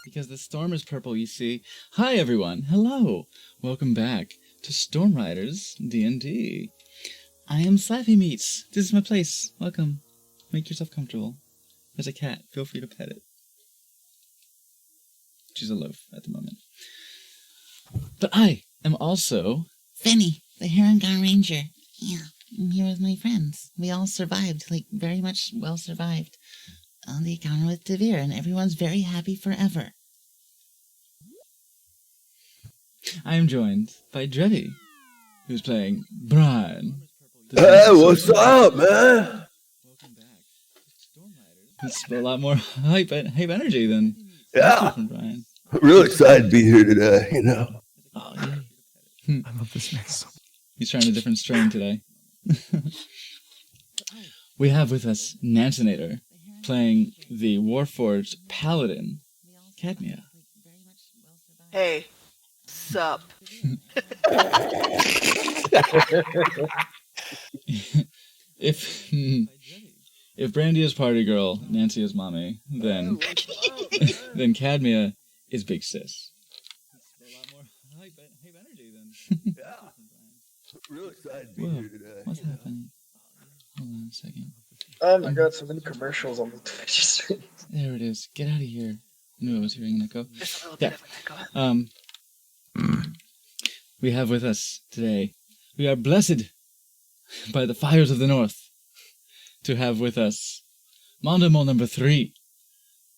Because the storm is purple, you see. Hi, everyone. Hello. Welcome back to Storm Riders D&D. I am Slappy Meats. This is my place. Welcome. Make yourself comfortable. There's a cat. Feel free to pet it. She's aloof at the moment. But I am also Fenny, the Heron-Gone Ranger. Yeah, I'm here with my friends. We all survived, like, very much well survived on the encounter with Devere, and everyone's very happy forever. I am joined by Drevi, who's playing Brian. Hey, what's up, man? Welcome back. Storm Riders. It's a lot more hype energy than Yeah, from Brian. real excited to be here today, Oh, yeah. I love this man so much. He's trying a different strain today. We have with us Nancinator, playing the Warforged Paladin, Cadmia. Hey, sup? If Brandy is party girl, Nancy is mommy, then Cadmia is big sis. A lot more hype energy than. Real excited to be Whoa, here today. what's happening? Hold on a second. Oh my god, so many commercials on the Twitch stream. There it is. Get out of here. I knew I was hearing an echo. Just a little Yeah. bit of an echo. We have with us today, we are blessed by the fires of the north to have with us Mondamol number 3,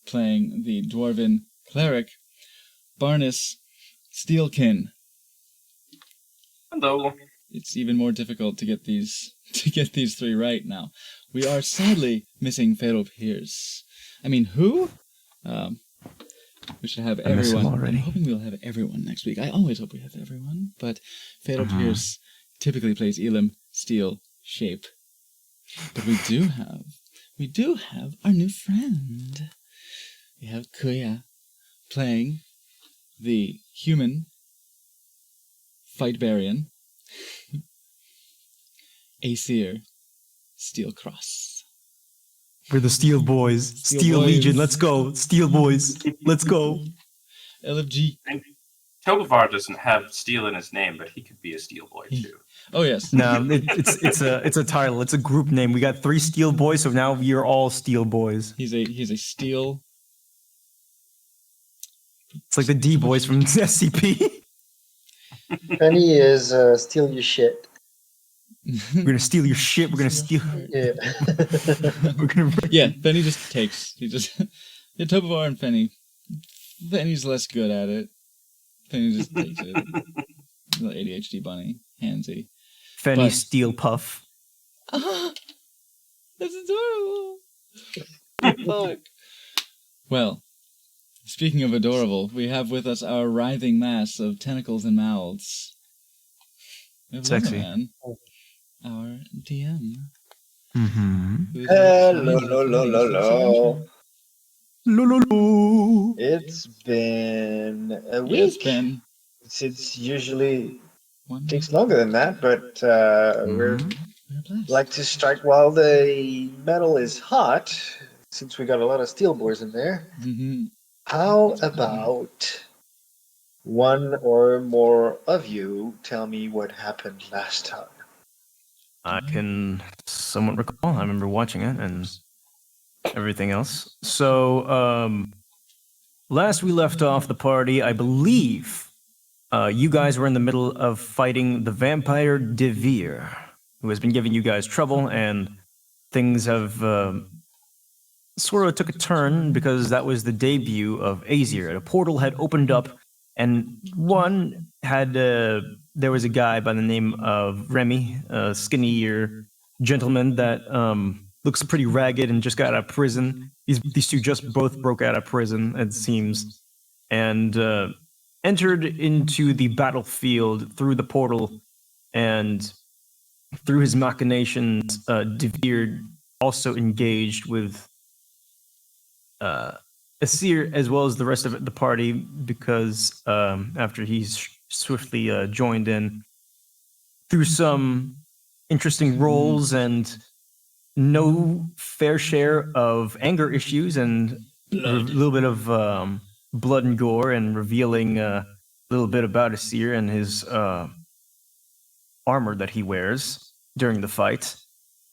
playing the dwarven cleric, Barnus Steelkin. Hello. It's even more difficult to get these three right now. We are sadly missing Fatal Pierce. I mean, who? We should have I miss him everyone. already. I'm hoping we'll have everyone next week. I always hope we have everyone, but Fatal Pierce typically plays Elam Steel Shape. But we do have our new friend. We have Kuya playing the human Fightbarian, Aesir Steelcross. We're the Steel Boys. Steel Steel Boys. Legion, let's go. Steel Boys, let's go. LFG. Tobovar doesn't have steel in his name, but he could be a steel boy too. Oh yes. No, it's a title. It's a group name. We got 3 Steel Boys, so now you're all Steel Boys. He's a steel. It's like the D Boys from SCP. Penny is steal your shit. We're gonna steal your shit. We're gonna steal. Yeah. We're gonna. Yeah, Fenny just takes. He just yeah, Tobovar and Fenny. Fenny's less good at it. Fenny just takes it. Little ADHD bunny, handsy. Fenny But- Steel Puff. Ah, that's adorable. Fuck. Well, speaking of adorable, we have with us our writhing mass of tentacles and mouths. We have Sexy. Leatherman, our DM. Mm-hmm. who is Hello, our lo, lo, lo, lo. Lo lo lo. It's been a Yeah, week. it's been It's usually one takes longer than that, but We're blessed. we like to strike while the metal is hot, since we got a lot of steel boys in there. Mm-hmm. How about one or more of you tell me what happened last time? I can somewhat recall. I remember watching it and everything else. So, last we left off the party, I believe you guys were in the middle of fighting the vampire Devere, who has been giving you guys trouble, and things have sort of took a turn because that was the debut of Aesir. A portal had opened up, and one had there was a guy by the name of Remy, a skinnier gentleman that looks pretty ragged and just got out of prison. These two just both broke out of prison, it seems, and entered into the battlefield through the portal, and through his machinations, Devere also engaged with Aesir as well as the rest of the party, because after he's swiftly joined in through some interesting roles and no fair share of anger issues and little bit of blood and gore, and revealing a little bit about Asir and his armor that he wears during the fight.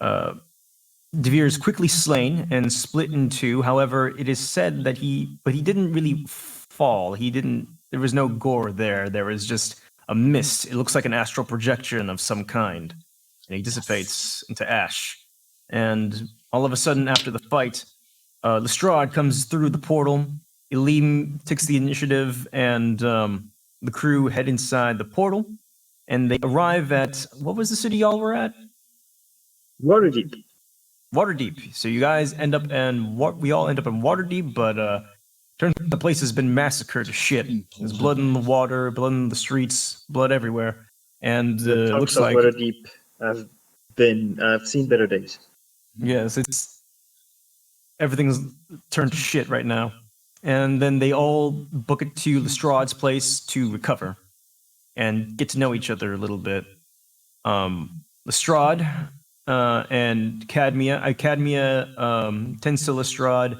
Devere is quickly slain and split in two. However, it is said that he didn't really fall. There was no gore there. There was just a mist. It looks like an astral projection of some kind. And he dissipates into ash. And all of a sudden, after the fight, Lestrade comes through the portal. Elim takes the initiative, and the crew head inside the portal. And they arrive at, what was the city y'all were at? Waterdeep. Waterdeep. So you guys end up we all end up in Waterdeep, but turns out the place has been massacred to shit. There's blood in the water, blood in the streets, blood everywhere. And The looks tops of like... Waterdeep. I've seen better days. Yes, everything's turned to shit right now. And then they all book it to Lestrade's place to recover and get to know each other a little bit. Lestrade and Cadmia tends to Lestrade,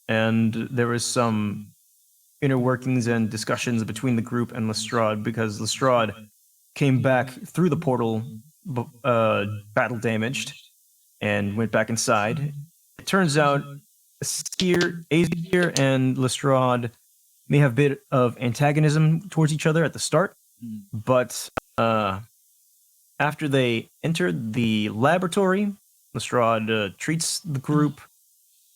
and there was some inner workings and discussions between the group and Lestrade, because Lestrade came back through the portal battle damaged and went back inside. It turns out Azir and Lestrade may have a bit of antagonism towards each other at the start, but after they entered the laboratory, Lestrade treats the group.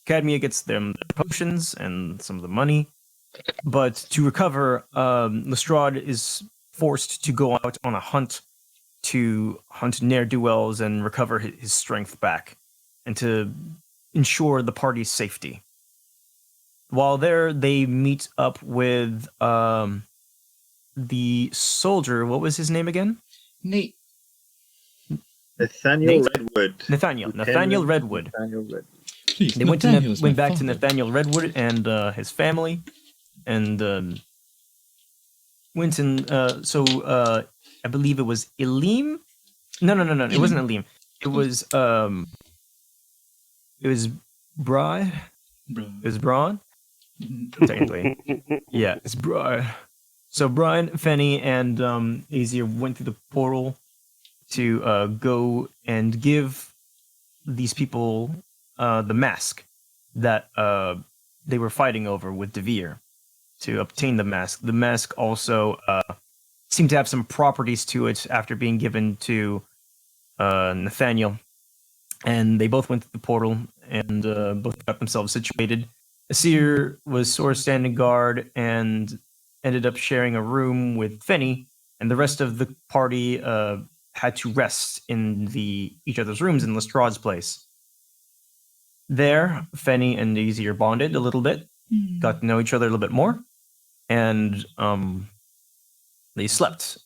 Cadmia gets them their potions and some of the money, but to recover, Lestrade is forced to go out on a hunt to hunt ne'er-do-wells and recover his strength back, and to ensure the party's safety. While there, they meet up with the soldier. What was his name again? Nate. Nathaniel Redwood. Nathaniel Redwood. Nathaniel Redwood. Please, They Nathaniel is my went back to father. Nathaniel Redwood and his family, and went and I believe it was Elim. No, it wasn't Elim. It was Bri. Bro. It was Braun. Technically, yeah, it's Brian. So Brian, Fenny, and Azir went through the portal to go and give these people the mask that they were fighting over with Devere. To obtain the mask. The mask also seemed to have some properties to it after being given to Nathaniel. And they both went through the portal and both got themselves situated. Azir was sort of standing guard and ended up sharing a room with Fenny, and the rest of the party had to rest in each other's rooms in Lestrade's place. There, Fenny and Azir bonded a little bit, got to know each other a little bit more, and they slept.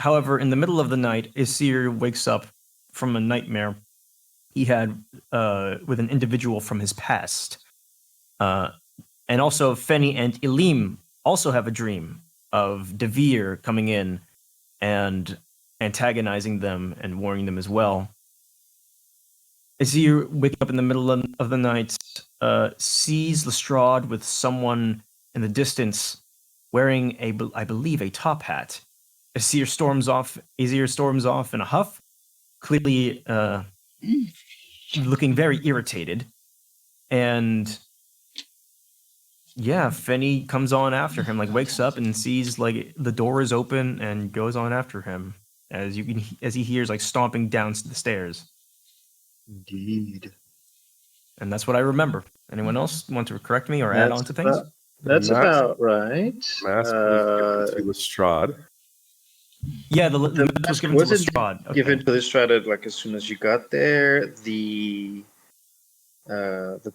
However, in the middle of the night, Azir wakes up from a nightmare he had with an individual from his past. And also, Fenny and Elim also have a dream of Devere coming in and antagonizing them and warning them as well. Azir, waking up in the middle of the night, sees Lestrade with someone in the distance wearing I believe, a top hat. Azir storms off in a huff, clearly looking very irritated. And yeah, Fenny comes on after him, wakes up and sees the door is open and goes on after him as he hears stomping down the stairs. Indeed. And that's what I remember. Anyone else want to correct me or add on to things? That's Mask- about right. Mask was given to Lestrade. Yeah, the The mask was mask given to wasn't Lestrade. Okay. Given to Lestrade as soon as you got there. The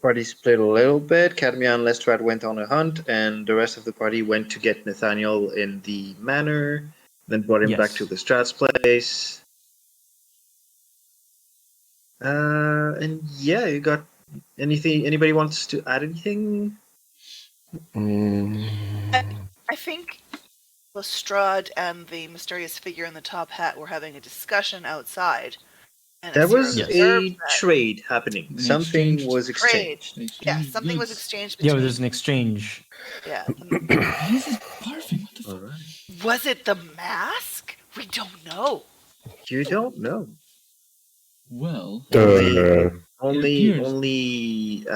party split a little bit. Cadmia and Lestrade went on a hunt, and the rest of the party went to get Nathaniel in the manor, then brought him Yes. back to Lestrade's place. And yeah, you got anything? Anybody wants to add anything? I think Lestrade and the mysterious figure in the top hat were having a discussion outside, And There a zero was Yes. a deserves that. trade happening. An Something exchange. was Trade. exchanged. Yeah, something was Goods. exchanged Yeah, between. there's an exchange. Yeah. This is barfing. What the All fuck? right. Was it the mask? We don't know. You don't know. Well, Only appears-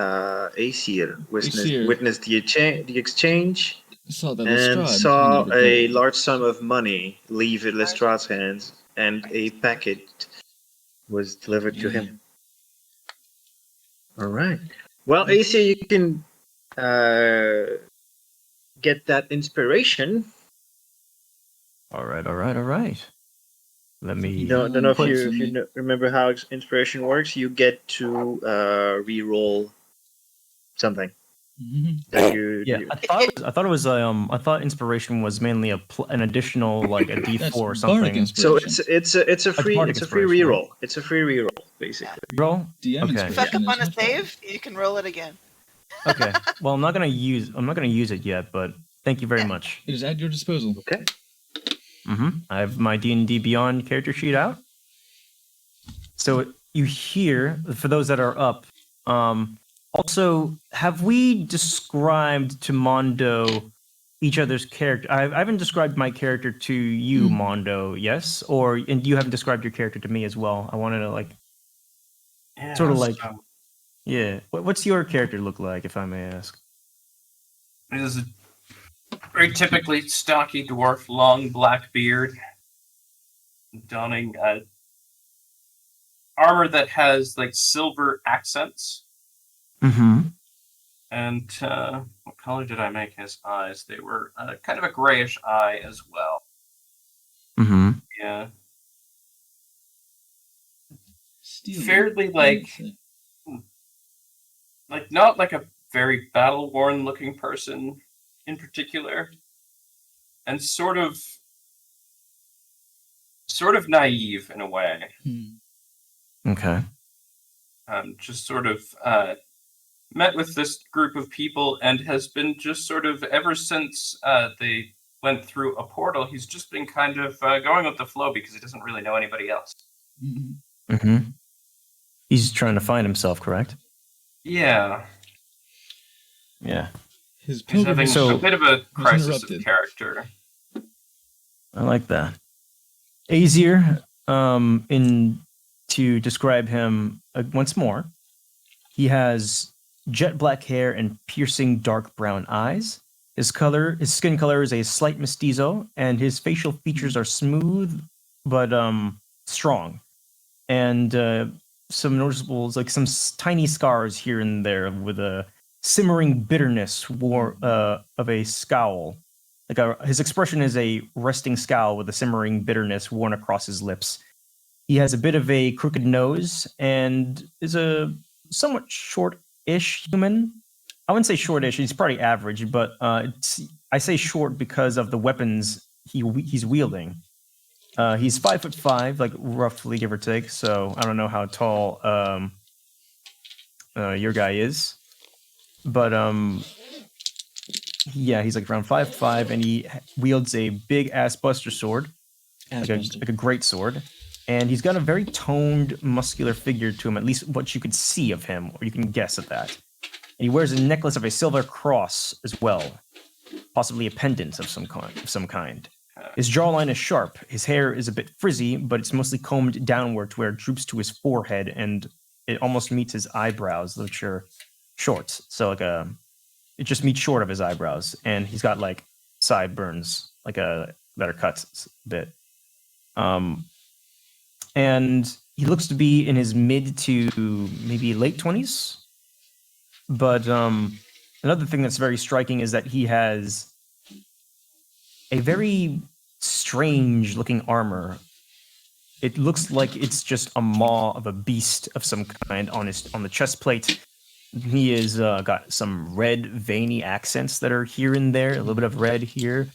Aesir Aesir. witnessed the exchange saw that and Lestrade saw handed over a gold. large sum of money leave Lestrade's hands, and a packet was delivered to him. All right. Well, Aesir, you can get that inspiration. All right. Let me. Don't know if Put you some- remember how inspiration works. You get to re-roll something Mhm. that you. Yeah, I thought inspiration was mainly an additional like a D4 That's or bardic something. So inspiration. it's a free bardic it's a free inspiration, reroll. It's a free reroll basically. Roll. DM Okay. inspiration. Fuck up is on a much better. save, you can roll it again. Okay. Well, I'm not gonna use it yet, but thank you very much. It is at your disposal. Okay. I have my D&D Beyond character sheet out. So you hear, for those that are up, also, have we described to Mondo each other's character? I haven't described my character to you, Mondo, yes? And you haven't described your character to me as well. I wanted to, like, Yeah, Sort of like- so yeah. What's your character look like, if I may ask? it is a very typically stocky dwarf, long black beard, donning armor that has like silver accents. Mm-hmm. And what color did I make his eyes? They were kind of a grayish eye as well. Mm-hmm. Yeah. Steely. Fairly like not like a very battle worn looking person in particular, and sort of naive in a way. Okay. Just sort of met with this group of people and has been just sort of ever since they went through a portal. He's just been kind of going with the flow because he doesn't really know anybody else. Mhm. Mm-hmm. He's trying to find himself, correct? Yeah, Yeah. His he's having pilgrimage. a bit of a crisis of interrupted. character. I like that. Azir, to describe him once more, he has jet black hair and piercing dark brown eyes. His skin color is a slight mestizo, and his facial features are smooth but strong, and some noticeable, like some tiny scars here and there with a simmering bitterness of a scowl. His expression is a resting scowl with a simmering bitterness worn across his lips. He has a bit of a crooked nose and is a somewhat short-ish human. I wouldn't say short-ish; he's probably average, but I say short because of the weapons he's wielding. He's 5'5", like roughly, give or take. So I don't know how tall your guy is, but yeah, he's like around 5'5", and he wields a big ass buster sword, like a great sword, and he's got a very toned, muscular figure to him. At least what you could see of him, or you can guess at that. And he wears a necklace of a silver cross as well, possibly a pendant of some kind. His jawline is sharp. His hair is a bit frizzy, but it's mostly combed downward to where it droops to his forehead, and it almost meets his eyebrows, which are short. So it just meets short of his eyebrows, and he's got like sideburns, that are cut a bit. And he looks to be in his mid to maybe late 20s. But another thing that's very striking is that he has a very strange looking armor. It looks like it's just a maw of a beast of some kind on the chest plate. He is got some red veiny accents that are here and there, a little bit of red here.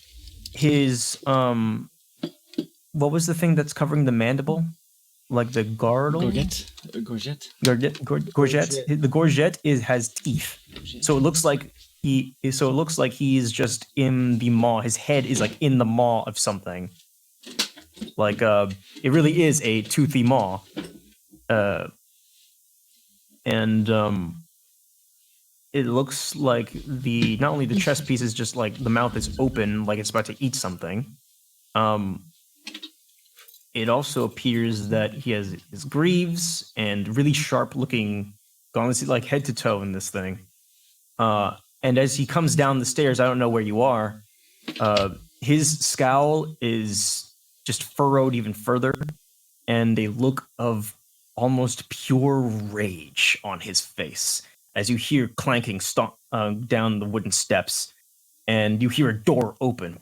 His what was the thing that's covering the mandible? Like the girdle? Gorget. Gorget. The gorget has teeth. So it looks like he's just in the maw. His head is like in the maw of something. Like it really is a toothy maw. and it looks like not only the chest piece is just like the mouth is open, like it's about to eat something. It also appears that he has his greaves and really sharp-looking gauntlets, like head to toe in this thing. And as he comes down the stairs, I don't know where you are. His scowl is just furrowed even further, and a look of almost pure rage on his face as you hear clanking down the wooden steps, and you hear a door open.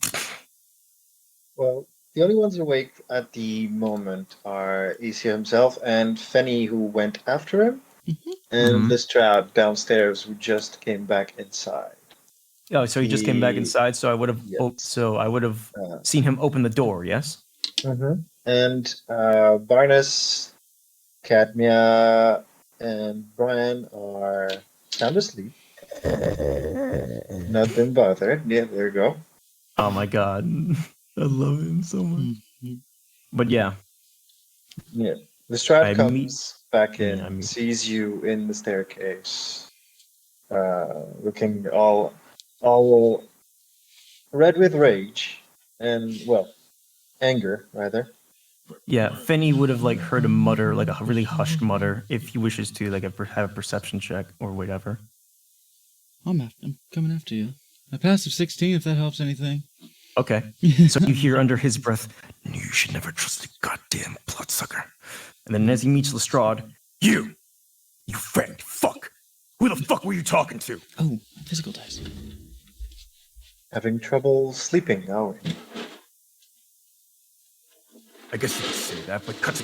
Well, the only ones awake at the moment are Isia himself and Fenny, who went after him, and Lestrade downstairs, who just came back inside. Oh, so he just came back inside. So I would have. Yes. I would have seen him open the door. Yes. And Barnes, Cadmia, and Brian are sound asleep. Not been bothered. Yeah, there you go. Oh my god, I love him so much. But yeah, Lestrade comes back in, sees you in the staircase, looking all red with rage and anger rather. Yeah, Fenny would have like heard him mutter, like a really hushed mutter, if he wishes to, like have a perception check or whatever. I'm coming after you. A passive 16, if that helps anything. Okay. So you hear under his breath, "You should never trust a goddamn bloodsucker." And then as he meets Lestrade, You fat fuck! Who the fuck were you talking to? Oh, physical dice. Having trouble sleeping, are we? I guess you could say that, but cut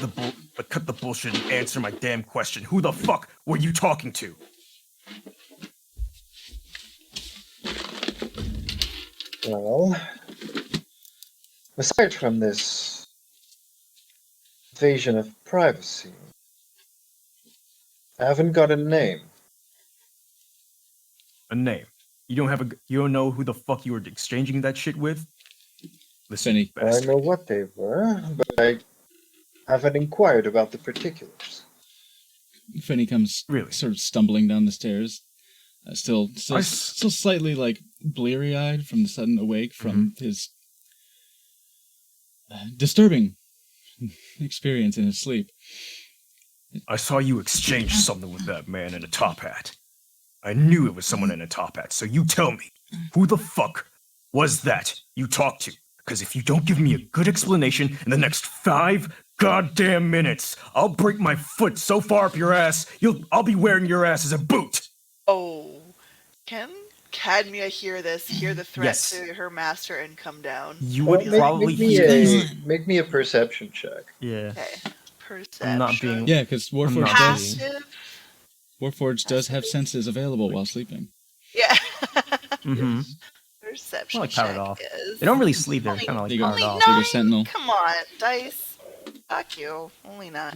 the bullshit and answer my damn question. Who the fuck were you talking to? Well, aside from this invasion of privacy, I haven't got a name. A name? You don't know who the fuck you were exchanging that shit with? Listen, I know what they were, but I haven't inquired about the particulars. Fenny comes sort of stumbling down the stairs, still slightly like bleary-eyed from the sudden awake from his disturbing experience in his sleep. I saw you exchange something with that man in a top hat. I knew it was someone in a top hat, so you tell me, who the fuck was that you talked to? Because if you don't give me a good explanation in the next 5 goddamn minutes, I'll break my foot so far up your ass, I'll be wearing your ass as a boot. Oh, can Cadmia hear this? Hear the threat to her master and come down? You would probably make me a perception check. Yeah. Okay, perception. I'm not being. Yeah, because Warforged does have senses available while sleeping. Yeah. Well, Perception like powered check off. is They don't really sleep. They're kind of like powered off. You're a sentinel. Come on, dice. Fuck you. Only 9.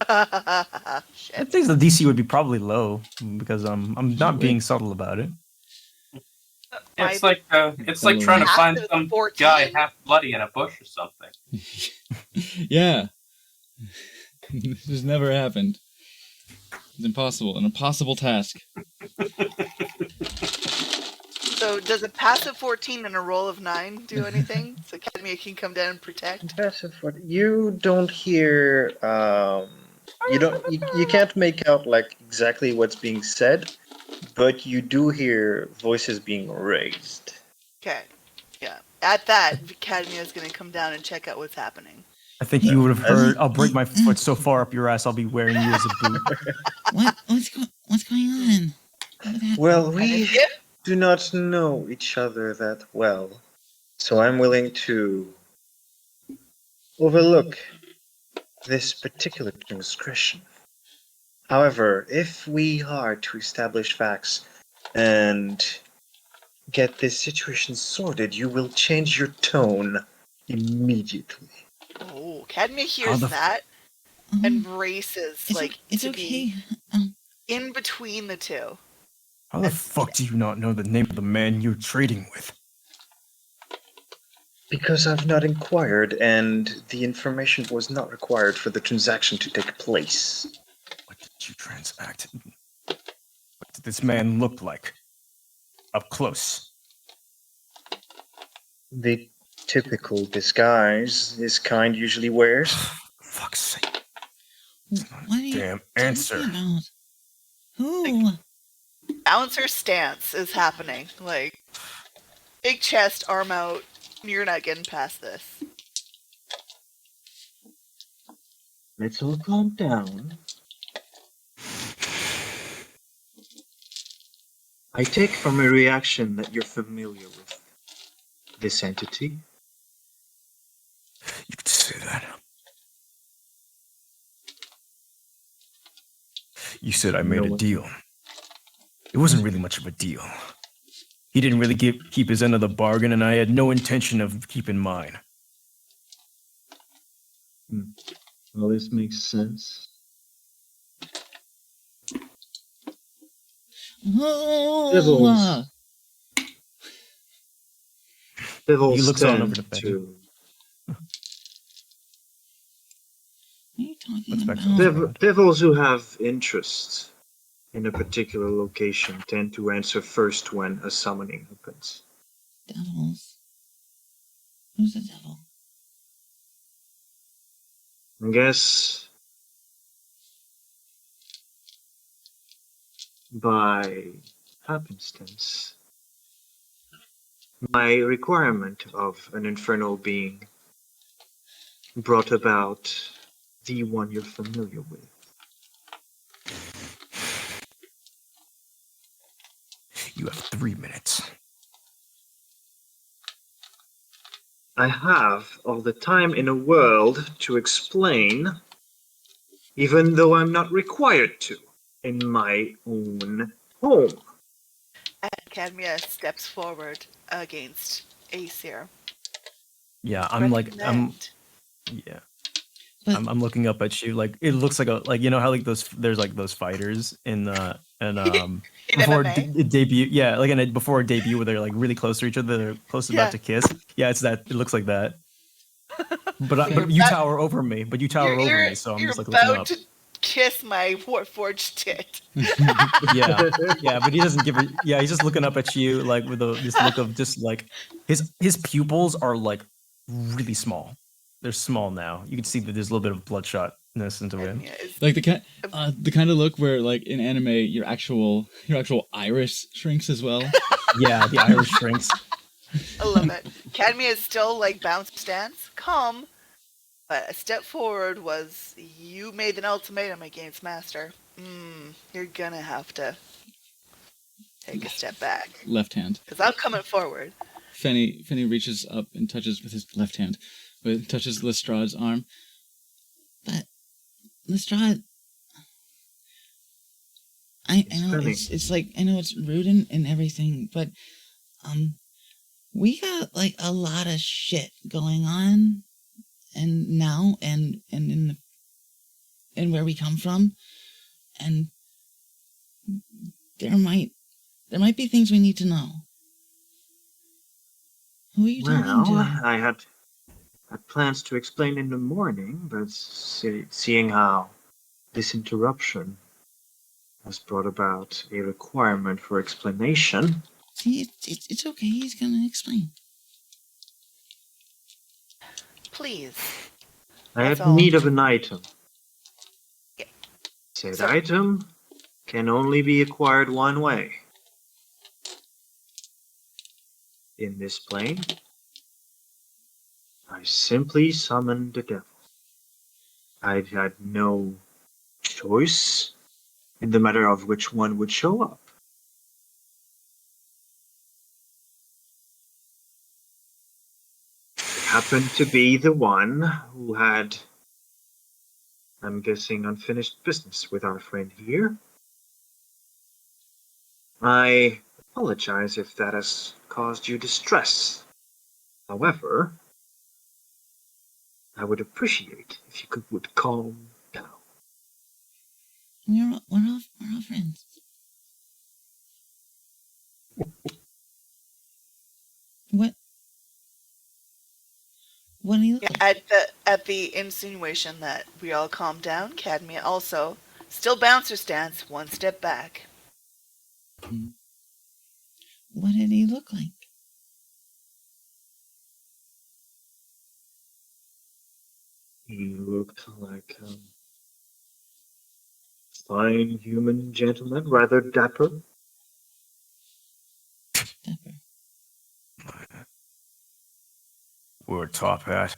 I think the DC would be probably low because I'm not being subtle about it. It's like trying to find some guy half bloody in a bush or something. Yeah. This has never happened. It's impossible. An impossible task. So does a passive 14 and a roll of 9 do anything? So Cadmia can come down and protect? Passive 14. You don't hear... You can't make out like exactly what's being said, but you do hear voices being raised. Okay. Yeah. At that, Cadmia is going to come down and check out what's happening. I think you would have heard, "I'll break my foot so far up your ass, I'll be wearing you as a boot." What's going on? Well, we do not know each other that well, so I'm willing to overlook this particular indiscretion. However, if we are to establish facts and get this situation sorted, you will change your tone immediately. Oh, Cadmia hears that and races to be in between the two. How the fuck do you not know the name of the man you're trading with? Because I've not inquired, and the information was not required for the transaction to take place. What did you transact? What did this man look like? Up close. The typical disguise his kind usually wears. Fuck's sake. What are you Damn answer. talking about? Who? Bouncer stance is happening. Like, big chest, arm out. You're not getting past this. Let's all calm down. I take from your reaction that you're familiar with this entity. You could say that. You said I made a deal. It wasn't really much of a deal. He didn't really keep his end of the bargain, and I had no intention of keeping mine. Well, this makes sense. Oh, Devils He looks on over tend to Fanny. to what are you talking What's back about? there? Devils who have interest in a particular location tend to answer first when a summoning happens. Devils. Who's the devil? I guess by happenstance, my requirement of an infernal being brought about the one you're familiar with. You have 3 minutes. I have all the time in the world to explain, even though I'm not required to, in my own home. Cadmia steps forward against Aesir. Yeah, yeah. But- I'm looking up at you. Like it looks like you know how like there's like those fighters in before MMA? it debut. Yeah, like before a debut where they're like really close to each other, they're close about to kiss. Yeah, it's that. It looks like that. But you tower over me. But you tower over me, so I'm just like looking about up. to kiss my Warforged tit. Yeah, but he doesn't give it. Yeah, he's just looking up at you like with this look of just like his pupils are like really small. They're small now. You can see that there's a little bit of bloodshotness into him. Cadmia is Like the kind of look where like in anime your actual iris shrinks as well. Yeah, the iris shrinks. I love it. Cadmia is still like bounce stance, calm, but a step forward was you made an ultimatum against Master. You're gonna have to take a step back. Left hand. Because I'm coming forward. Fenny reaches up and touches with his left hand, but touches Lestrade's arm. But Lestrade, I know funny. it's like I know it's rude and everything, but we got like a lot of shit going on, and now and where we come from, and there might be things we need to know. Who are you talking to? I had plans to explain in the morning, but seeing how this interruption has brought about a requirement for explanation. See, it's okay. He's gonna explain. Please. I That's have all. need of an item. Yeah. Said So- item can only be acquired one way. In this plane, I simply summoned the devil. I had no choice in the matter of which one would show up. It happened to be the one who had, I'm guessing, unfinished business with our friend here. I apologize if that has caused you distress. However, I would appreciate if you would calm down. We're all friends. What? At the insinuation that we all calm down, Cadmia also still bouncer stance, one step back. What did he look like? He looked like a fine human gentleman, rather dapper. Dapper. Wore a top hat.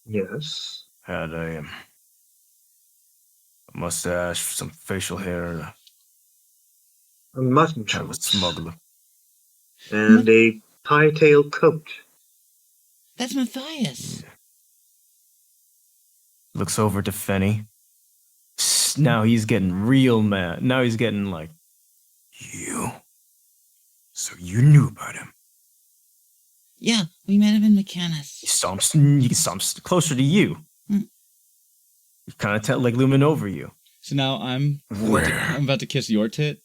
Yes. Had a mustache, some facial hair. A mutton Kind of a chop. smuggler. And a pie-tail coat. That's Matthias. Looks over to Fenny. Now he's getting real mad. Now he's getting like, you? So you knew about him? Yeah, we met him in Mechanus. He saw him closer to you. Hmm. He kind of like looming over you. So now I'm about to kiss your tit.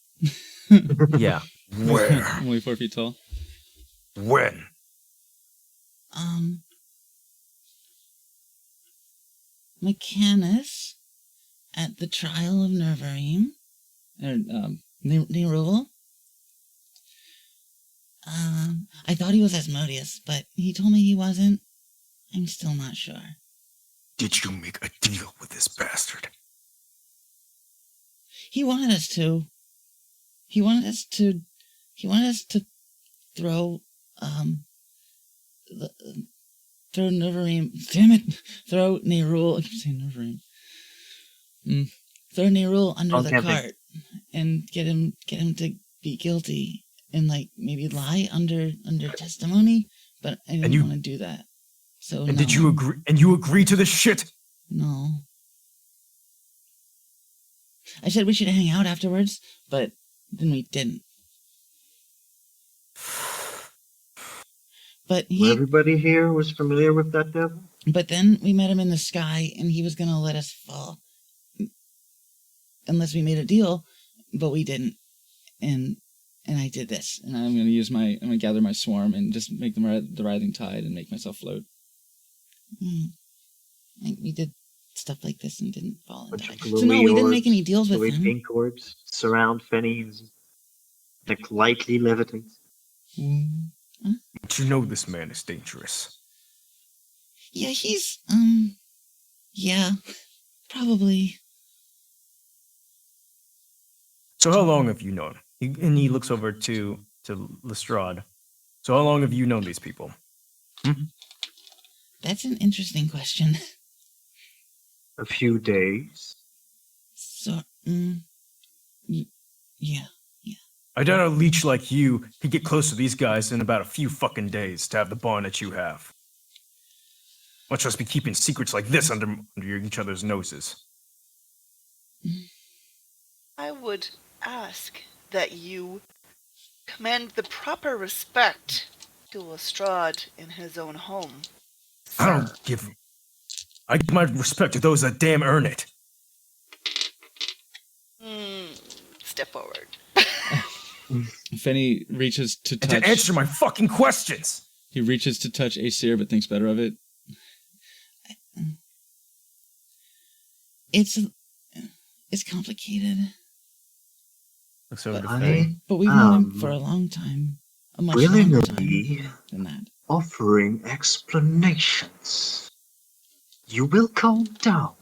Yeah. Where? I'm only 4 feet tall. When? Mechanus at the trial of Nervarim. Nerul. I thought he was Asmodeus, but he told me he wasn't. I'm still not sure. Did you make a deal with this bastard? He wanted us to. He wanted us to throw throw Nervarim. Damn it! Throw Nerul. I keep saying Nervarim. Throw Nerul under the cart and get him to be guilty and like maybe lie under testimony. But I didn't want to do that. So and did you agree? And you agree to this shit? No. I said we should hang out afterwards, but then we didn't. But everybody here was familiar with that devil? But then we met him in the sky, and he was going to let us fall. Unless we made a deal, but we didn't. And I did this. And I'm going to gather my swarm and just make the writhing tide and make myself float. We did stuff like this and didn't fall and die. So no, we didn't make any deals with him. Pink orbs surround Fenny and like lightly levitate. But you know this man is dangerous. Yeah, he's yeah, probably. So how long have you known? And he looks over to Lestrade. So how long have you known these people? That's an interesting question. A few days. So, yeah. I doubt a leech like you could get close to these guys in about a few fucking days to have the bond that you have. Much less be keeping secrets like this under each other's noses. I would ask that you command the proper respect to Lestrade in his own home. I give my respect to those that damn earn it. Step forward. Fenny reaches to touch... And to answer my fucking questions! He reaches to touch Aesir, but thinks better of it. It's complicated. Looks over to Fenny. But we've known him for a long time. A much longer time than that. Offering explanations. You will calm down,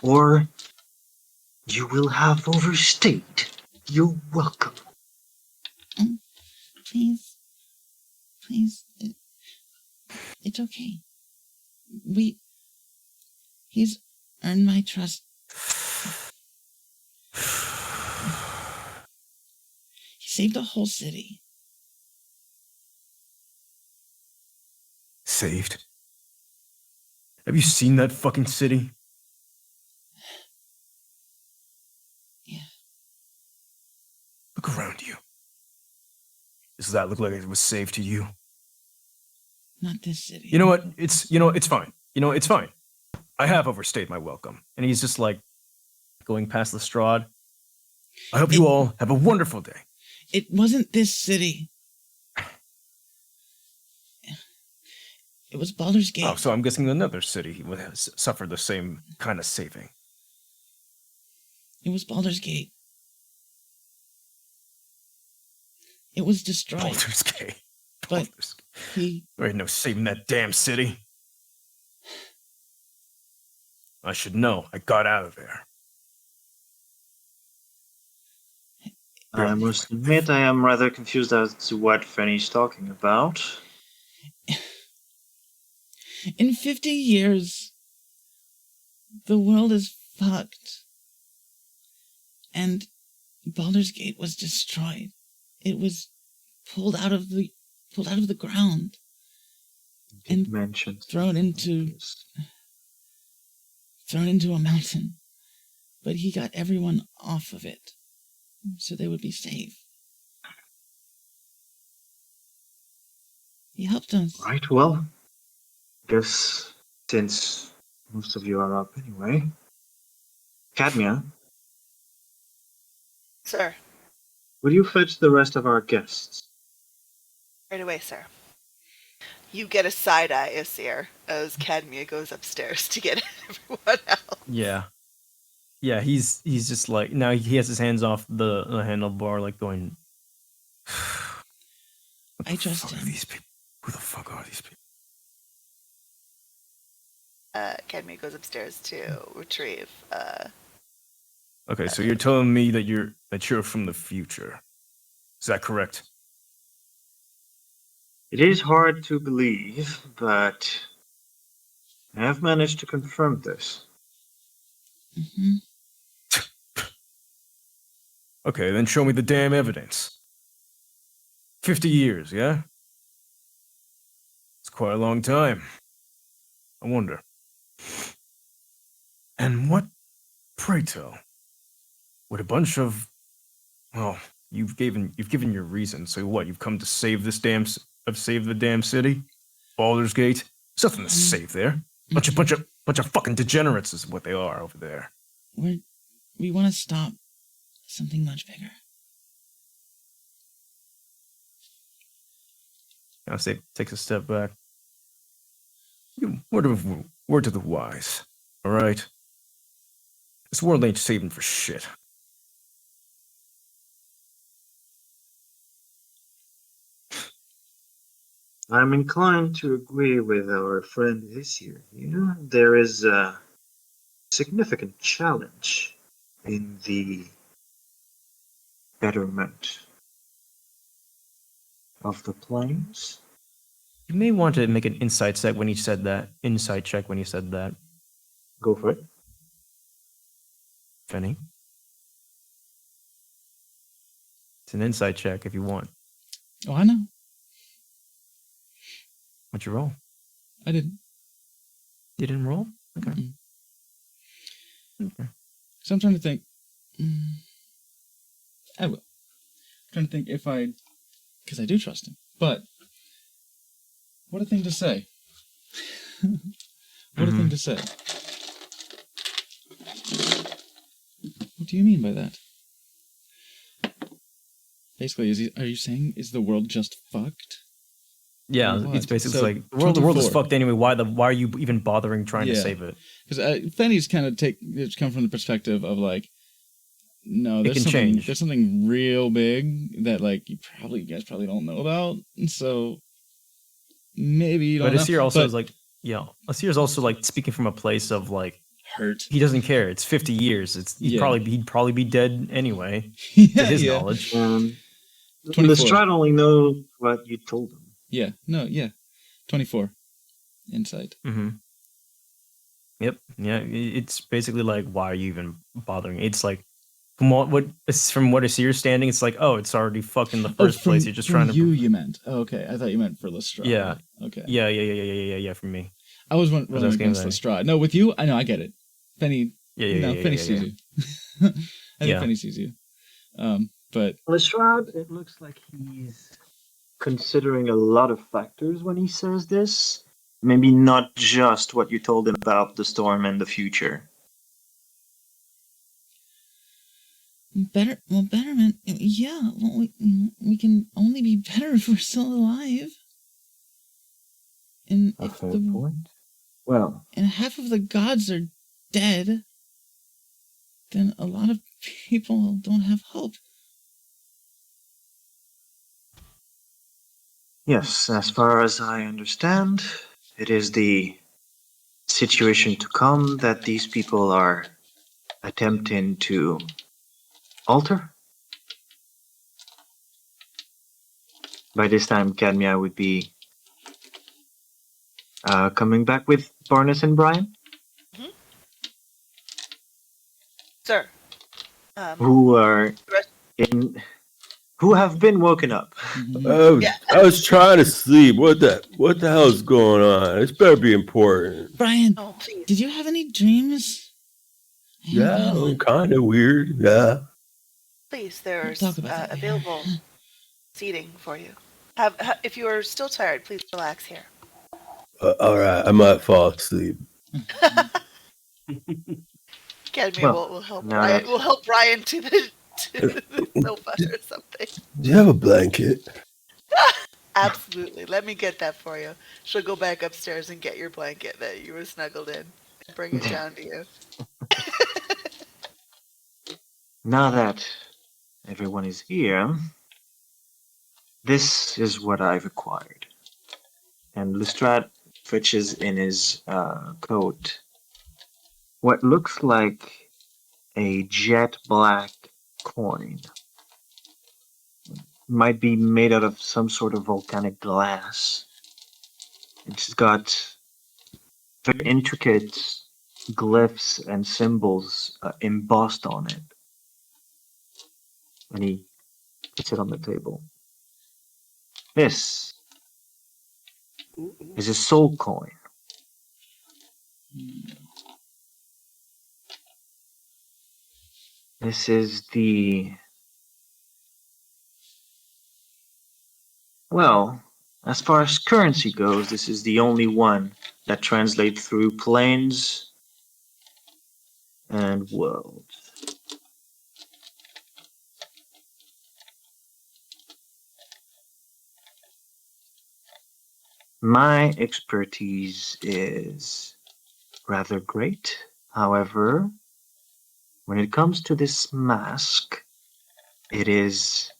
or you will have overstayed your welcome. Please, it's okay. He's earned my trust. He saved a whole city. Saved? Have you seen that fucking city? Yeah. Look around you. Does that look like it was saved to you? Not this city. You know what? It's fine. It's fine. I have overstayed my welcome. And he's just like going past Lestrade. I hope you all have a wonderful day. It wasn't this city. It was Baldur's Gate. Oh, so I'm guessing another city would have suffered the same kind of saving. It was Baldur's Gate. It was destroyed. Baldur's Gate. But Baldur's Gate. he... There ain't no saving that damn city. I should know. I got out of there. I must admit I am rather confused as to what Fanny's talking about. In 50 years, the world is fucked. And Baldur's Gate was destroyed. It was pulled out of the ground and Mentioned. thrown into a mountain. But he got everyone off of it, so they would be safe. He helped us. Right, well, guess since most of you are up anyway, Cadmia, Sir, will you fetch the rest of our guests? right away, sir. You get a side eye, Asir, as Cadmia goes upstairs to get everyone else. Yeah. Yeah, he's just like, now he has his hands off the handlebar, like going, I trust him. These people? Who the fuck are these people? Cadmia goes upstairs to retrieve. Okay, so you're telling me that you're from the future. Is that correct? It is hard to believe, but I have managed to confirm this. Mm-hmm. Okay, then show me the damn evidence. 50 years, yeah? It's quite a long time. I wonder. And what, pray tell, would a bunch of, well, you've given your reason. So what? You've come to save this save the damn city, Baldur's Gate. There's nothing to save there. Bunch of fucking degenerates is what they are over there. We want to stop something much bigger. I'll say takes a step back. Word to the wise. All right. This world ain't saving for shit. I'm inclined to agree with our friend Isir here. There is a significant challenge in the betterment of the planes. You may want to make an insight check when you said that. Insight check when you said that. Go for it. Fenny. It's an insight check if you want. Oh, I know. What'd you roll? I didn't. You didn't roll? Okay. Mm-mm. Okay. So I'm trying to think. I will. I'm trying to think if I... Because I do trust him. But... What a thing to say. What a thing to say. What do you mean by that? Basically, are you saying, is the world just fucked? Yeah, Or what? it's basically So, like the world is 24. fucked anyway. Why are you even bothering trying to Yeah. save it? Because Fenny's kind of it's come from the perspective of like, no, It can something, change. There's something real big that like you guys probably don't know about, and so maybe you don't But know. Asir also But is like, yeah, Asir is also like speaking from a place of like hurt. he doesn't care. It's 50 years. He'd Yeah. probably be dead anyway. Yeah, To his yeah. knowledge. 24. Lestrade only knows what you told him. Yeah, no, yeah, 24 insight. Mm-hmm. Yep. Yeah. It's basically like, why are you even bothering? It's like, from what Asir's standing, it's like, oh, it's already fucked in the first place. You're just trying to. You meant. Oh, okay, I thought you meant for Lestrade. Yeah. Okay. Yeah. For me. I was wondering asking against that. Lestrade. No, with you, I know, I get it. Fenny. Yeah. Fenny sees you. I think Yeah. Fenny sees you. But Lestrade, it looks like he's considering a lot of factors when he says this. Maybe not just what you told him about the storm and the future. Betterment. Yeah, well, we can only be better if we're still alive. And A if fair the point. Well, and half of the gods are dead, then a lot of people don't have hope. yes, as far as I understand, it is the situation to come that these people are attempting to alter. By this time, Cadmia would be coming back with Barnes and Brian, Sir. who are rest- who have been woken up. Yeah. I was trying to sleep. What the hell is going on? This better be important. Brian, Oh, please. did you have any dreams? I haven't Yeah, had one. kind of weird. Yeah. Please, there's talk about that later. available seating for you. If you are still tired, please relax here. All right, I might fall asleep. Academy Well, will help now Brian. that- Will help Brian to the sofa or something. Do you have a blanket? Absolutely. Let me get that for you. She'll go back upstairs and get your blanket that you were snuggled in and bring it down to you. Now that everyone is here, this is what I've acquired. And Lestrade fetches in his coat what looks like a jet black coin. Might be made out of some sort of volcanic glass. It's got very intricate glyphs and symbols embossed on it. And he puts it on the table. This is a soul coin. This is the... Well, as far as currency goes, this is the only one that translates through planes and worlds. My expertise is rather great. However, when it comes to this mask, it is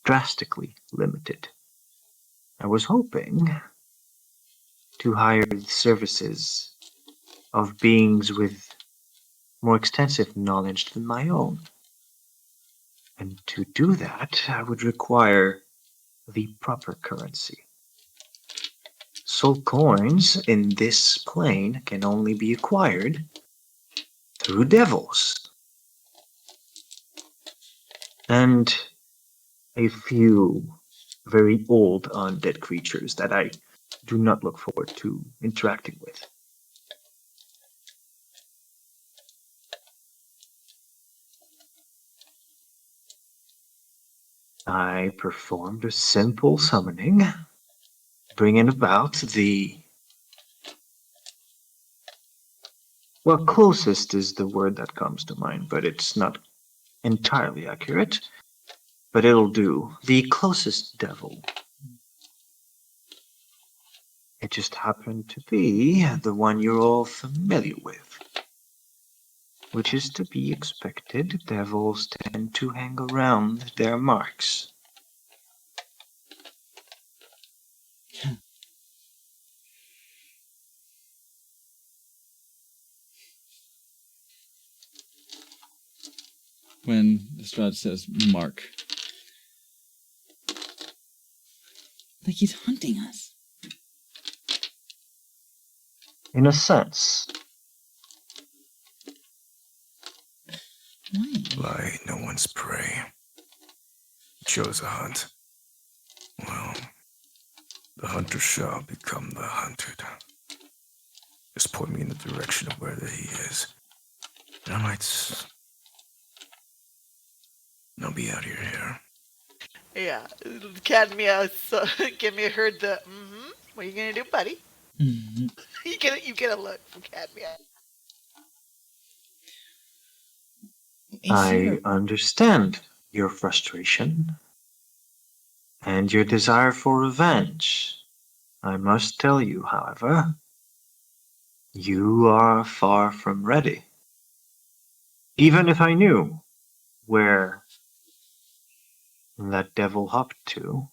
drastically limited. I was hoping to hire the services of beings with more extensive knowledge than my own. And to do that, I would require the proper currency. Soul coins in this plane can only be acquired through devils. And a few very old undead creatures that I do not look forward to interacting with. I performed a simple summoning, bringing about the... Well, closest is the word that comes to mind, but it's not entirely accurate. But it'll do. The closest devil. It just happened to be the one you're all familiar with. Which is to be expected. Devils tend to hang around their marks. When Lestrade says mark, Like he's hunting us. In a sense. Why? Lie no one's prey. Chose a hunt. Well, the hunter shall become the hunted. Just point me in the direction of where he is. And I might... I'll be out here. Yeah. Cadmia, so Cadmia heard the, what are you going to do, buddy? Mhm. You get a look from Cadmia. I understand your frustration and your desire for revenge. I must tell you, however, you are far from ready. Even if I knew where that devil hopped to,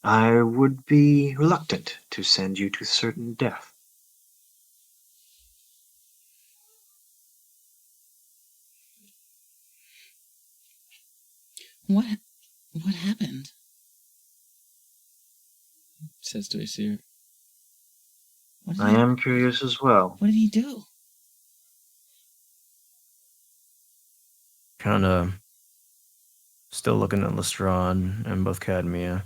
I would be reluctant to send you to certain death. What happened? Says to Aesir. I am curious as well. What did he do? Kind of still looking at Lestrade and both Cadmia.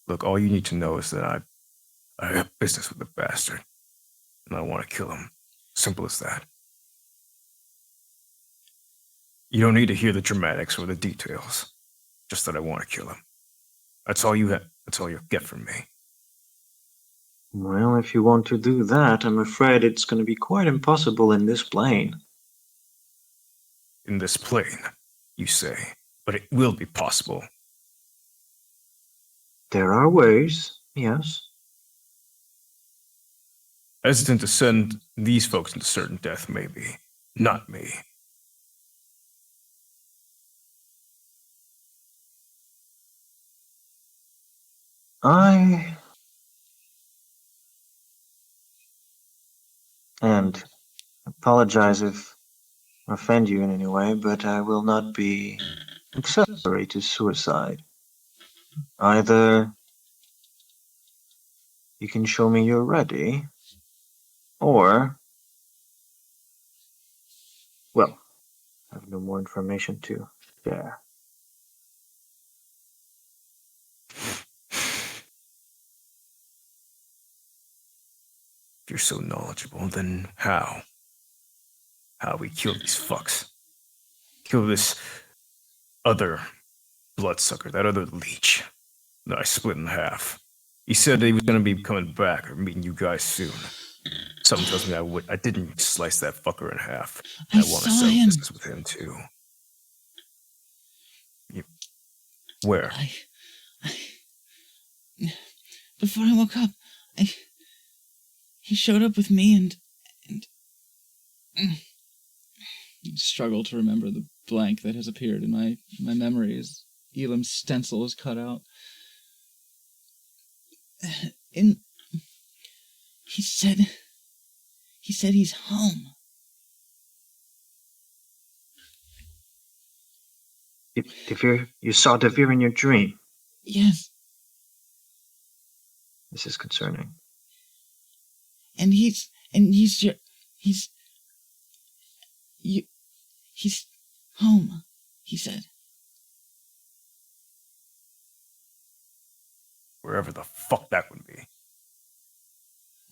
Look, all you need to know is that I have business with the bastard, and I want to kill him. Simple as that. You don't need to hear the dramatics or the details. Just that I want to kill him. That's all you have. That's all you get from me. Well, if you want to do that, I'm afraid it's going to be quite impossible in this plane. In this plane, you say, but it will be possible. There are ways, yes. Hesitant to send these folks into certain death, maybe. Not me. And apologize if I offend you in any way, but I will not be accessory to suicide. Either you can show me you're ready, or, well, I have no more information to share. If you're so knowledgeable, then how? How we kill these fucks? Kill this other bloodsucker, that other leech that I split in half. He said he was going to be coming back or meeting you guys soon. Something tells me I didn't slice that fucker in half. I want to saw settle him. business with him too. Where? Before I woke up, he showed up with me and Struggle to remember the blank that has appeared in my memories. Elam's stencil is cut out. he said he's home. You saw Devere in your dream. Yes, This is concerning. and he's home, he said. Wherever the fuck that would be.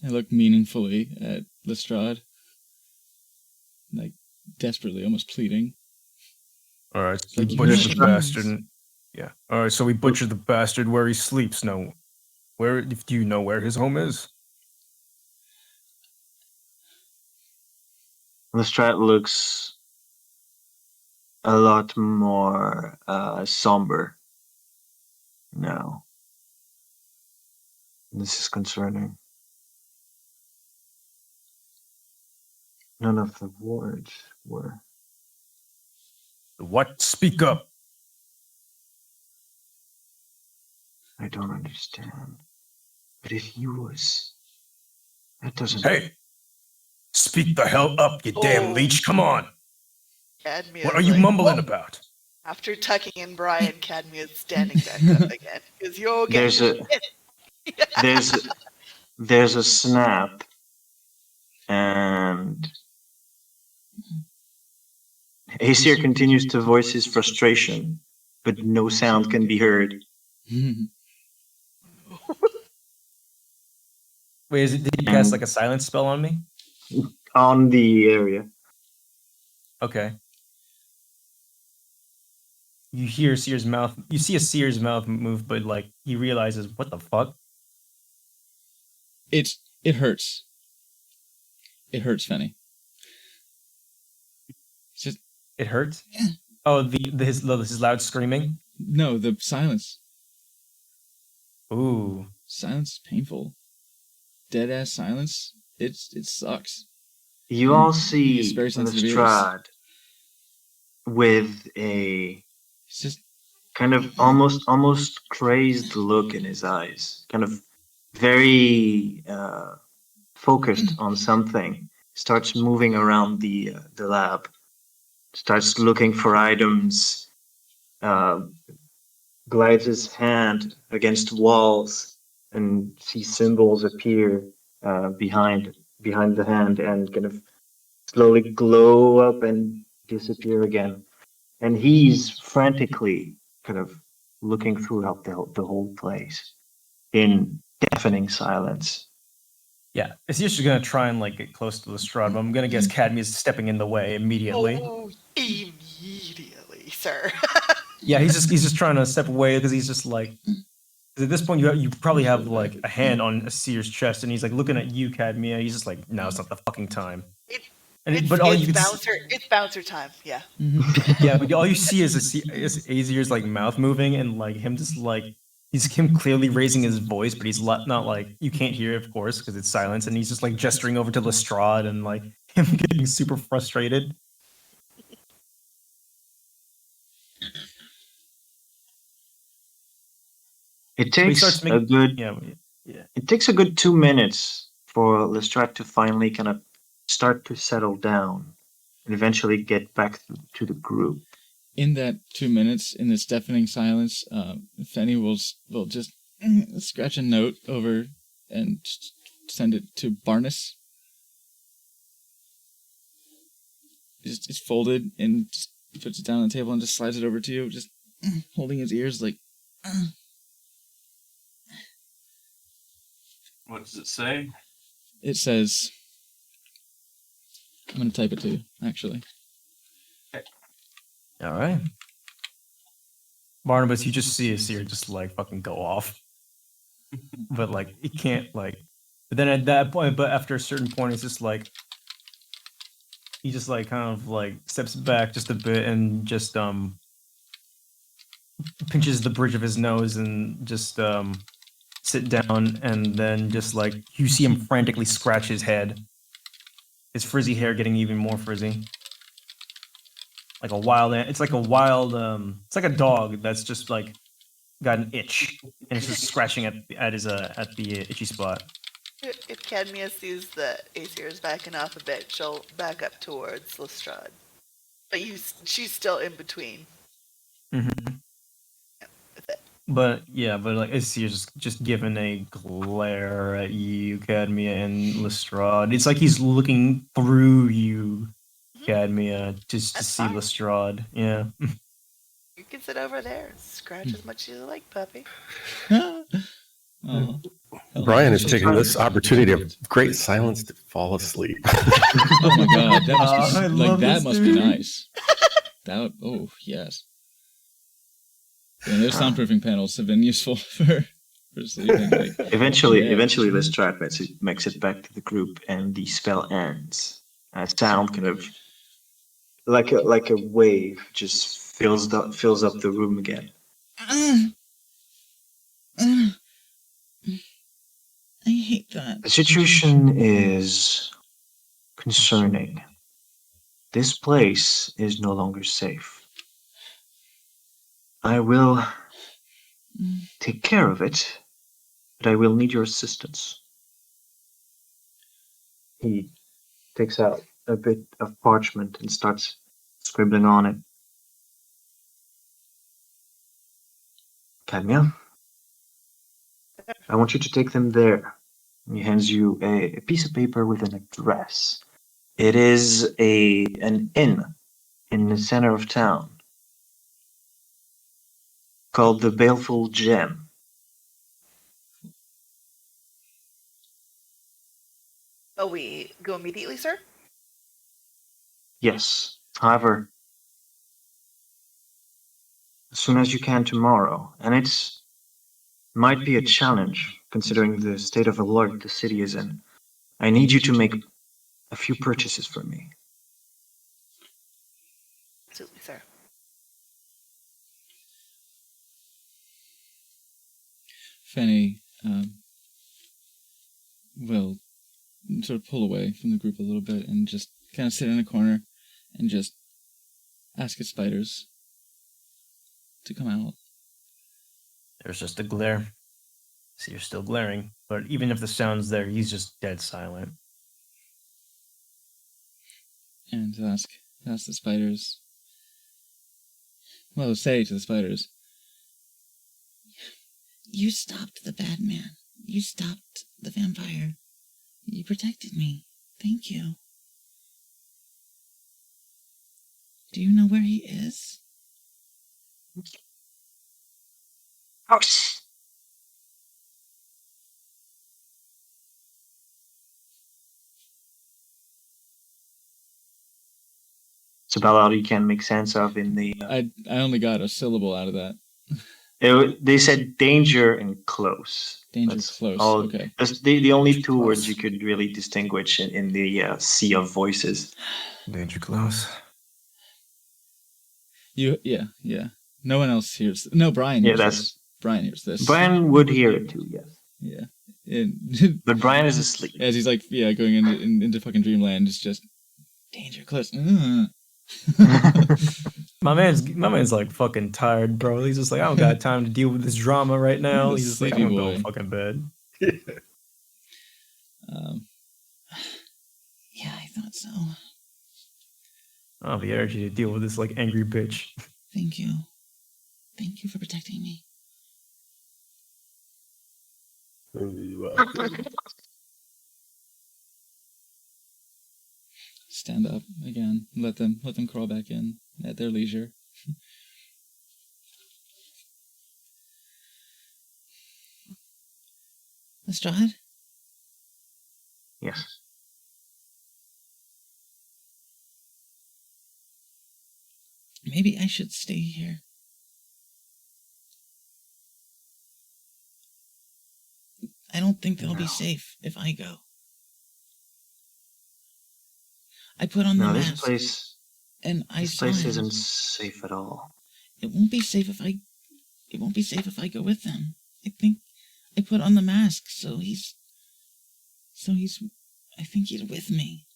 I look meaningfully at Lestrade. Like, desperately, almost pleading. Alright, so Like we you butchered the know. bastard. Yeah. Alright, so we butchered the bastard where he sleeps. No. Do you know where his home is? Lestrade looks a lot more somber now. This is concerning. None of the words were. What? Speak up. I don't understand. But if he was, that doesn't. Hey! Speak the hell up, you damn leech. Come on. Cadmia's What are you like, mumbling "Whoa." about? After tucking in Brian, Cadmia's standing back up again. Because you're getting There's a snap, and Aesir continues to voice his frustration, but no sound can be heard. Wait, did you cast like a silence spell on me? On the area. Okay. You hear Seer's mouth. You see a Seer's mouth move, but like he realizes, what the fuck? It hurts. It hurts, Fenny. It hurt? Oh, his loud screaming? No, the silence. Ooh. Silence is painful. Dead ass silence. It sucks. You all He's see very sensitive ears. Lestrade with a It's just kind of almost crazed look in his eyes, kind of very focused on something. Starts moving around the lab, starts looking for items, glides his hand against walls and sees symbols appear behind the hand and kind of slowly glow up and disappear again. And he's frantically kind of looking throughout the whole place in deafening silence. Yeah, it's usually gonna try and like get close to Lestrade, but I'm gonna guess Cadmius is stepping in the way immediately. Oh, immediately, sir. Yeah, he's just trying to step away because he's just like. 'Cause at this point, you probably have like a hand on Seer's chest, and he's like looking at you, Cadmia. He's just like, "No, it's not the fucking time." But all you can It's bouncer time. Yeah. yeah, but all you see is Azir's like mouth moving and like him just like he's him clearly raising his voice, but he's not like you can't hear it, of course, because it's silence, and he's just like gesturing over to Lestrade and like him getting super frustrated. It takes a good It takes a good 2 minutes for Lestrade to finally kind of start to settle down and eventually get back to the group. in that 2 minutes, in this deafening silence, Fenny will just scratch a note over and send it to Barnes. It's folded and just puts it down on the table and just slides it over to you, just holding his ears like. What does it say? It says. I'm gonna type it to you, actually. All right, Barnabas, you just see Seer just like fucking go off, but like he can't like. But then at that point, but after a certain point, it's just like he just like kind of like steps back just a bit and just pinches the bridge of his nose and just sit down, and then just like you see him frantically scratch his head, his frizzy hair getting even more frizzy. Like a wild, it's like a dog that's just like got an itch and it's just scratching at the itchy spot. If Cadmia sees that Aesir is backing off a bit, she'll back up towards Lestrade. But she's still in between. Mm-hmm. But like Aesir's just giving a glare at you, Cadmia and Lestrade. It's like he's looking through you, Cadmia, just to see Lestrade. Yeah. You can sit over there and scratch as much as you like, puppy. Oh, Brian is taking this opportunity of great silence to fall asleep. Oh my god, that must be dude. nice. Oh yes. Yeah, those soundproofing panels have been useful for sleeping. Like, Eventually, Lestrade makes it back to the group, and the spell ends. A sound kind of like a wave just fills up the room again. I hate that. The situation is concerning. This place is no longer safe. I will take care of it, but I will need your assistance. He takes out a bit of parchment and starts scribbling on it. Cadmia, I want you to take them there. He hands you a piece of paper with an address. It is an inn in the center of town called the Baleful Gem. Oh, we go immediately, sir? Yes. However, as soon as you can tomorrow, and it might be a challenge considering the state of alert the city is in. I need you to make a few purchases for me. Absolutely, sir. Fanny will sort of pull away from the group a little bit and just kind of sit in a corner and just ask its spiders to come out. There's just a glare. See, you're still glaring, but even if the sound's there, he's just dead silent. And ask the spiders. Well, say to the spiders, You stopped the bad man. You stopped the vampire. You protected me. Thank you. Do you know where he is? House. It's about all you can make sense of in the. I only got a syllable out of that. They said danger and close. Danger That's close. all- Okay. That's the only two words you could really distinguish in the sea of voices. Danger close. Yeah. No one else hears. No, Brian. Yeah, Hears that's this. Brian hears this. Brian would hear it too. Yes, Yeah. And but Brian is asleep. as he's like, going into fucking dreamland, it's just danger close. My man's like fucking tired, bro. He's just like, I don't got time to deal with this drama right now. He's just like, I'm Sleepy gonna go boy. to fucking bed. Yeah, I thought so. I don't have the energy to deal with this like angry bitch. Thank you. Thank you for protecting me. Stand up again. Let them crawl back in at their leisure. Lestrade? Yes. Maybe I should stay here. I don't think they'll be safe if I go. I put on the No, mask this place. and I This saw place him. isn't safe at all. It won't be safe if I. It won't be safe if I go with them. I think I put on the mask, so he's. I think he's with me.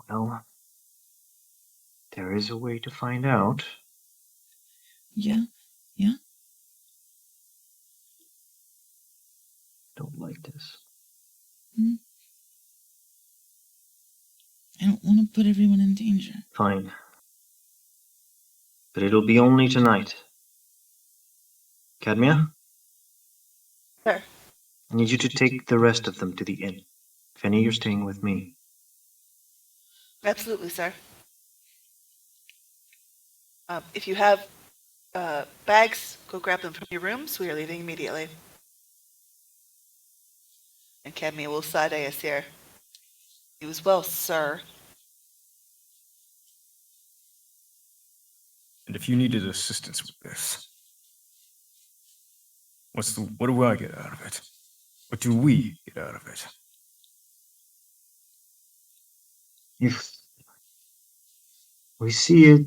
Well, there is a way to find out. Yeah. Don't like this. I don't want to put everyone in danger. Fine. But it'll be only tonight. Cadmia? Sir. I need you to take the rest of them to the inn. Fanny, you're staying with me. Absolutely, sir. If you have bags, go grab them from your rooms. We are leaving immediately. And Cadmia will side Aesir. You as well, sir. And if you needed assistance with this, what do I get out of it? What do we get out of it? If we see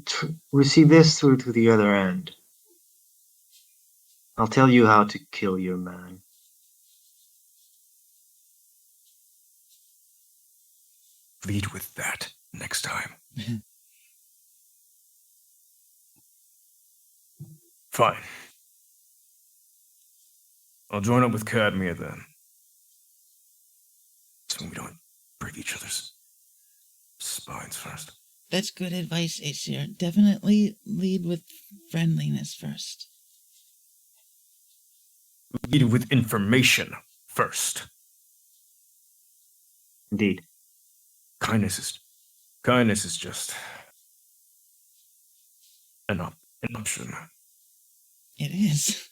this through to the other end, I'll tell you how to kill your man. Lead with that next time. Fine. I'll join up with Cadmia then. So we don't break each other's spines first. That's good advice, Aesir. Definitely lead with friendliness first. Lead with information first. Indeed. Kindness is just an option. It is.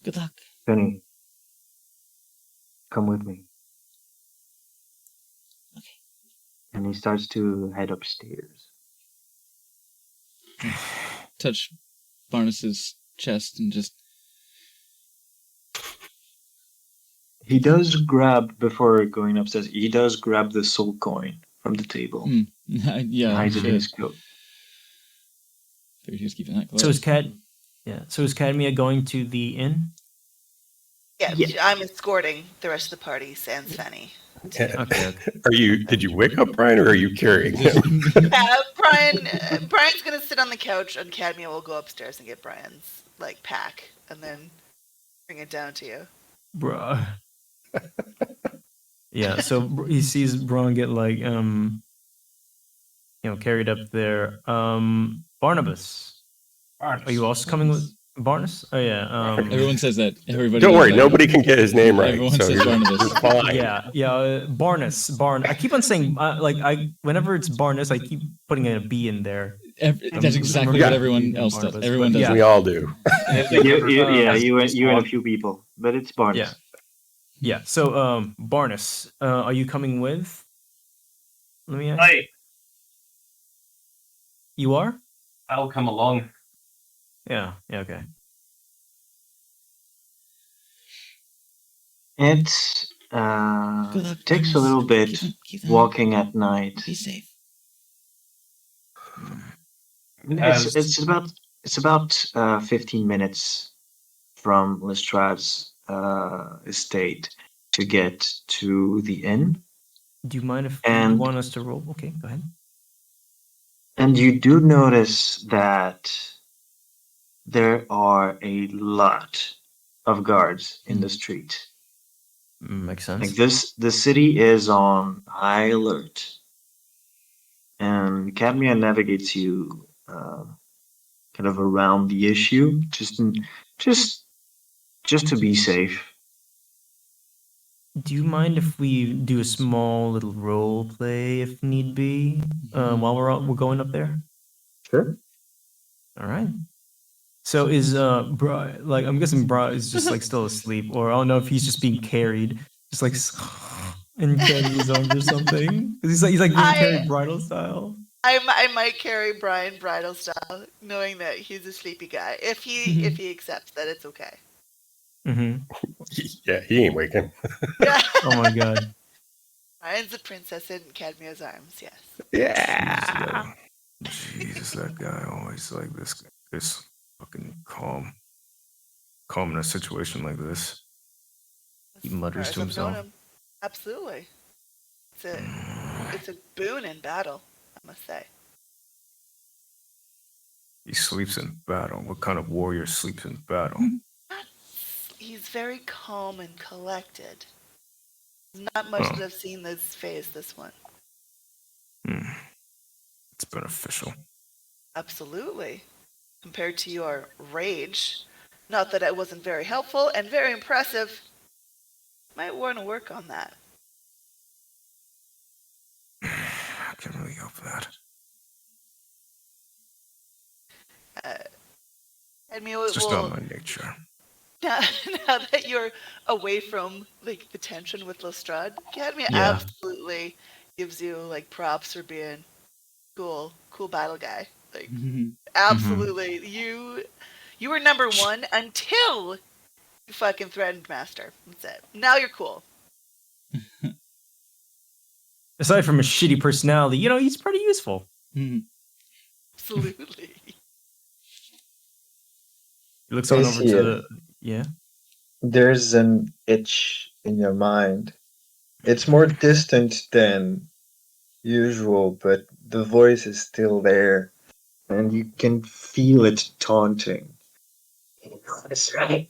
Good luck. Fanny, come with me. Okay. And he starts to head upstairs. Touch Barnes's chest and just. He does grab, before going upstairs, he does grab the soul coin from the table. Yeah, Hides it in his coat. Figured he was keeping that close. So is Cadmia going to the inn? Yeah, Yeah. I'm escorting the rest of the party, sans Fanny. Okay. Did you wake up Brian or are you carrying him? Brian's gonna sit on the couch, and Cadmia will go upstairs and get Brian's like pack, and then bring it down to you. Bruh. Yeah, so he sees Braun get like carried up there. Barnabas, are you also coming with Barnabas? Oh yeah. Everyone says that. Everybody. Don't worry, knows that. nobody can get his name right. Everyone so says you're, Barnabas. you're fine. Yeah. Barnes. I keep on saying whenever it's Barnes, I keep putting a B in there. That's exactly Yeah. what everyone else does. Barnabas, Everyone but does. yeah. We all do. You and a few people, but it's Barnes. Yeah. Yeah. So Barnes, are you coming with? Let me ask. Hi, You are? I'll come along. Yeah. Okay. It Good luck, takes a Barnes. little bit Keep them- walking at night. Be safe. It's about 15 minutes from Lestrade's estate to get to the inn. Do you mind if And- you want us to roll? Okay, go ahead. And you do notice that there are a lot of guards in the street. Makes sense. Like the city is on high alert. And Cadmia navigates you kind of around the issue, just to be safe. Do you mind if we do a small little role play if need be while we're going up there? Sure. All right. So is I'm guessing Bra is just like still asleep, or I don't know if he's just being carried, just like in Candy's arms or something. 'Cause he's like being carried bridal style. I might carry Brian bridal style, knowing that he's a sleepy guy. If he accepts that, it's okay. Mm-hmm. Yeah, he ain't waking. Oh my god. Brian's a princess in Cadmia's arms. Yes. Yeah. Jesus, that guy always like this fucking calm in a situation like this. He mutters As to I've known himself. him. Absolutely. It's a boon in battle, I must say. He sleeps in battle. What kind of warrior sleeps in battle? He's very calm and collected. Not much that I've seen this phase, this one. It's beneficial. Absolutely. Compared to your rage. Not that it wasn't very helpful and very impressive. Might want to work on that. I can't really help that. It's It's just not my nature. Now that you're away from like the tension with Lestrade, Cadmia Yeah. absolutely gives you like props for being cool battle guy. Like absolutely, you were number one until you fucking threatened Master. That's it. Now you're cool. Aside from a shitty personality, he's pretty useful. Absolutely. He looks on Is over he to a- the yeah. There's an itch in your mind. It's more distant than usual, but the voice is still there, and you can feel it taunting. That's right.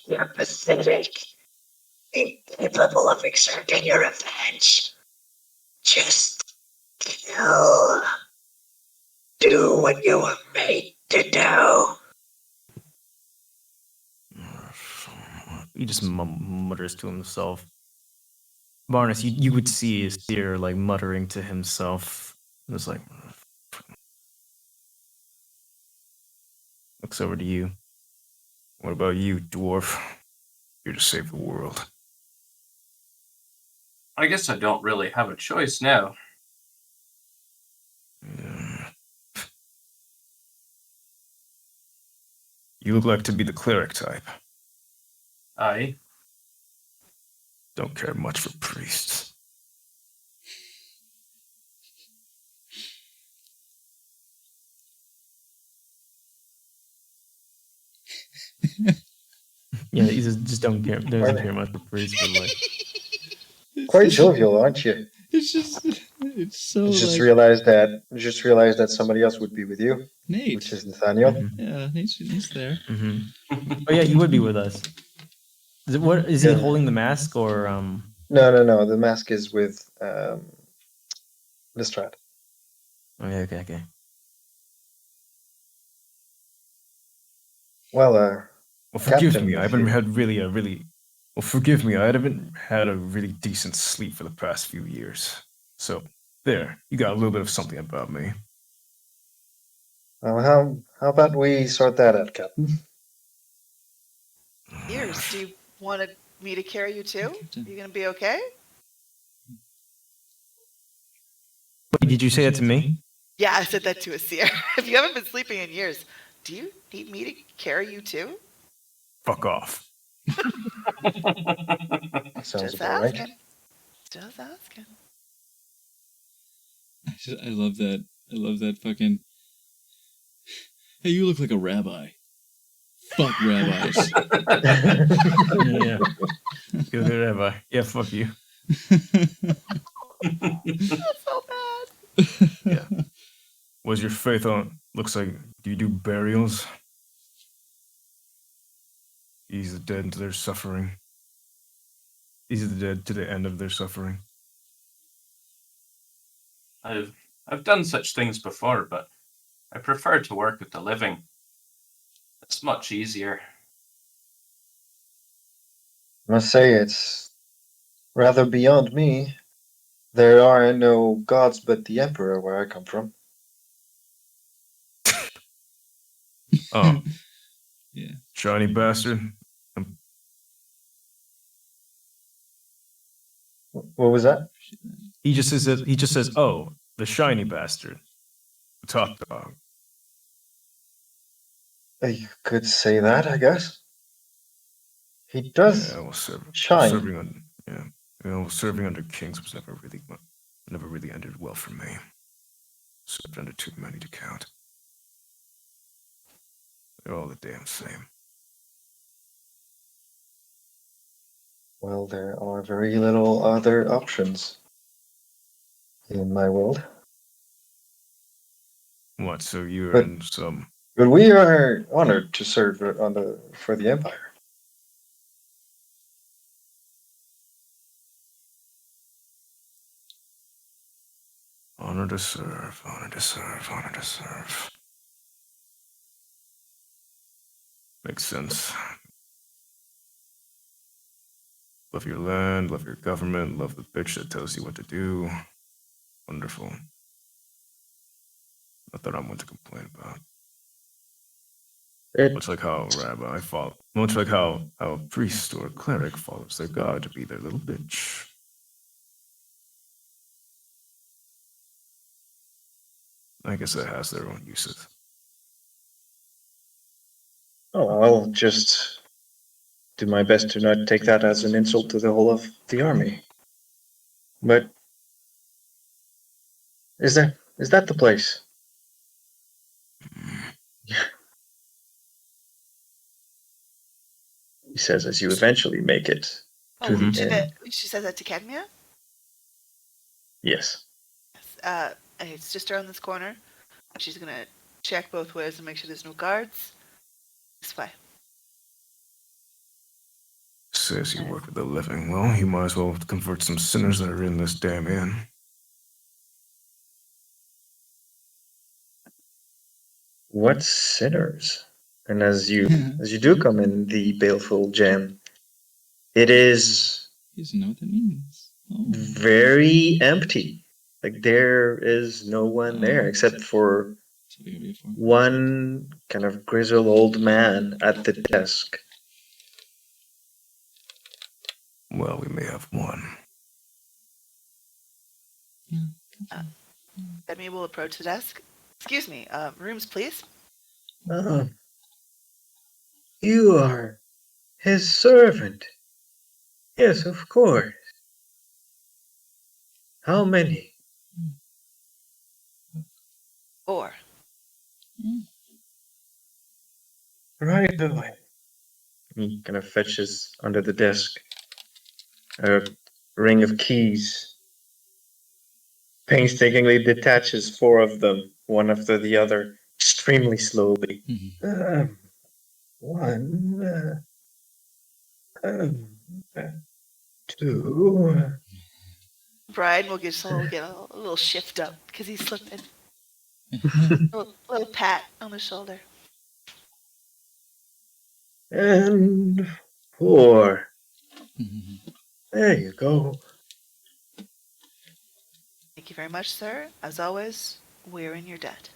You're pathetic. Incapable of exerting your revenge. Just kill. Do what you were made to do. He just mutters to himself. Barnes, you would see his ear like muttering to himself. Just like looks over to you. What about you, dwarf? You're to save the world. I guess I don't really have a choice now. Yeah. You look like to be the cleric type. Aye. Don't care much for priests. Yeah, he just don't care. Doesn't care much for priests, but like, Quite jovial, aren't you? It's just, it's so Just like realized that somebody else would be with you, Nate. which is Nathaniel. Yeah, Nate's there. oh yeah, you would be with us. What is he Yeah. holding the mask or No. The mask is with Lestrade. Okay. Well, Well, forgive Captain, me. I if haven't you- had really a really. Well, forgive me. I haven't had a really decent sleep for the past few years. So there, you got a little bit of something about me. how about we sort that out, Captain? Ears, do you want me to carry you too? Captain. You gonna be okay? Wait, did you say that to me? Yeah, I said that to a seer. If you haven't been sleeping in years, do you need me to carry you too? Fuck off. Sounds Just about right. asking. Just asking. I love that. I love that fucking. Hey, you look like a rabbi. Fuck rabbis. Yeah. Good rabbi. Yeah, fuck you. That's so bad. What's your faith on? Looks like, do you do burials? Ease the dead to their suffering. Ease the dead to the end of their suffering. I've done such things before, but I prefer to work with the living. It's much easier. I must say it's rather beyond me. There are no gods but the Emperor where I come from. Oh. Yeah. Shiny bastard. What was that? He just says, oh, the shiny bastard. The top dog. You could say that, I guess. He does Yeah, well, shine. serving on, yeah. You know, serving under kings was never really ended well for me. Served under too many to count. They're all the damn same. Well, there are very little other options in my world. What? So you're But- in some? But we are honored to serve for the Empire. Honor to serve, honor to serve, honor to serve. Makes sense. Love your land, love your government, love the bitch that tells you what to do. Wonderful. Not that I'm one to complain about. Much like how much like how a priest or a cleric follows their god to be their little bitch. I guess that has their own uses. Oh, I'll just do my best to not take that as an insult to the whole of the army. But is that the place? He says as you eventually make it Oh, to the she, end. she says that to Cadmia? Yes. Yes. It's just around this corner. She's gonna check both ways and make sure there's no guards. It's fine. Says you work with the living. Well, you might as well convert some sinners that are in this damn inn. What sinners? And as you do come in the baleful gem, it is He doesn't know what that means. Oh. very empty. Like there is no one there except for So they gotta be a form. one kind of grizzled old man at the desk. Well, we may have one. Cadmia will approach the desk. Excuse me, rooms please. You are his servant. Yes, of course. How many? 4. Right away. He kind of fetches under the desk a ring of keys, painstakingly detaches 4 of them, one after the other, extremely slowly. One, 2. Brian will get a little shift up because he's slipping. Little pat on the shoulder. And 4. There you go. Thank you very much, sir. As always, we're in your debt.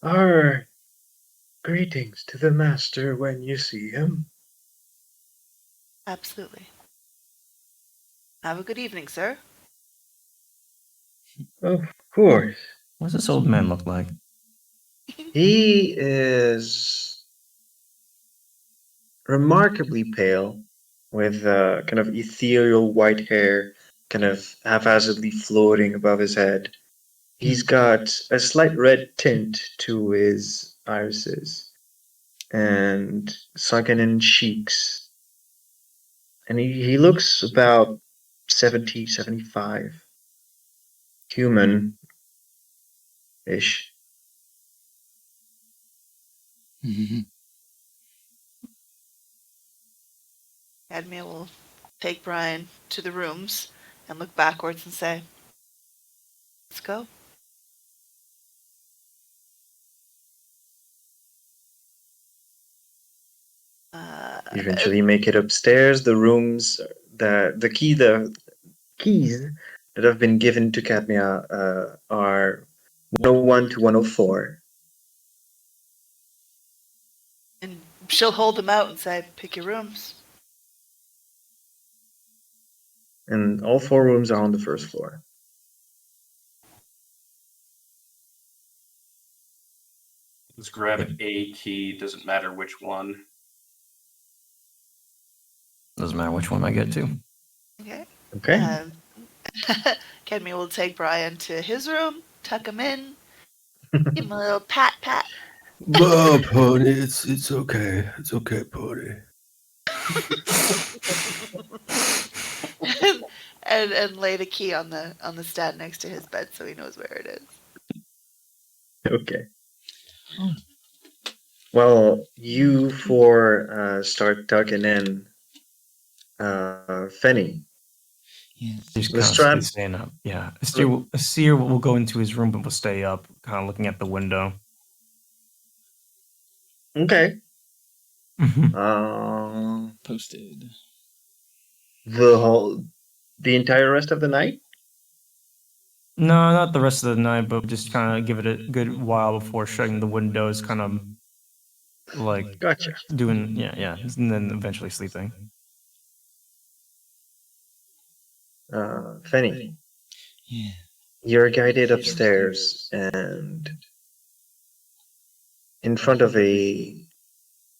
Our greetings to the master when you see him. Absolutely. Have a good evening, sir. Of course. What does this old man look like? He is remarkably pale, with kind of ethereal white hair, kind of haphazardly floating above his head. He's got a slight red tint to his irises and sunken in cheeks. And he looks about 70, 75. Human-ish. Cadmia will take Brian to the rooms and look backwards and say, let's go. Eventually make it upstairs. The rooms, the keys that have been given to Cadmia are 101 to 104. And she'll hold them out and say, pick your rooms. And all 4 rooms are on the first floor. Just grab a key, doesn't matter which one. Doesn't matter which one I get to. Okay. Okay. Cadmia will take Brian to his room, tuck him in, give him a little pat. Oh, Pony, it's okay. It's okay, Pony. and lay the key on the stand next to his bed so he knows where it is. Okay. Well, you 4 start tucking in. Fenny. Yes. He's Let's constantly try- staying up. Yeah. Asir will go into his room but will stay up, kind of looking at the window. Okay. Posted. The entire rest of the night? No, not the rest of the night, but just kind of give it a good while before shutting the windows, kind of like Gotcha. doing, yeah, and then eventually sleeping. Fenny, Yeah. you're guided upstairs and in front of a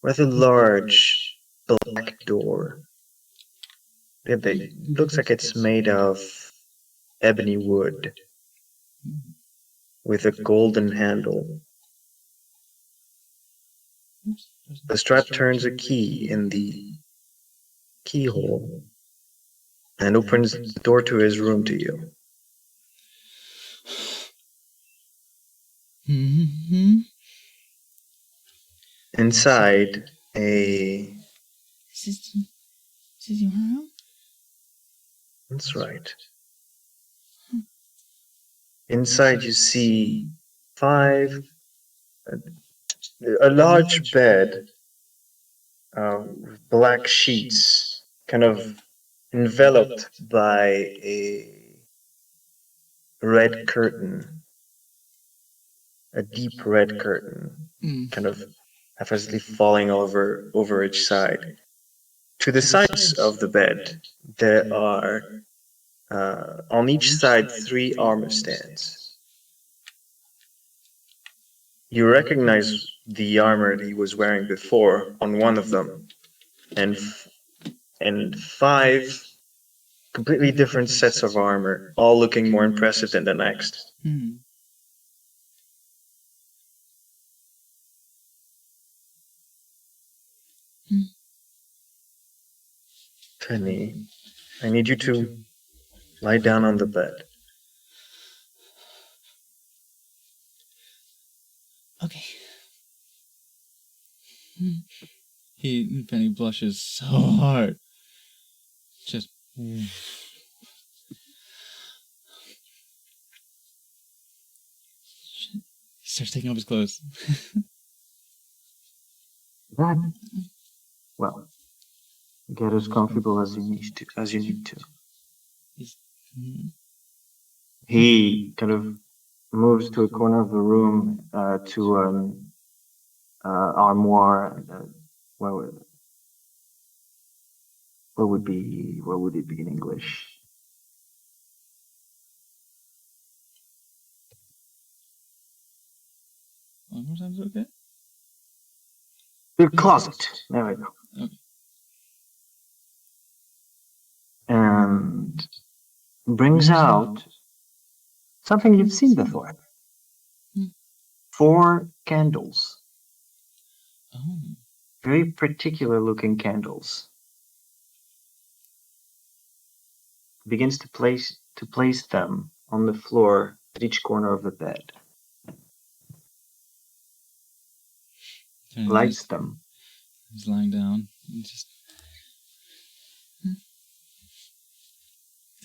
rather large black door. It looks like it's made of ebony wood with a golden handle. The strap turns a key in the keyhole and opens the door to his room to you. Mm-hmm. Inside, a... Is this your room? That's right. Inside you see 5... a large bed, with black sheets, kind of enveloped by a red curtain, a deep red curtain, kind of haphazardly falling over each side. To the sides of the bed, there are on each side 3 armor stands. You recognize the armor that he was wearing before on one of them, and five completely different sets of armor, all looking more impressive than the next. Penny, I need you to lie down on the bed. Okay. Penny blushes so hard. Just. He starts taking off his clothes. Well, get as comfortable as you need to. He kind of moves to a corner of the room to an armoire. What would it be in English? One more time, is it okay? The closet. There we go. Okay. And brings out something you've seen before. 4 candles. Oh. Very particular looking candles. Begins to place them on the floor at each corner of the bed. Lights them. He's lying down and just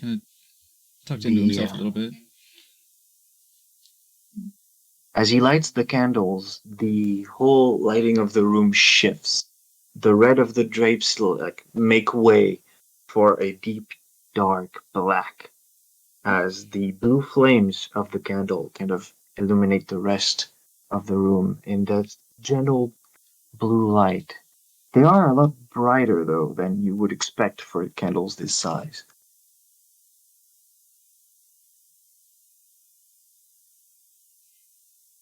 kind of tucked into himself a little bit. As he lights the candles, the whole lighting of the room shifts. The red of the drapes make way for a deep, dark black, as the blue flames of the candle kind of illuminate the rest of the room in that gentle blue light. They are a lot brighter, though, than you would expect for candles this size.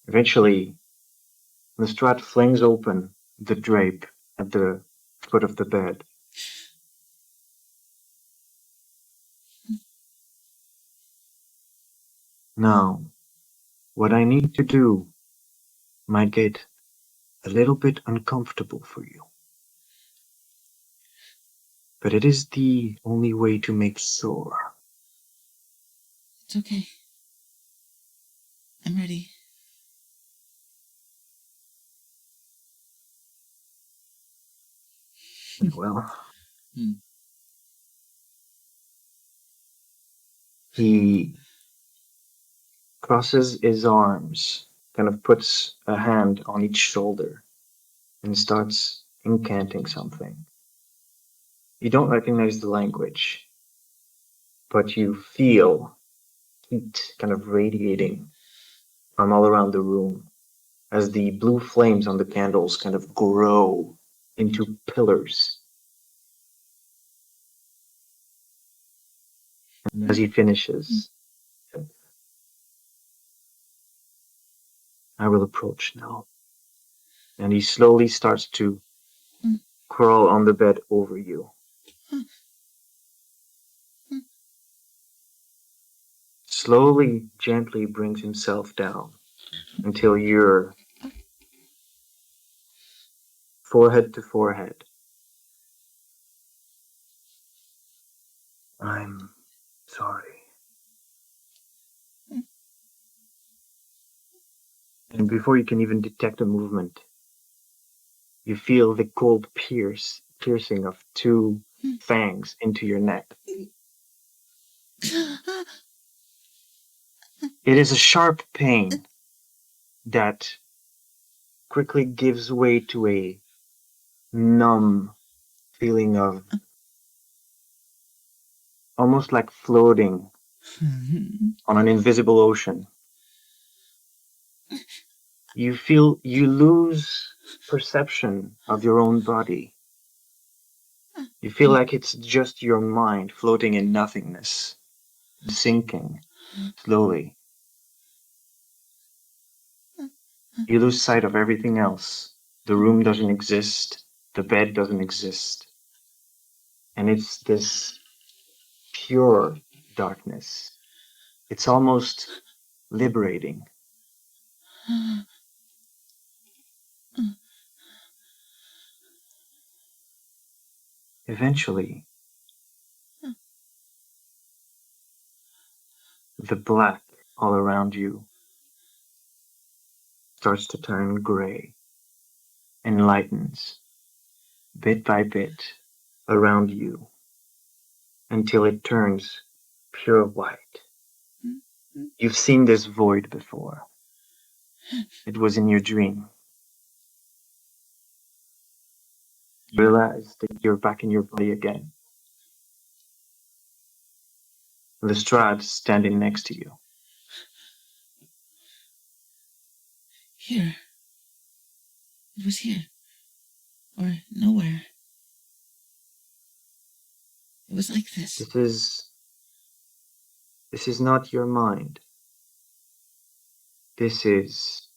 Eventually, Lestrade flings open the drape at the foot of the bed. Now, what I need to do might get a little bit uncomfortable for you. But it is the only way to make sure. It's okay. I'm ready. Well, he crosses his arms, kind of puts a hand on each shoulder, and starts incanting something. You don't recognize the language, but you feel heat kind of radiating from all around the room as the blue flames on the candles kind of grow into pillars. And as he finishes, I will approach now. And he slowly starts to crawl on the bed over you. Slowly, gently brings himself down until you're forehead to forehead. I'm sorry. And before you can even detect a movement, you feel the cold piercing of 2 fangs into your neck. It is a sharp pain that quickly gives way to a numb feeling of almost like floating on an invisible ocean. You lose perception of your own body. You feel like it's just your mind floating in nothingness, sinking slowly. You lose sight of everything else. The room doesn't exist. The bed doesn't exist. And it's this pure darkness. It's almost liberating. Eventually, the black all around you starts to turn gray and lightens bit by bit around you until it turns pure white. You've seen this void before. It was in your dream. You realize that you're back in your body again. Lestrad's standing next to you. Here. It was here. Or nowhere. It was like this. This is not your mind. This is,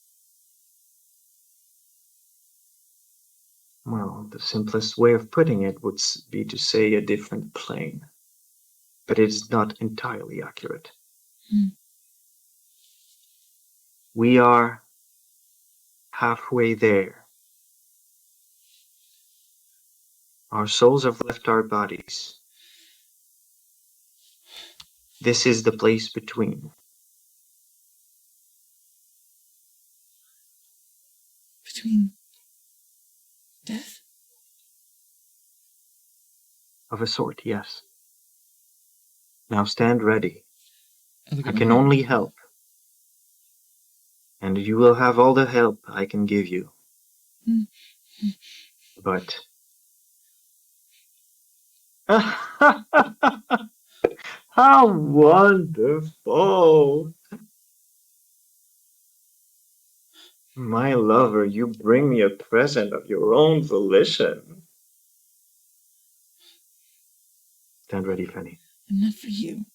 well, the simplest way of putting it would be to say a different plane. But it's not entirely accurate. We are halfway there. Our souls have left our bodies. This is the place between. Between death? Of a sort, yes. Now stand ready. I can my only help. And you will have all the help I can give you. But... How wonderful! My lover, you bring me a present of your own volition. Stand ready, Fanny. And not for you.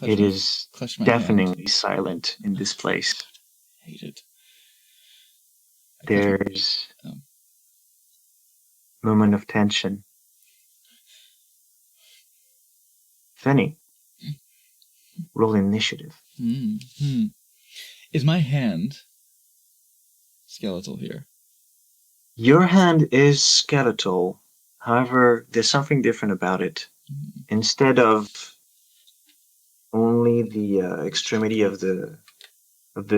It is deafeningly silent in this place. Hate it. There's a moment of tension. Fanny, roll initiative. Is my hand skeletal here? Your hand is skeletal. However, there's something different about it. Instead of only the extremity of the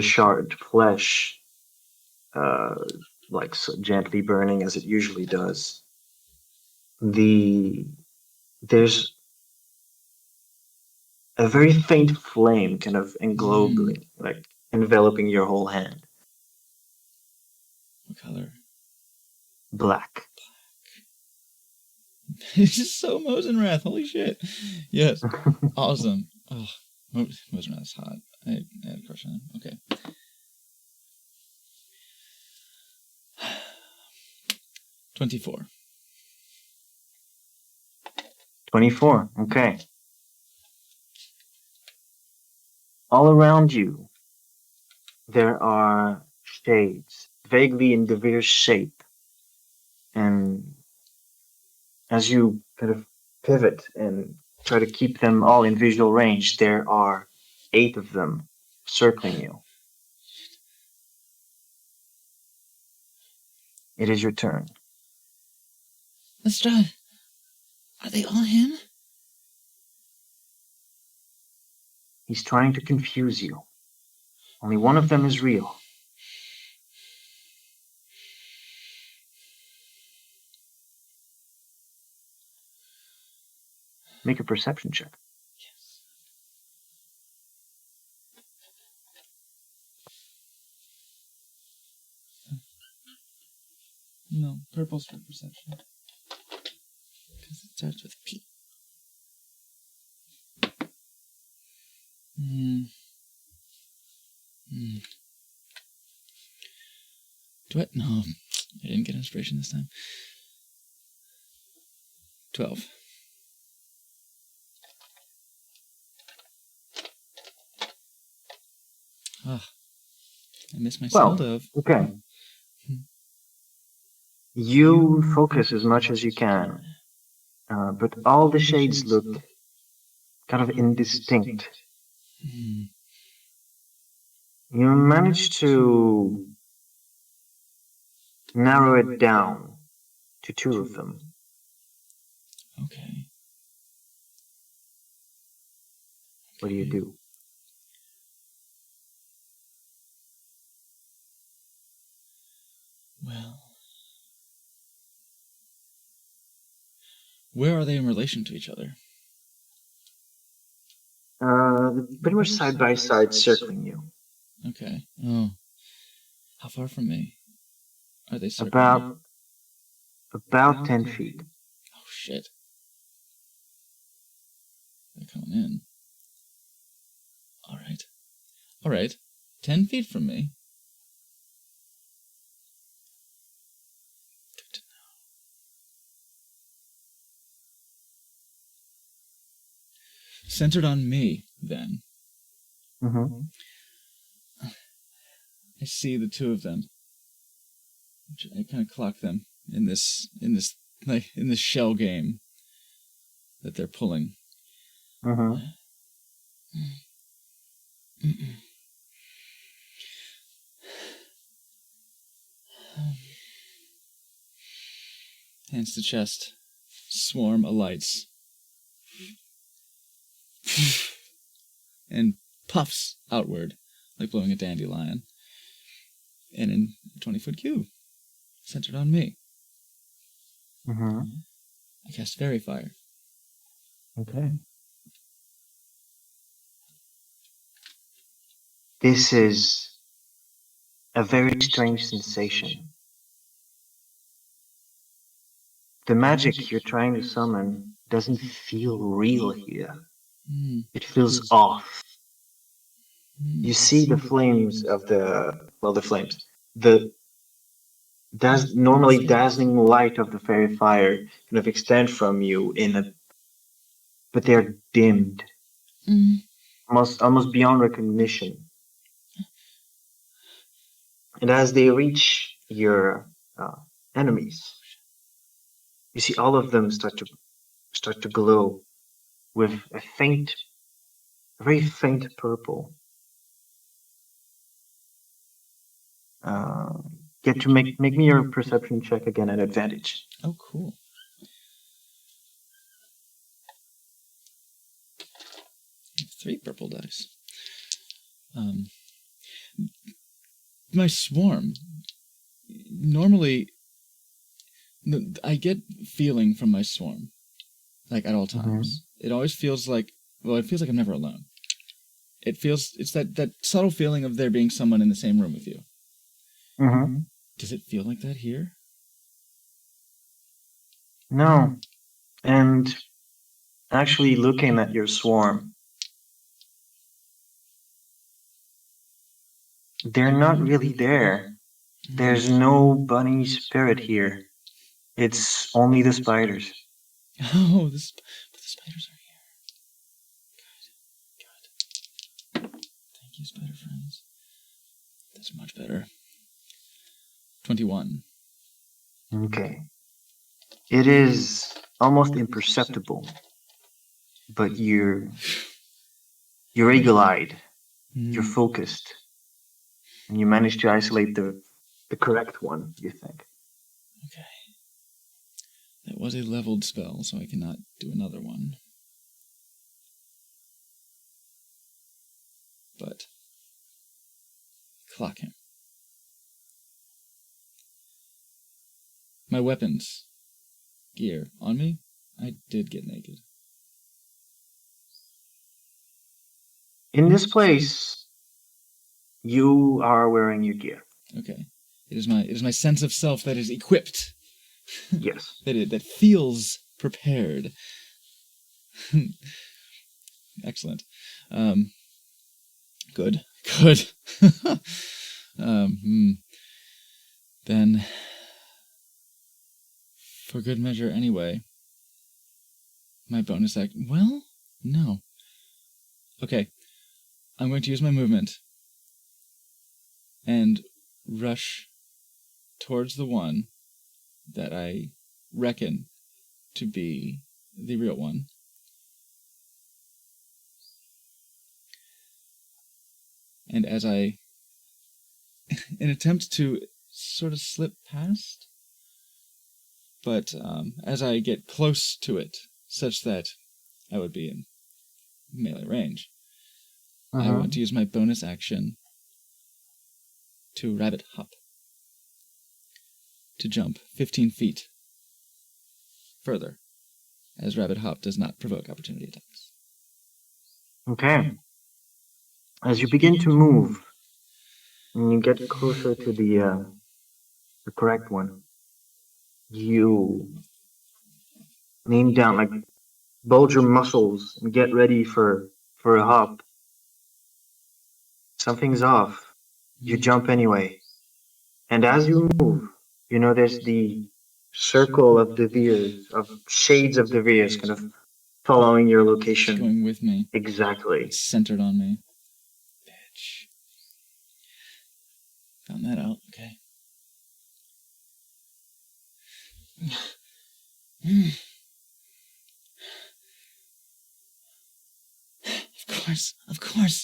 shard flesh, like so gently burning as it usually does, there's a very faint flame kind of like enveloping your whole hand. What color? Black. It's just so Mosenrath. Holy shit. Yes. Awesome. Oh, Mosenrath's hot. I had a crush on him. Okay. $24. 24. Okay. All around you, there are shades, vaguely in diverse shape. And as you kind of pivot and try to keep them all in visual range, there are 8 of them circling you. It is your turn. Lestrade, are they all him? He's trying to confuse you. Only one of them is real. Make a perception check. Yes. No, purple's for perception. Because it starts with P. Do I? No, I didn't get inspiration this time. 12. Ah, I miss my Well, Seldove. okay. You focus as much as you can, but all the shades look kind of indistinct. Hmm. You manage to narrow it down to 2 of them. Okay. What do you do? Well, where are they in relation to each other? Pretty much side by side, circling you. Okay. Oh. How far from me are they circling? About 10 feet. Oh, shit. They're coming in. Alright. Alright. 10 feet from me. Good to know. Centered on me, then. Mm-hmm. I see the 2 of them. I kind of clock them in this shell game that they're pulling. Mm-hmm. Hands to chest. Swarm alights. And puffs outward like blowing a dandelion. And in a 20-foot cube. Centered on me. Mm-hmm. I cast Fairy Fire. Okay. This is a very strange sensation. The magic you're trying to summon doesn't feel real here. It feels off. You see the flames of the flames. The normally dazzling light of the fairy fire kind of extend from you but they're dimmed. Almost beyond recognition. And as they reach your enemies, you see all of them start to glow with a very faint purple. Get to make me your perception check again at advantage. Oh, cool. I have 3 purple dice. My swarm. Normally, I get feeling from my swarm, like at all times. It always feels like, it feels like I'm never alone. It's that subtle feeling of there being someone in the same room with you. Mm-hmm. Does it feel like that here? No. And actually looking at your swarm, they're not really there. There's no bunny spirit here. It's only the spiders. Oh, but the spiders are here. Good. Thank you, spider friends. That's much better. 21. Okay. It is almost imperceptible, but you're eagle-eyed, you're focused, and you manage to isolate the correct one, you think. Okay. That was a leveled spell, so I cannot do another one. But clock him. My weapons, gear, on me? I did get naked. In this place, you are wearing your gear. Okay. It is my sense of self that is equipped. Yes. that feels prepared. Excellent. Good. Then, for good measure anyway, my bonus act... Well, no. Okay. I'm going to use my movement and rush towards the one that I reckon to be the real one. And as I, in attempt to sort of slip past, but as I get close to it, such that I would be in melee range, I want to use my bonus action to rabbit hop, to jump 15 feet further, as rabbit hop does not provoke opportunity attacks. Okay. As you begin to move, and you get closer to the correct one, you lean down, like bulge your muscles and get ready for a hop. Something's off. You jump anyway. And as you move, you notice the circle of Devirs, of shades of Devirs, kind of following your location. Going with me. Exactly. It's centered on me. Bitch. Found that out. Okay. Of course.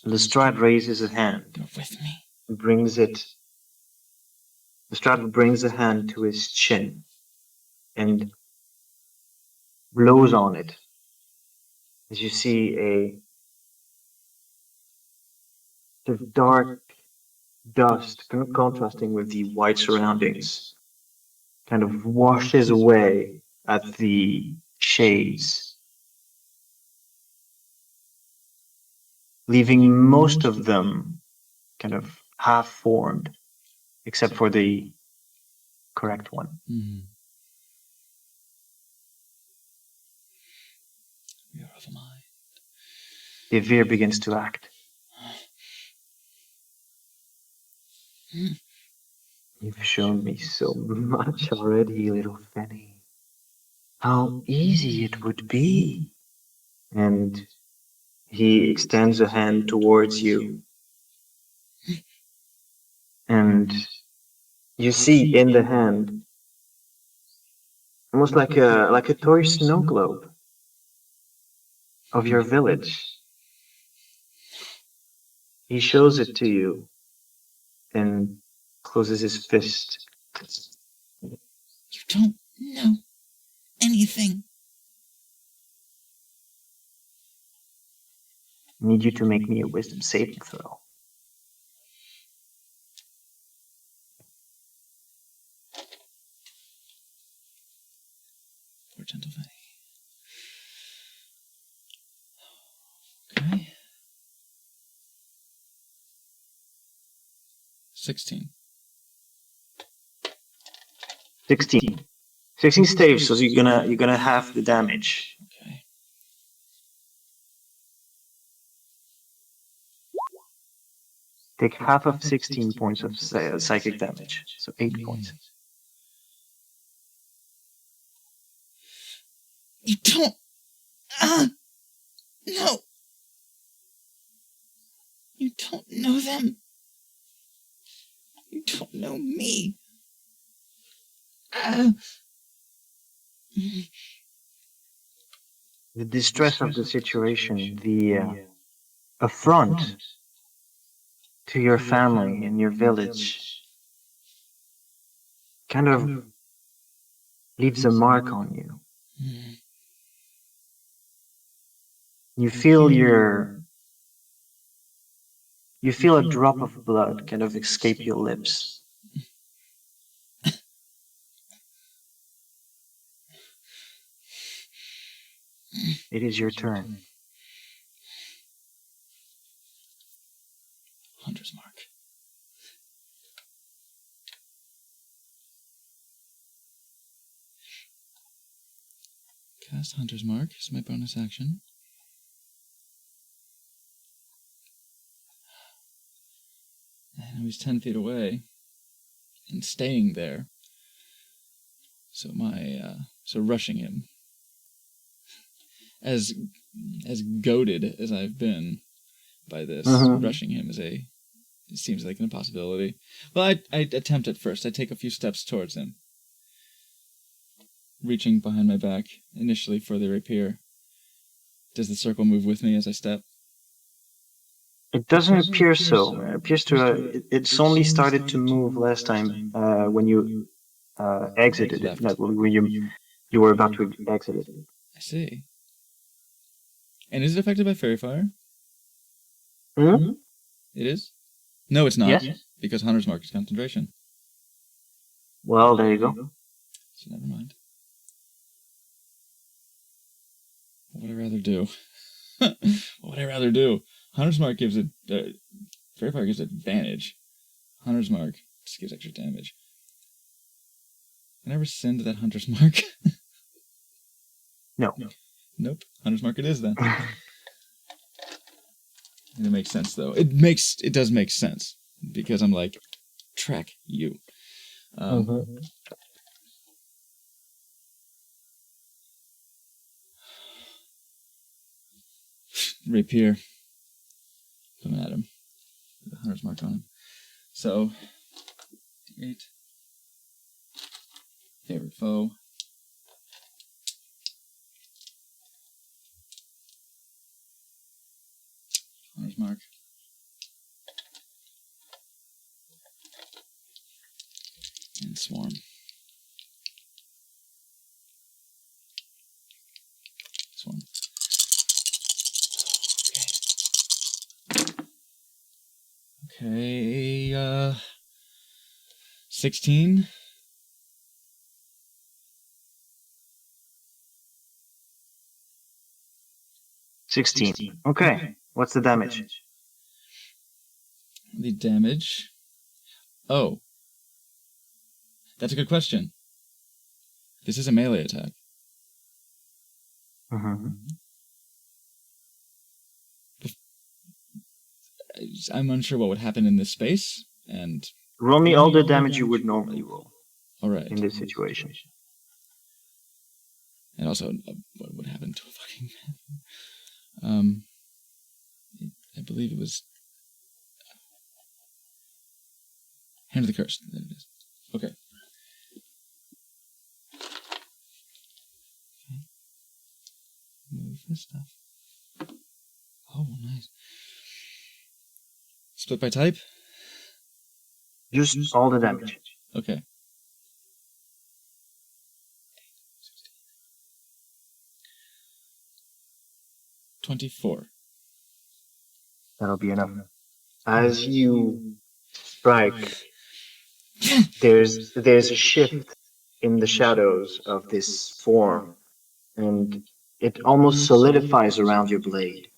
Lestrade raises a hand. You're with me. Lestrade brings a hand to his chin and blows on it. As you see the dark dust, kind of contrasting with the white surroundings, kind of washes away at the shades, leaving most of them kind of half-formed, except for the correct one. Mm-hmm. We are of a mind. Devir begins to act. You've shown me so much already, little Fanny. How easy it would be. And he extends a hand towards you. And you see in the hand, almost like a toy snow globe of your village. He shows it to you and closes his fist. You don't know anything. I need you to make me a wisdom saving throw. Poor gentle Fanny. Okay. 16. 16. 16 staves, so you're gonna half the damage. Okay. Take half of 16 points of psychic damage, so 8 points. You don't. No. You don't know them. You don't know me. The distress of the situation, the affront to your family and your village kind of leaves a mark on you. You feel a drop of blood kind of escape your lips. It is your turn. Hunter's Mark. Cast Hunter's Mark is my bonus action. And he's 10 feet away and staying there. So so rushing him. As goaded as I've been by this. Mhm. Rushing him it seems like an impossibility. Well, I attempt at first. I take a few steps towards him, reaching behind my back, initially for the rapier. Does the circle move with me as I step? It doesn't appear so. It appears to. It's only started to move last time when you exited it. Not when you were about to exit it. I see. And is it affected by fairy fire? Hmm? It is? No, it's not. Yes. Because Hunter's Mark is concentration. Well, there you go. So never mind. What would I rather do? What would I rather do? Hunter's Mark gives it... Fairy Fire gives advantage. Hunter's Mark just gives extra damage. Can I rescind that Hunter's Mark? No. Nope. Hunter's Mark it is then. And it makes sense though. It does make sense. Because I'm like, track you. Rapier. Coming at him. The Hunter's Mark on him. So, 8. Favorite foe. Hunter's Mark. And Swarm. Swarm. Okay, 16. Okay. What's the damage? The damage. Oh. That's a good question. This is a melee attack. I'm unsure what would happen in this space, and... Roll me all the damage you would normally roll. Alright. In this situation. And also, what would happen to a fucking... I believe it was... Hand of the Curse. There it is. Okay. Move this stuff. Oh, nice. Split by type? Just all the damage. Okay. $24. That'll be enough. As you strike, there's a shift in the shadows of this form, and it almost solidifies around your blade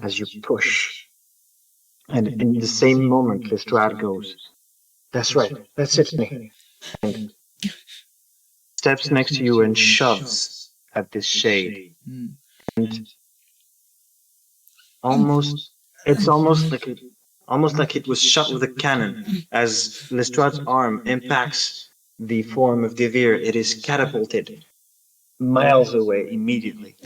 as you push. And in the same moment, Lestrade goes, "That's right, that's it, me." And steps next to you and shoves at this shade. And it's almost like it was shot with a cannon. As Lestrade's arm impacts the form of Devere, it is catapulted miles away immediately.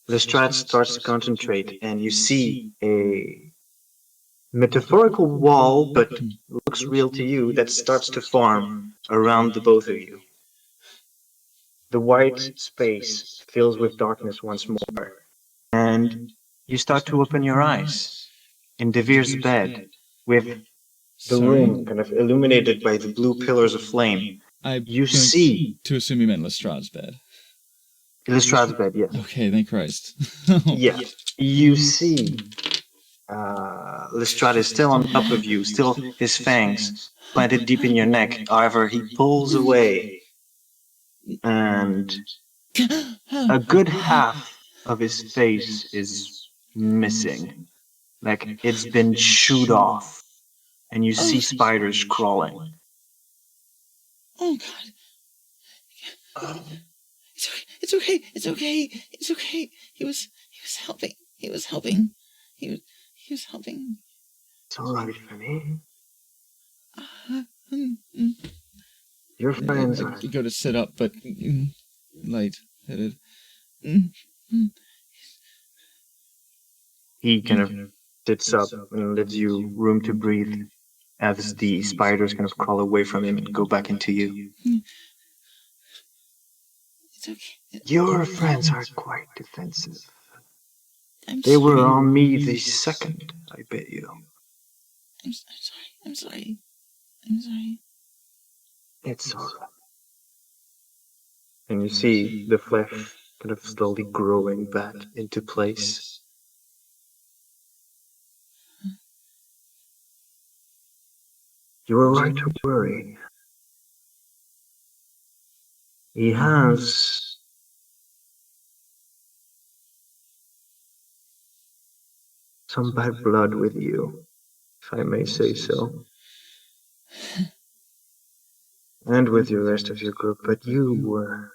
Lestrade starts to concentrate, and you see a metaphorical wall, but looks real to you, that starts to form around the both of you. The white space fills with darkness once more, and you start to open your eyes in Devere's bed, with the room kind of illuminated by the blue pillars of flame. You see... To assume you meant Lestrade's bed. Lestrade's bed, yes. Okay, thank Christ. Yeah. You see Lestrade is still on top of you, still his fangs planted deep in your neck. However, he pulls away, and a good half of his face is missing. Like it's been chewed off, and you see spiders crawling. Oh God! It's okay. It's okay. It's okay. He was helping. He was helping. He was helping. It's all right for me. Your friends are... I go to sit up, but light-headed. He kind of sits up and gives you room to breathe as the spiders kind of crawl away from him and go back into you. It's okay. Your friends are quite defensive. I'm They were sorry. on me the second, I bet you. I'm sorry. I'm sorry. I'm sorry. It's alright. And you see the flesh kind of slowly growing back into place. You were right to worry. He has some bad blood with you, if I may say so. And with the rest of your group, but you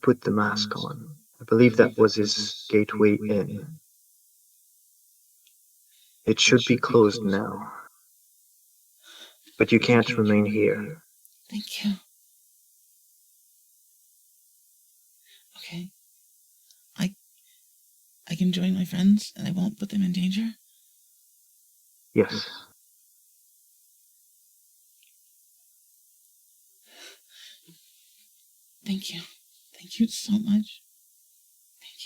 put the mask on. I believe that was his gateway in. It should be closed now. But you can't remain here. Thank you. Okay. I can join my friends and I won't put them in danger? Yes. Thank you. Thank you so much. Thank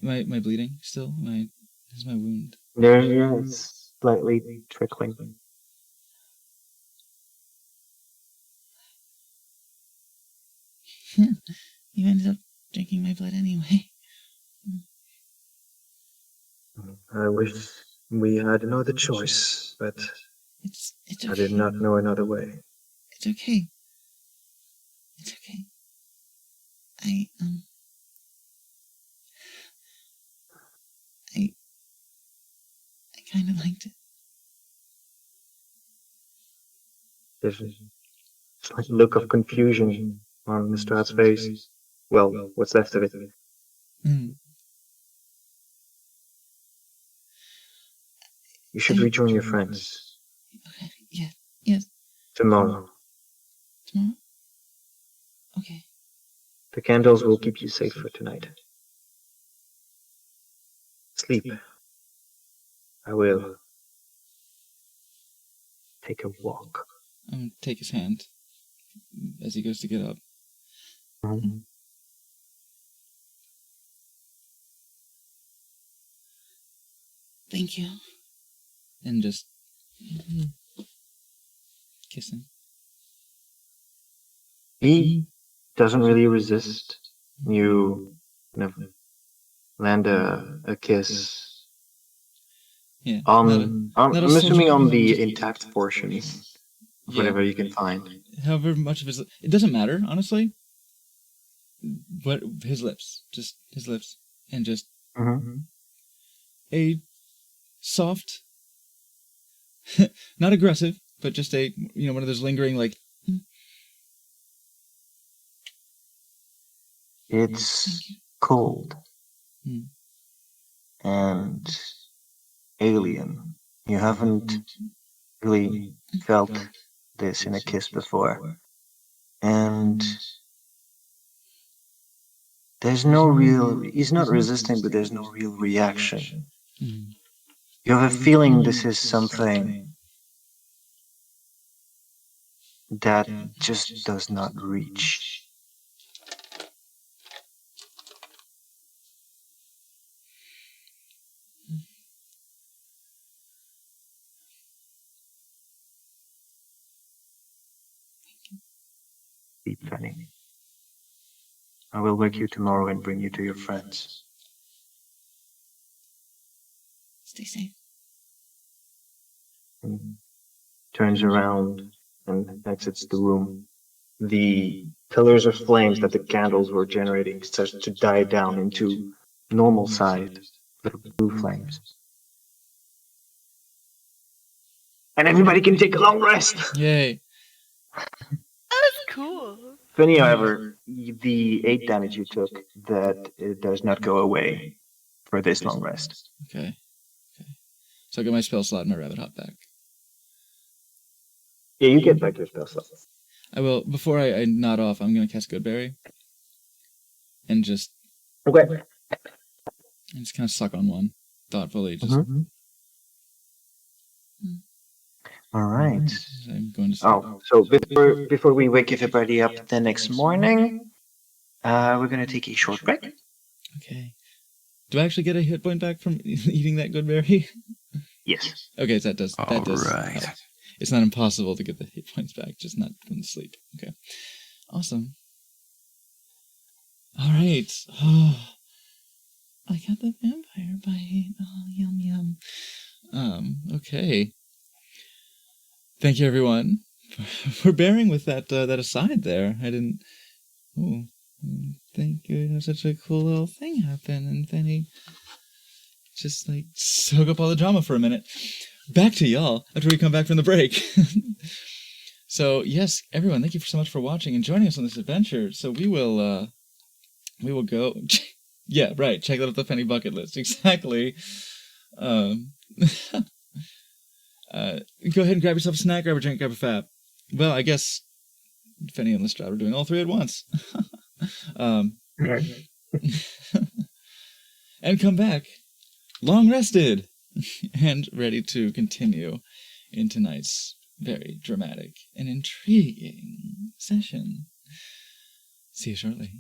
you. Am I bleeding still? Is my wound? It's slightly trickling. You ended up drinking my blood anyway. I wish we had another choice, but It's okay. I did not know another way. It's okay. It's okay. I kind of liked it. There's a slight look of confusion on Mr. Hatt's face. Well, what's left of it. Mm. You should rejoin your friends. Okay. Yeah. Yes. Tomorrow. Tomorrow? Okay. The candles will keep you safe for tonight. Sleep. I will take a walk. I'm gonna take his hand as he goes to get up. Mm-hmm. Thank you. And just kiss him. He doesn't really resist. You kind of land a kiss. Yeah. I'm not a assuming social on the just- intact portion, Yeah. whatever you can find. However much of his, it doesn't matter, honestly. But his lips, just his lips, and just Mm-hmm. a soft, not aggressive, but just a, one of those lingering, like, It's cold Hmm. and alien. You haven't really felt this in a kiss before. And there's no real, he's not resisting, but there's no real reaction. Mm. You have a feeling this is something that just does not reach. Sleep, Fanny. I will wake you tomorrow and bring you to your friends. Stay safe. And turns around and exits the room. The pillars of flames that the candles were generating starts to die down into normal sized little blue flames. And everybody can take a long rest! Yay. That's cool. Finny, however, the 8 damage you took, that it does not go away for this long rest. Okay. So I get my spell slot and my rabbit hop back. Yeah, you get back your spell slot. I will, before I nod off, I'm going to cast Goodberry. And just, Okay. And just kind of suck on one thoughtfully. Just All right. I'm going to sleep. Oh, so before we wake everybody up the next morning, we're gonna take a short break. Okay. Do I actually get a hit point back from eating that good berry? Yes. Okay, so that does. Right. Help. It's not impossible to get the hit points back, just not from the sleep. Okay. Awesome. All right. Oh, I got the vampire bite. Oh, yum yum. Okay. Thank you, everyone, for bearing with that aside there. I didn't. Oh, thank you. Such a cool little thing happened, and then he just like soak up all the drama for a minute. Back to y'all after we come back from the break. So yes, everyone, thank you so much for watching and joining us on this adventure. So we will go. Yeah, right. Check that out the Penny bucket list. Exactly. Go ahead and grab yourself a snack, grab a drink, grab a fab. Well, I guess Fenny and Lestrade are doing all three at once. And come back, long rested, and ready to continue in tonight's very dramatic and intriguing session. See you shortly.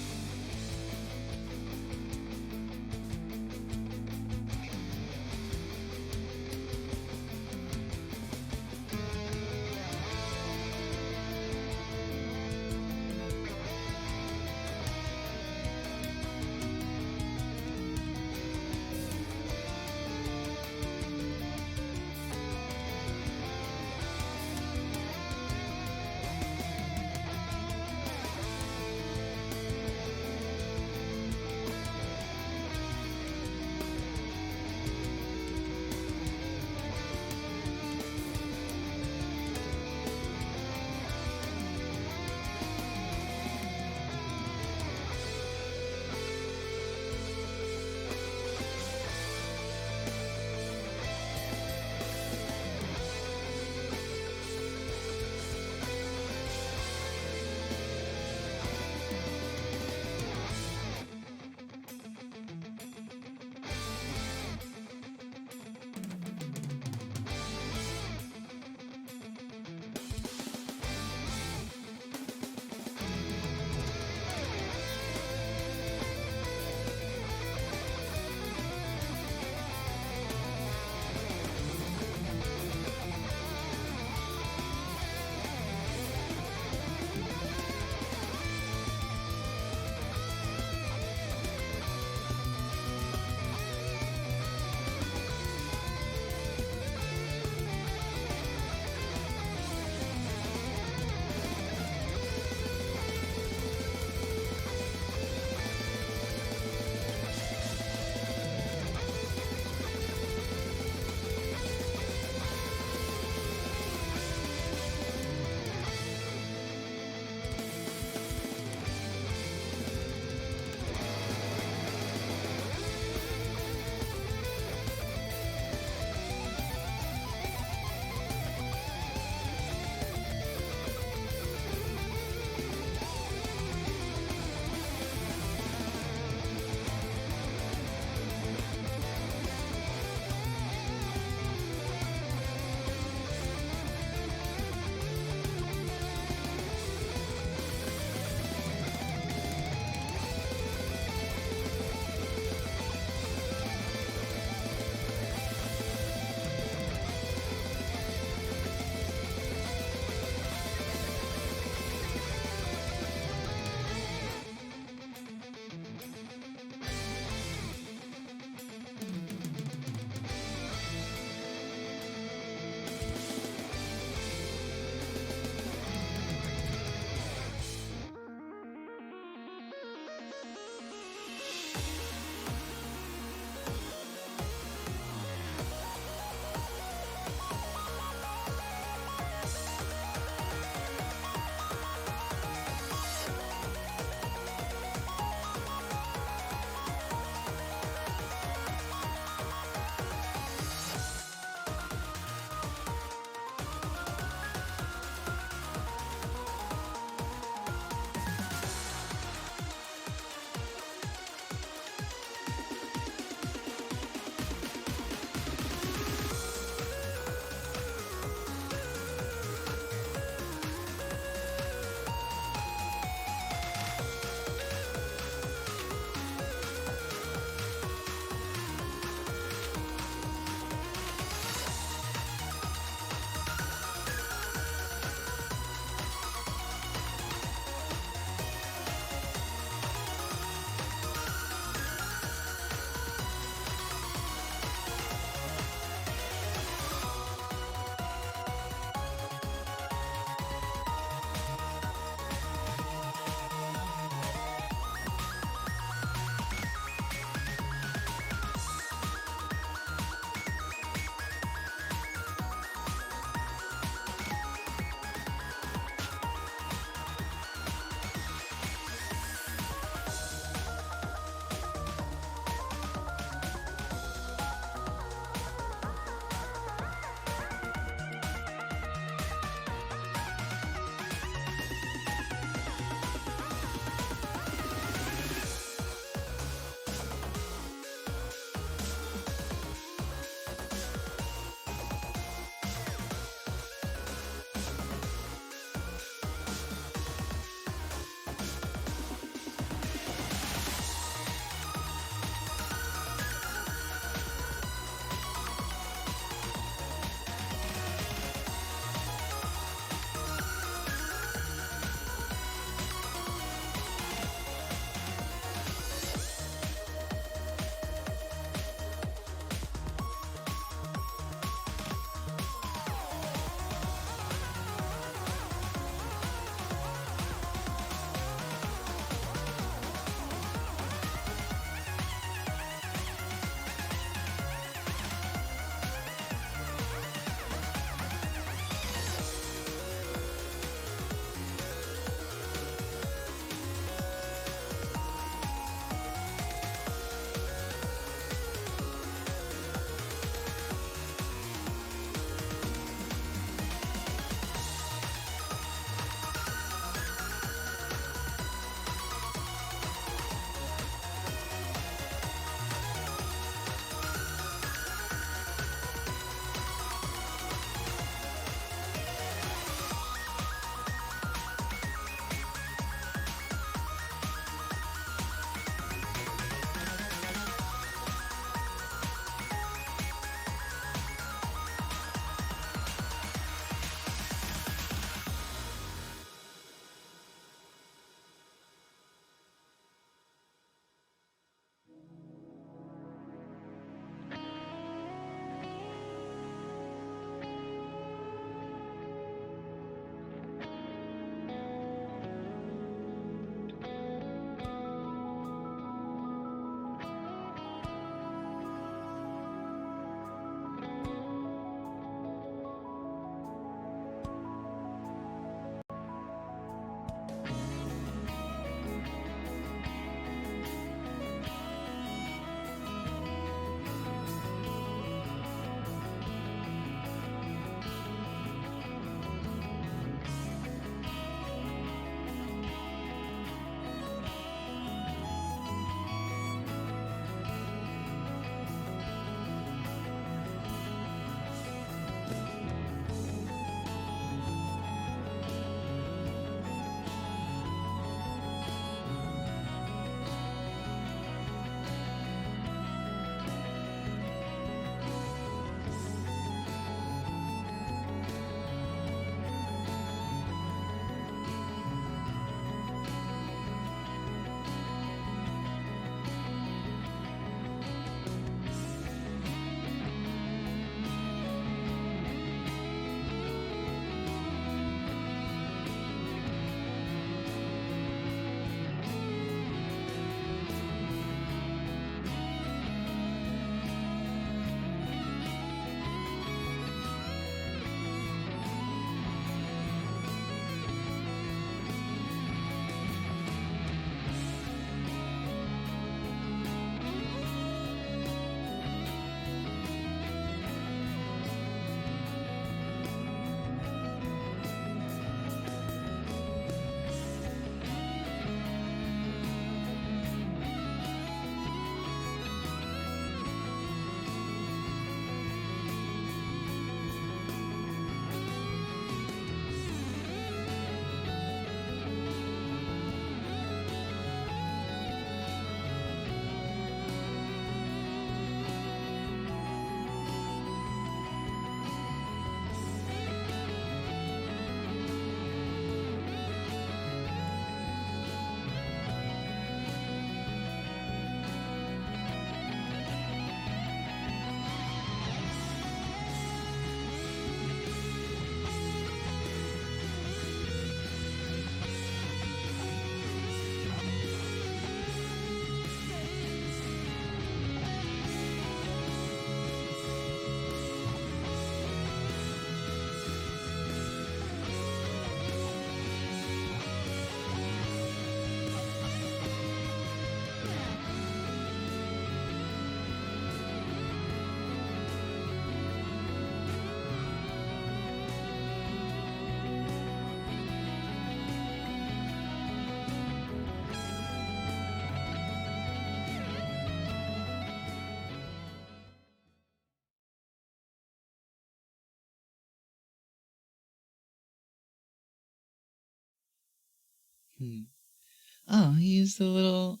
Oh, he used the little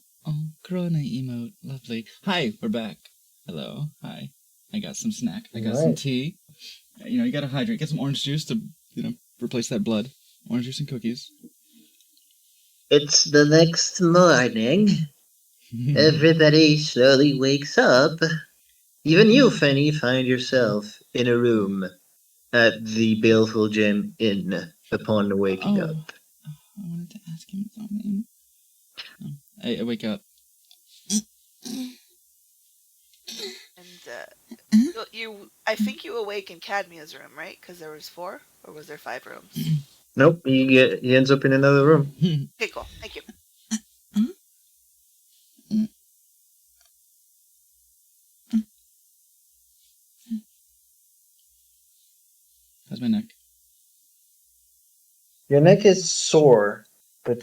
Corona emote. Lovely. Hi, we're back. Hello. Hi. I got some snack. I got some Right. tea. You gotta hydrate. Get some orange juice to, replace that blood. Orange juice and cookies. It's the next morning. Everybody slowly wakes up. Even you, Fanny, find yourself in a room at the Baleful Gem Inn upon waking Oh. up. I wanted to ask him something. I wake up. And I think you awake in Cadmia's room, right? Because there was 4, or was there 5 rooms? Nope, he ends up in another room. Okay, cool. Thank you. How's my neck? Your neck is sore, but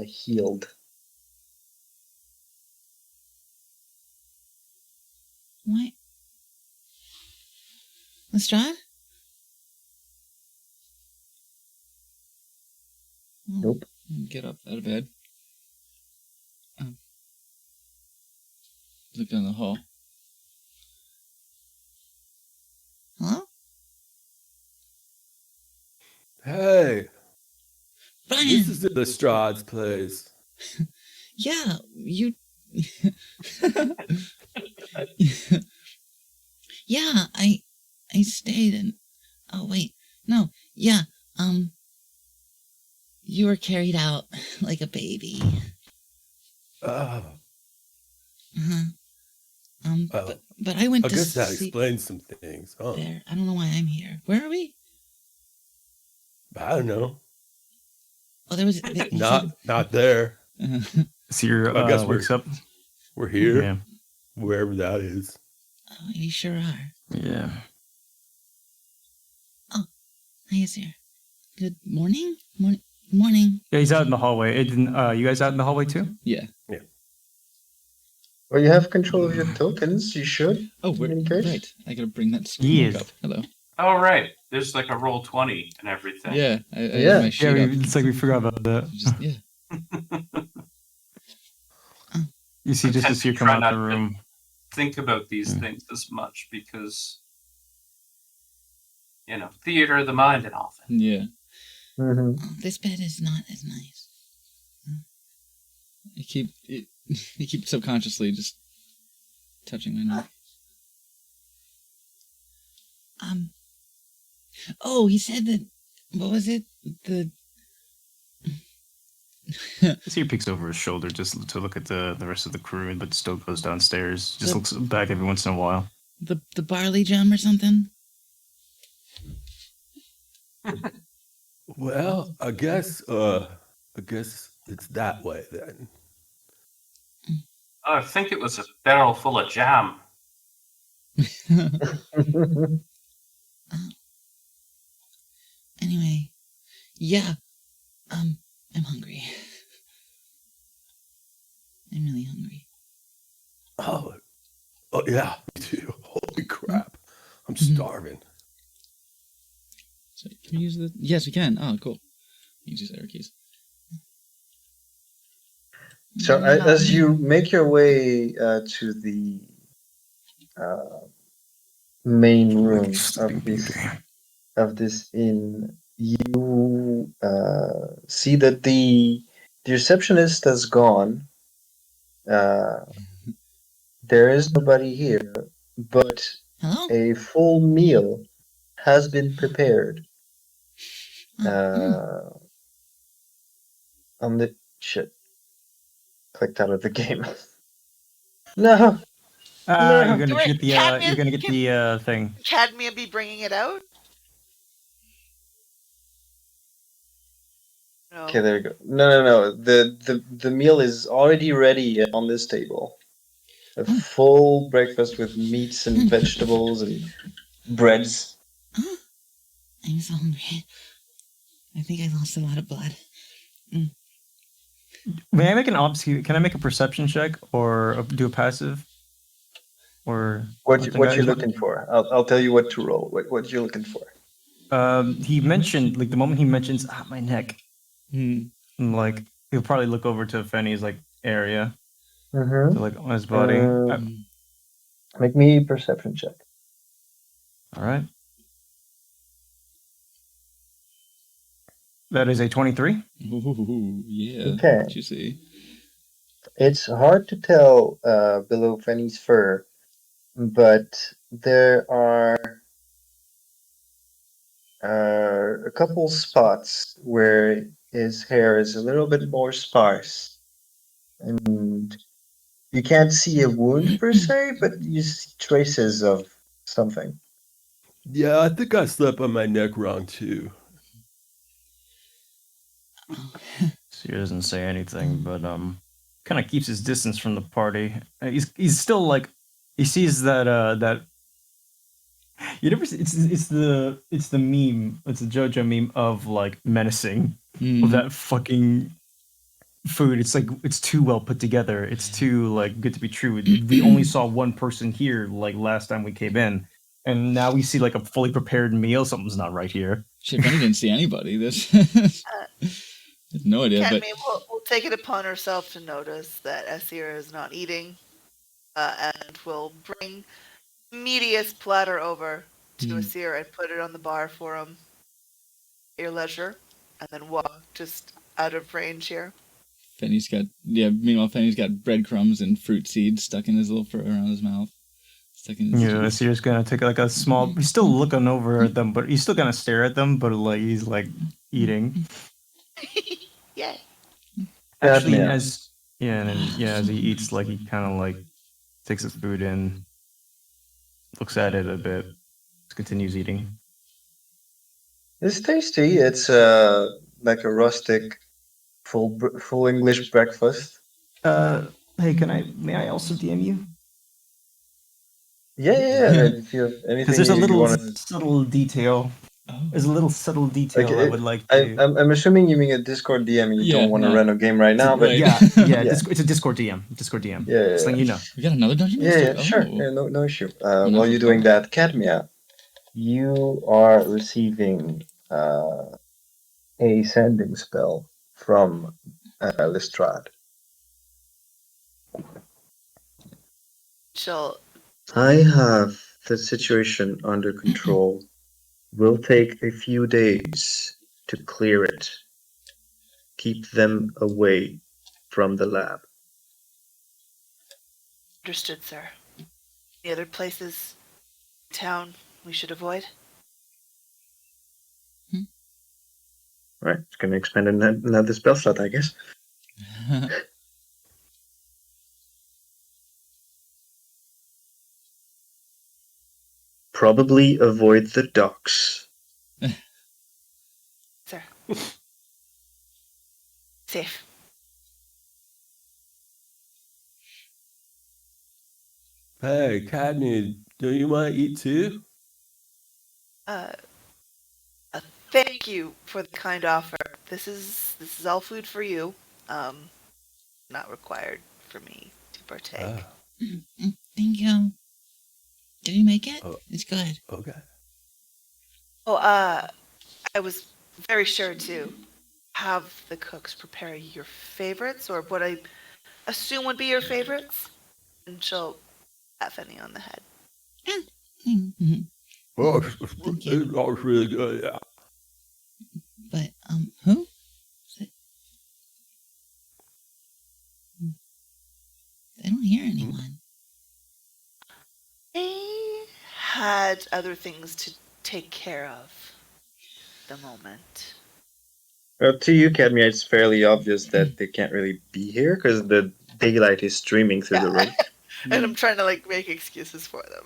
healed. What? Lestrade? Nope. Get up out of bed. Look down the hall. Hello? Hey, Brian! this is the Lestrade's place. Yeah, you... yeah, I stayed and... Oh, wait. No, yeah, you were carried out like a baby. Oh, Uh-huh. well, But I went I to guess that sleep explains some things, huh? there. I don't know why I'm here. Where are we? I don't know. Oh, there was... Not there. So your I guess wakes up. We're here, Yeah. wherever that is. Oh, you sure are. Yeah. Hi, Azir. Good morning? Morning. Yeah, he's out in the hallway. It didn't, you guys out in the hallway too? Yeah. Well, you have control of your tokens. You should. Oh, Communication. right. I gotta bring that screen back Yes. up. Hello. Oh, right. There's like a roll 20 and everything. Yeah. I Yeah. have my sheet Yeah, up. it's like we forgot about that. Just, yeah. You see, I just tend as you to come try out not the to room. Think about these things as much because, theater of the mind and all that. Yeah. Mm-hmm. Oh, this bed is not as nice. I keep subconsciously just touching my neck. Oh, he said that... What was it? The... He peeks over his shoulder just to look at the rest of the crew, but still goes downstairs. Just looks back every once in a while. The barley jam or something? Well, I guess it's that way then. I think it was a barrel full of jam. Anyway, yeah, I'm hungry. I'm really hungry. Oh yeah, me too. Holy crap. I'm starving. So can we use the... Yes, we can. Oh, cool. You can use arrow keys. So as you make your way to the main room of this inn, you see that the receptionist has gone. There is nobody here, but Hello? a full meal has been prepared. On the shit. Clicked out of the game. No. You're gonna Wait, get the Cadmium, you're gonna get the thing. Cadmia be bringing it out? No. Okay, there we go. No. The meal is already ready on this table. A full breakfast with meats and vegetables and breads. I'm so hungry. I think I lost a lot of blood. May I make an ops? Can I make a perception check or do a passive? Or What something, you guys? looking for? I'll tell you what to roll. What you're looking for? He mentioned, like the moment he mentions my neck, Hmm. And, like he'll probably look over to Fenny's like area, Mm-hmm. to, like on his body. Make me a perception check. All right. That is a 23. Ooh, yeah. Okay. What you see? It's hard to tell below Fanny's fur, but there are a couple spots where his hair is a little bit more sparse. And you can't see a wound per se, but you see traces of something. Yeah, I think I slept on my neck wrong too. Seer doesn't say anything, but kind of keeps his distance from the party. He's still like he sees that that you never see, it's the meme, it's the JoJo meme of like menacing of that fucking food. It's like it's too well put together. It's too like good to be true. We only saw one person here like last time we came in, and now we see like a fully prepared meal. Something's not right here. Shit, Benny didn't see anybody. This no idea. But We'll take it upon ourselves to notice that Asir is not eating, and we'll bring meatiest platter over to Asir and put it on the bar for him at your leisure, and then walk just out of range here. Fenny's got meanwhile Fenny's got breadcrumbs and fruit seeds stuck in his little around his mouth. Stuck in his Asir's gonna take like a small. He's still looking over at them, but he's still gonna stare at them. But like he's like eating. Yeah. Actually, as he eats, like he kind of like takes his food in, looks at it a bit, continues eating. It's tasty. It's like a rustic, full English breakfast. Hey, may I also DM you? Yeah. If you have anything, Because there's a little wanna... subtle detail. There's a little subtle detail Like, I would like to. I'm assuming you mean a Discord DM. You don't want to run a game right now, but It's a Discord DM. Yeah. Just letting you know. We got another dungeon Yeah, master? sure. Oh. Yeah, no issue. While you're doing that, Cadmia, you are receiving a sending spell from Lestrade. I have the situation under control. Will take a few days to clear it. Keep them away from the lab. Understood, sir. Any other places in town we should avoid? Right, it's going to expand another spell slot, I guess. Probably avoid the docks. Sir. Safe. Hey, Cadney, do you want to eat too? Thank you for the kind offer. This is all food for you. Not required for me to partake. Thank you. Did you make it? Oh. It's good. Okay. Oh, I was very sure to have the cooks prepare your favorites, or what I assume would be your favorites, and she'll pat Fenny on the head. Mm-hmm. Oh, it was really good, yeah. But who? I don't hear anyone. They had other things to take care of at the moment. Well, to you, Cadmia, it's fairly obvious that they can't really be here because the daylight is streaming through the room. And I'm trying to like make excuses for them.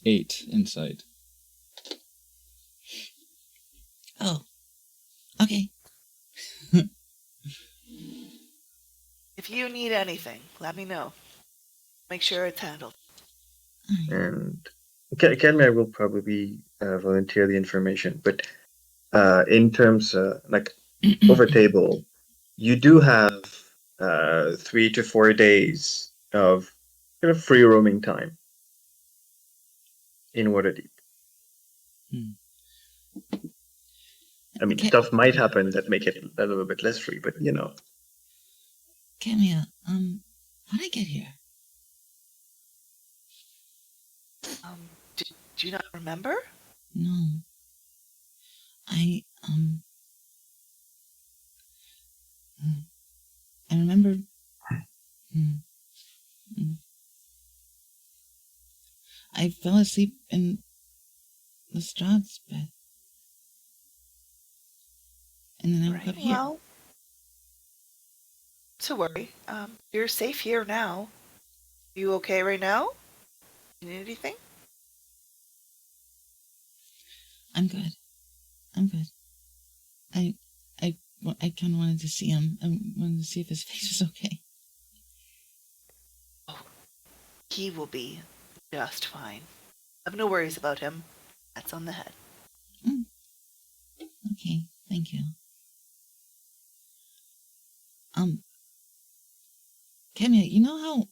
8 insight. Oh. Okay. If you need anything, let me know. Make sure it's handled. And Cadmia will probably volunteer the information, but in terms like over table, you do have 3 to 4 days of kind of free roaming time in Waterdeep. I mean, Okay. stuff might happen that make it a little bit less free, but you know. Camia, how'd I get here? Do you not remember? No. I remember. I fell asleep in Lestrade's bed. And then I woke up here. Well, not to worry. You're safe here now. You okay right now? You need anything? I'm good. I kind of wanted to see him. I wanted to see if his face was okay. Oh, he will be just fine. Have no worries about him. That's on the head. Okay, thank you. Camia, you know how,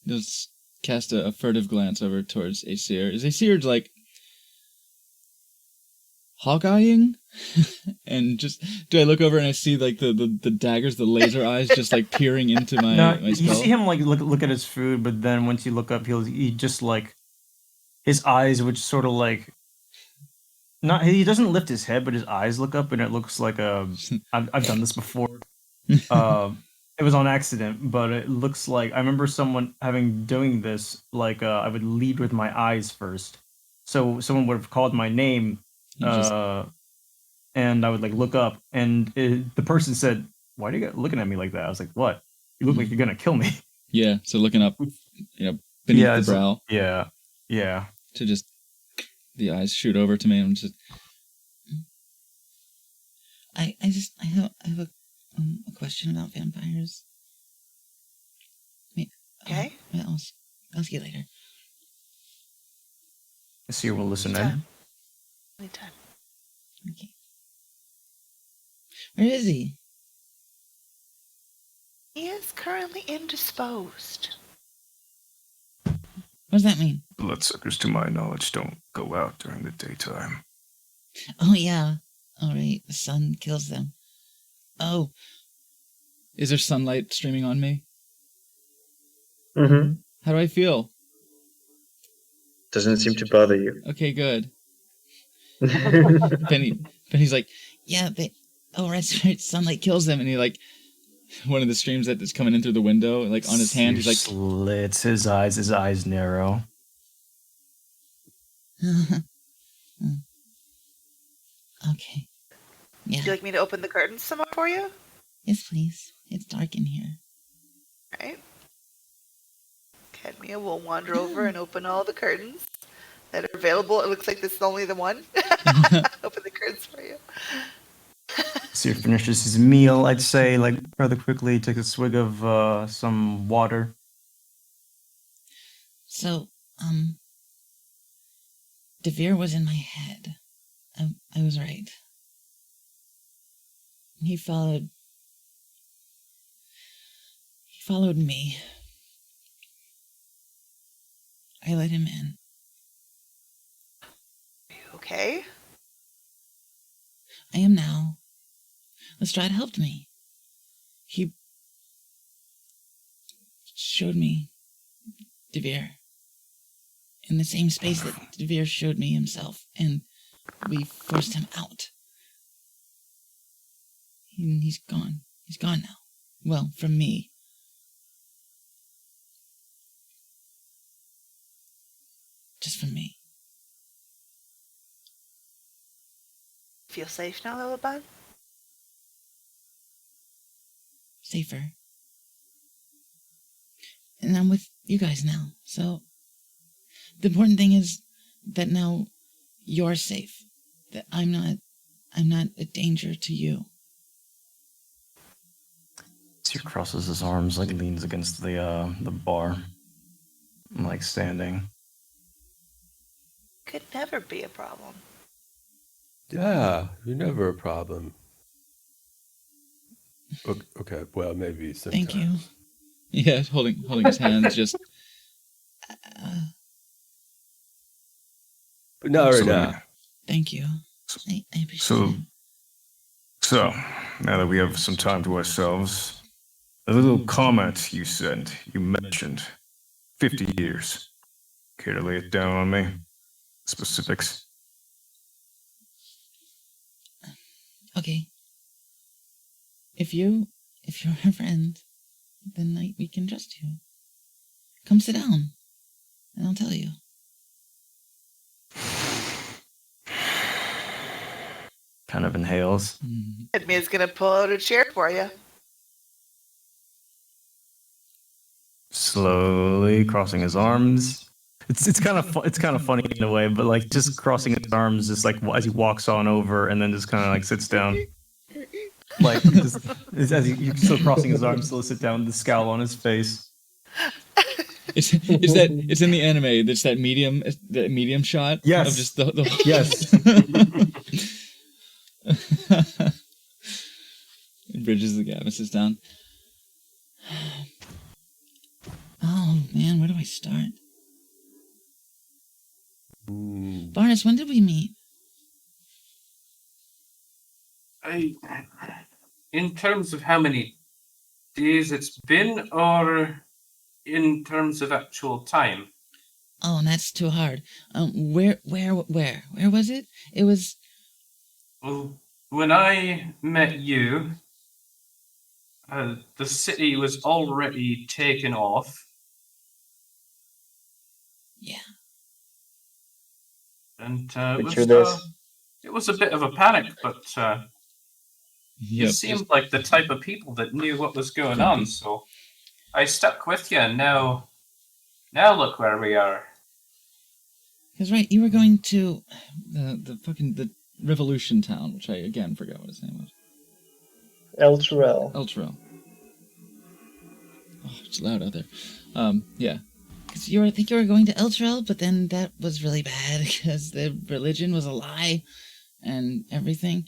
Just cast a furtive glance over towards Aesir. Is Aesir like Hawkeyeing? And just do I look over and I see like the daggers, the laser eyes just like peering into my No, my you skull? see him like look at his food, but then once you look up, he just like his eyes, which sort of like not he doesn't lift his head, but his eyes look up, and it looks like I've done this before. It was on accident, but it looks like I remember someone doing this. Like I would lead with my eyes first, so someone would have called my name, and I would like look up, and the person said, "Why are you looking at me like that?" I was like, "What? You look like you're gonna kill me." Yeah, so looking up, beneath the brow. Yeah. To just the eyes shoot over to me. I'm just. I have a question about vampires. Okay. I'll see you later. Aesir will listen in. Anytime. Okay. Where is he? He is currently indisposed. What does that mean? Bloodsuckers, to my knowledge, don't go out during the daytime. Oh, yeah. All right. The sun kills them. Oh. Is there sunlight streaming on me? Mm-hmm. How do I feel? Doesn't seem to bother you. Okay, good. Penny's like, yeah, that's right, sunlight kills them, and he like, one of the streams that is coming in through the window, like on his hand, he's like, slits his eyes narrow. Okay. Yeah. Would you like me to open the curtains some more for you? Yes, please. It's dark in here. Right. Cadmia will wander over and open all the curtains that are available. It looks like this is only the one. Open the curtains for you. Aesir finishes his meal, I'd say, like rather quickly, takes a swig of some water. So, Devere was in my head. I was right. He followed me. I let him in. Okay. I am now. Lestrade helped me. He showed me Devere in the same space that Devere showed me himself, and we forced him out. He's gone. He's gone now. Well, from me. Just from me. Feel safe now, Lilibud? Safer. And I'm with you guys now, so the important thing is that now you're safe. That I'm not a danger to you. Aesir crosses his arms, like leans against the bar, like standing. Could never be a problem. Yeah, you're never a problem. Okay, well, maybe sometimes. Thank you. Yeah, holding his hands. Just But not right Absolutely. now. Thank you. I appreciate So, it. so now that we have some time to ourselves, a little comment you mentioned, 50 years. Care to lay it down on me? Specifics. Okay. If you're a friend, then we can trust you. Come sit down, and I'll tell you. Kind of inhales. Cadmia's gonna pull out a chair for you. Slowly crossing his arms. It's kind of funny in a way, but like just crossing his arms, just like as he walks on over, and then just kind of like sits down. Like just, as he's still crossing his arms, still sit down, the scowl on his face. it's in the anime. It's that medium shot. Yes. Of just the Yes. Bridges the gap and sits down. Oh man, where do I start? Mm, Barnes, when did we meet? In terms of how many days it's been, or in terms of actual time? Oh, and that's too hard. Where was it? It was. Well, when I met you, the city was already taken off. Yeah. And Picture this. it was a bit of a panic, but you Yep. seemed like the type of people that knew what was going on, so I stuck with you, and now look where we are. Because right, you were going to. the Revolution Town, which I again forgot what his name was. Elturel. Elturel. Oh, it's loud out there. Yeah. Because I think you were going to Elturel, but then that was really bad because the religion was a lie and everything.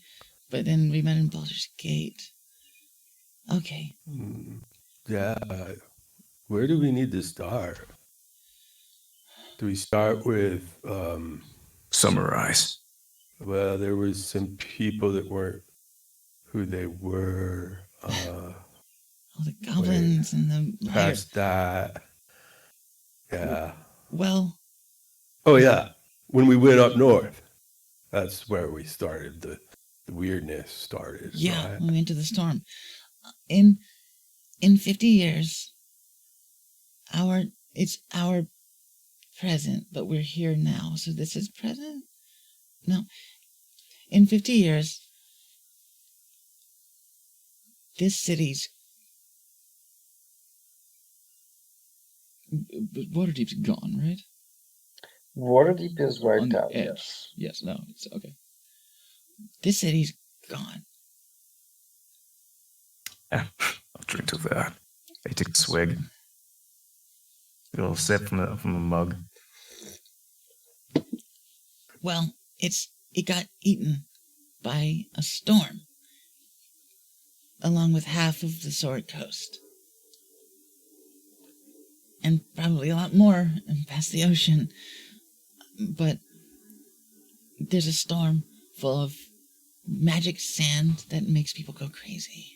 But then we met in Baldur's Gate. Okay. yeah. Where do we need to start? Do we start with, Summarize. well, there was some people that weren't who they were. All the goblins and the liar. Past that. Yeah. Well, Oh, yeah. When we went up north, that's where we started. The weirdness started. yeah, right? we went to the storm. In 50 years, it's our present, but we're here now. So this is present? No. In 50 years, this city's. But Waterdeep's gone, right? Waterdeep is On wiped the out, edge. yes. Yes. No. It's okay. This city's gone. Yeah, I'll drink to that. I take a swig. A little sip from a mug. Well, it got eaten by a storm, along with half of the Sword Coast. And probably a lot more past the ocean. But there's a storm full of magic sand that makes people go crazy.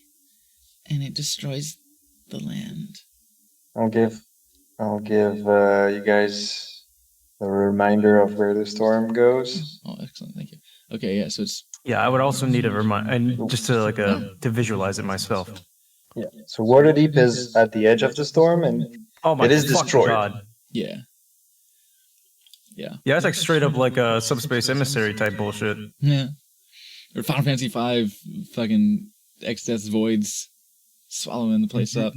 And it destroys the land. I'll give you guys a reminder of where the storm goes. Oh, excellent. Thank you. Okay. Yeah. So it's Yeah, I would also need a and just to to visualize it myself. Yeah. So Waterdeep is at the edge of the storm, and Oh my it is fucking destroyed. God. yeah. Yeah. Yeah, it's like straight up like a subspace emissary type bullshit. Yeah. Or Final Fantasy V, fucking X-Death's voids swallowing the place up.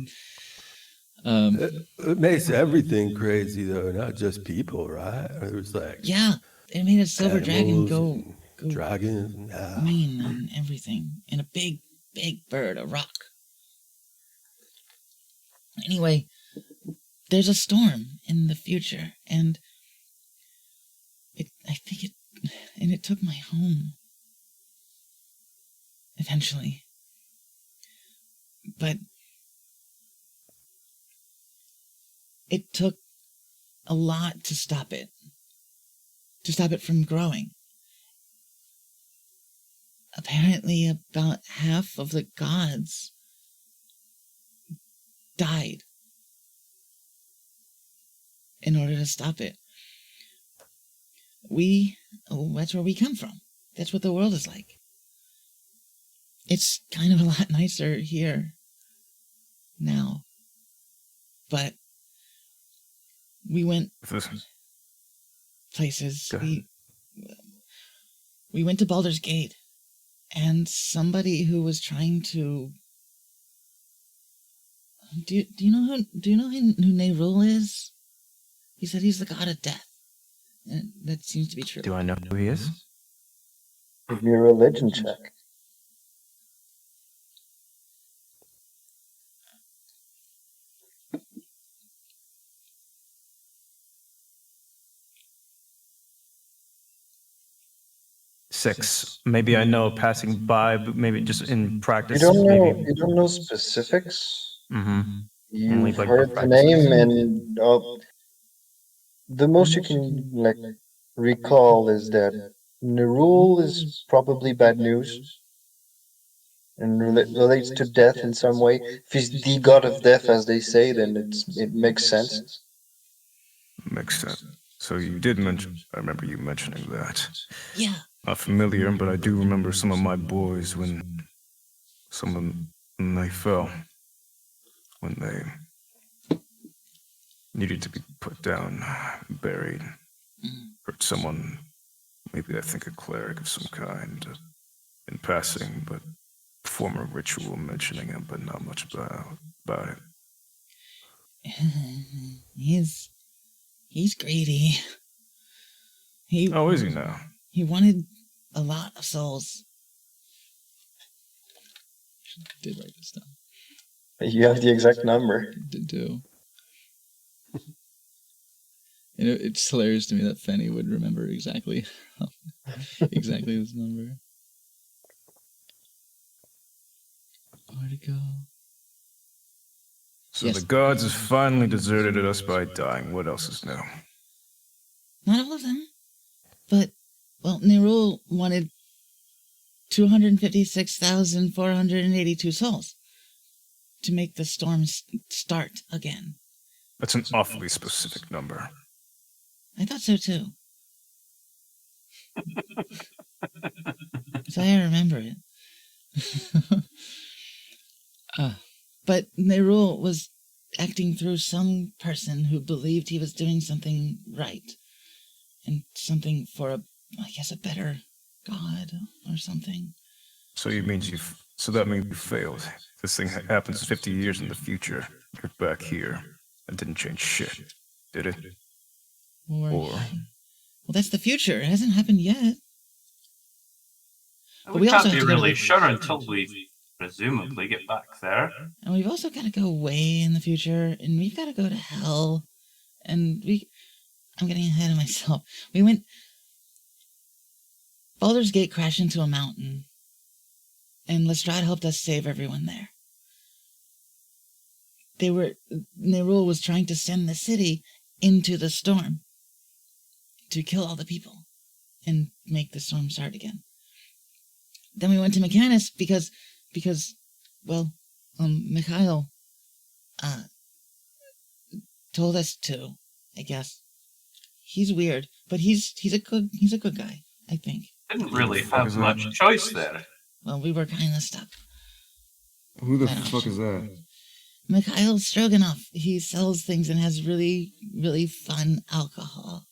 It makes everything crazy, though, not just people, right? It was like Yeah, it made a silver dragon animals go and dragons. Yeah. green and everything. And a big, big bird, a rock. Anyway, there's a storm in the future, and it took my home. Eventually. But it took a lot to stop it from growing. Apparently, about half of the gods died in order to stop it. That's where we come from. That's what the world is like. It's kind of a lot nicer here now. But we went places. We went to Baldur's Gate, and somebody who was trying to... Do you know who Nerul is? He said he's the god of death. And that seems to be true. Do I know who he is? Give me a religion check. Six. Maybe I know passing by, but maybe just in practice. You don't know. Maybe. You don't know specifics. Mm-hmm. You've like heard the practices. name, and the most you can recall is that Nerul is probably bad news and relates to death in some way. If he's the god of death, as they say, then it makes sense. Makes sense. So you did mention, I remember you mentioning that. Yeah. Not familiar, but I do remember some of my boys when they fell. When they needed to be put down, buried. Hurt someone, maybe I think a cleric of some kind, in passing, but perform a ritual mentioning him, but not much about it. He's greedy. Oh, is he now? He wanted a lot of souls. Did write this down. You have the exact number. Did do. And it's hilarious to me that Fanny would remember exactly this number. Where'd it go? So Yes. the gods have finally deserted us by dying. What else is new? Not all of them. But, well, Nerul wanted 256,482 souls to make the storm start again. That's an awfully specific number. I thought so too. So I remember it. But Nerul was acting through some person who believed he was doing something right. And something for a better god or something. So that means you failed. This thing happens 50 years in the future. You're back here. That didn't change shit, did it? Well, that's the future. It hasn't happened yet. We we also can't be have to go to really the- sure until we presumably get back there. And we've also got to go way in the future, and we've got to go to hell. And I'm getting ahead of myself. We went... Baldur's Gate crashed into a mountain, and Lestrade helped us save everyone there. Nerul was trying to send the city into the storm to kill all the people and make the storm start again. Then we went to Mechanus because Mikhail told us to, I guess. He's weird, but he's a good guy, I think. Didn't really have much choice there. Well, we were kind of stuck. Who the fuck is that? Mikhail Stroganov. He sells things and has really, really fun alcohol.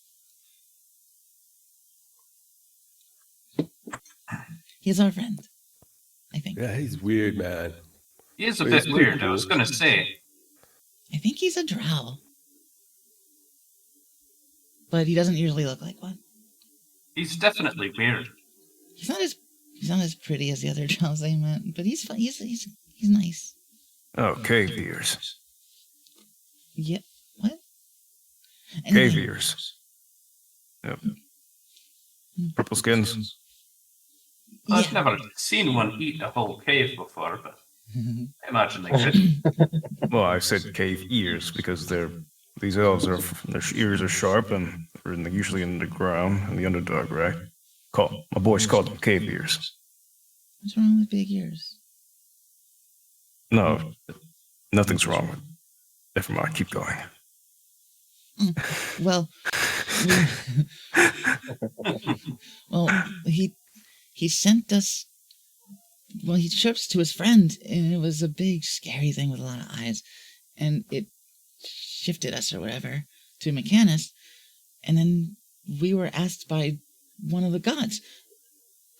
He's our friend, I think. Yeah, he's weird, man. He is a But bit he's pretty weird, I was cool. gonna say. I think he's a drow. But he doesn't usually look like one. He's definitely weird. He's not as pretty as the other drows I met, but he's fun. He's nice. Oh, cave ears. Yeah. What? Cave ears. Yep. Purple skins. I've never seen one eat a whole cave before, but I imagine they could. Well, I said cave ears because they these elves are, their ears are sharp and they're usually in the ground, in the Underdark, right? My boys called them cave ears. What's wrong with big ears? No, nothing's wrong with it. Never mind, keep going. Well, well, he sent us. Well, he showed us to his friend, and it was a big, scary thing with a lot of eyes, and it shifted us or whatever to Mechanus, and then we were asked by one of the gods.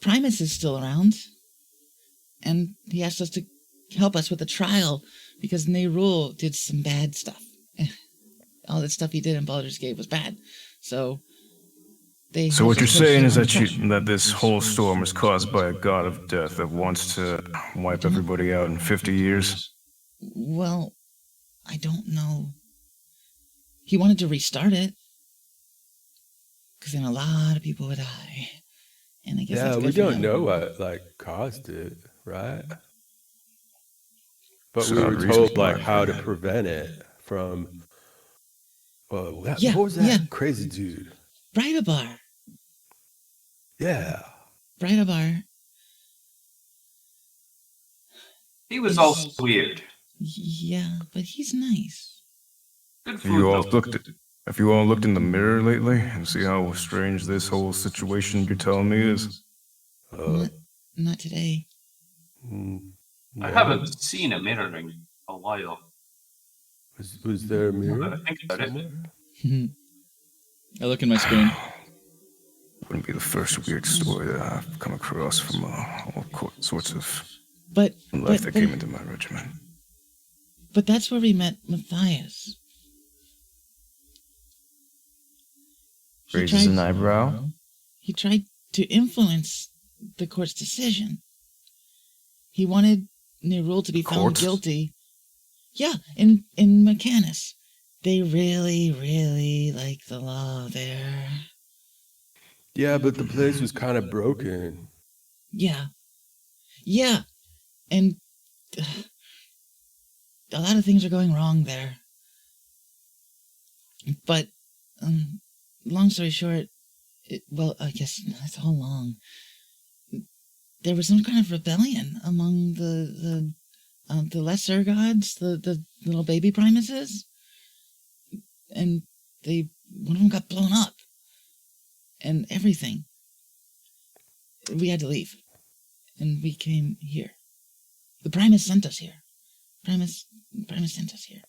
Primus is still around, and he asked us to help us with the trial because Nerul did some bad stuff. All the stuff he did in Baldur's Gate was bad. So they. So what you're saying is that this whole storm was caused by a god of death that wants to wipe everybody out in 50 years? Well, I don't know. He wanted to restart it because then a lot of people would die. And I guess yeah, we don't know what caused it, right? But we were told how to prevent it from. What was that crazy dude? Brightabar. Yeah. Brightabar. He was also weird. Yeah, but he's nice. Good Have you all looked in the mirror lately and see how strange this whole situation you're telling me is? Not today. No. I haven't seen a mirror in a while. Was there a mirror? I think about it. I look in my screen. Wouldn't be the first weird story that I've come across from all sorts of life that came into my regiment. But that's where we met Matthias. Raises an eyebrow. He tried to influence the court's decision. He wanted Nerul to be found guilty. Yeah, in Mechanus. They really, really like the law there. Yeah, but the place was kind of broken. Yeah. Yeah. And a lot of things are going wrong there. But, long story short, I guess that's all long. There was some kind of rebellion among the lesser gods, the little baby Primuses. And one of them got blown up. And everything. We had to leave. And we came here. The Primus sent us here. Primus sent us here.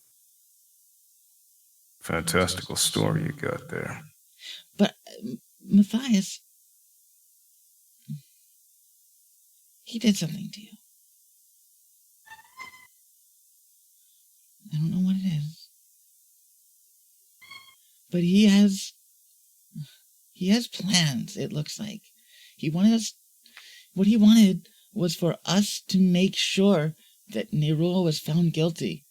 Fantastical story you got there. But Matthias, he did something to you. I don't know what it is. But he has plans, it looks like. What he wanted was for us to make sure that Nerul was found guilty.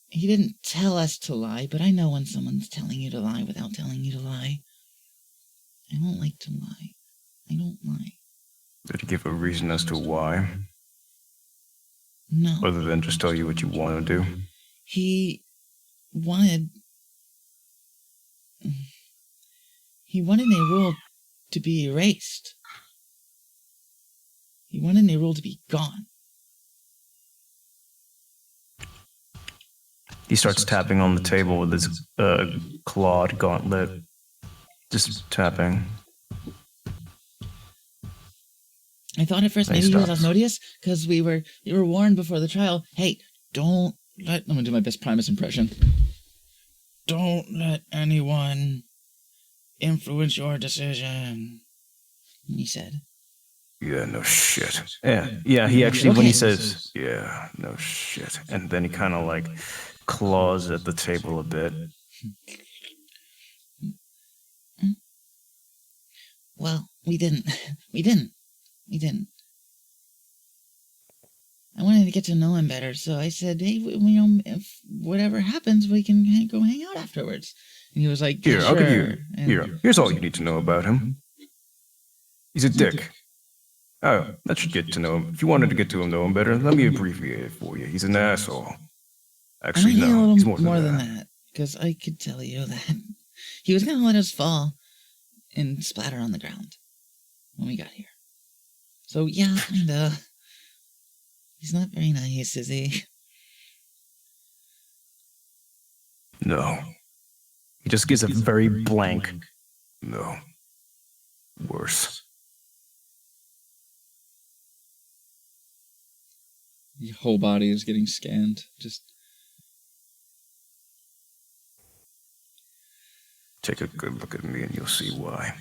He didn't tell us to lie, but I know when someone's telling you to lie without telling you to lie. I don't like to lie. I don't lie. Did he give a reason as to why? No. Other than just tell you what you want to do? He wanted Nerul to be erased. He wanted Nerul to be gone. He starts tapping on the table with his clawed gauntlet. Just tapping. I thought at first maybe he was Asmodeus, because we were warned before the trial, hey, I'm gonna do my best Primus impression. Don't let anyone influence your decision, he said. Yeah, no shit. Yeah, he actually, when he says, yeah, no shit. And then he kind of claws at the table a bit. Well, we didn't. I wanted to get to know him better, so I said, hey, if whatever happens, we can go hang out afterwards. And he was like, Here, sure. I'll give you. Here's all you need to know about him. He's a dick. Oh, that should get to know him. If you wanted to get to know him better, let me abbreviate it for you. He's an asshole. Actually, no. He's more than that. because I could tell you that he was going to let us fall and splatter on the ground when we got here. So, yeah, kinda. He's not very nice, is he? No. He just gives a very blank. No. Worse. Your whole body is getting scanned. Just Take a good look at me and you'll see why.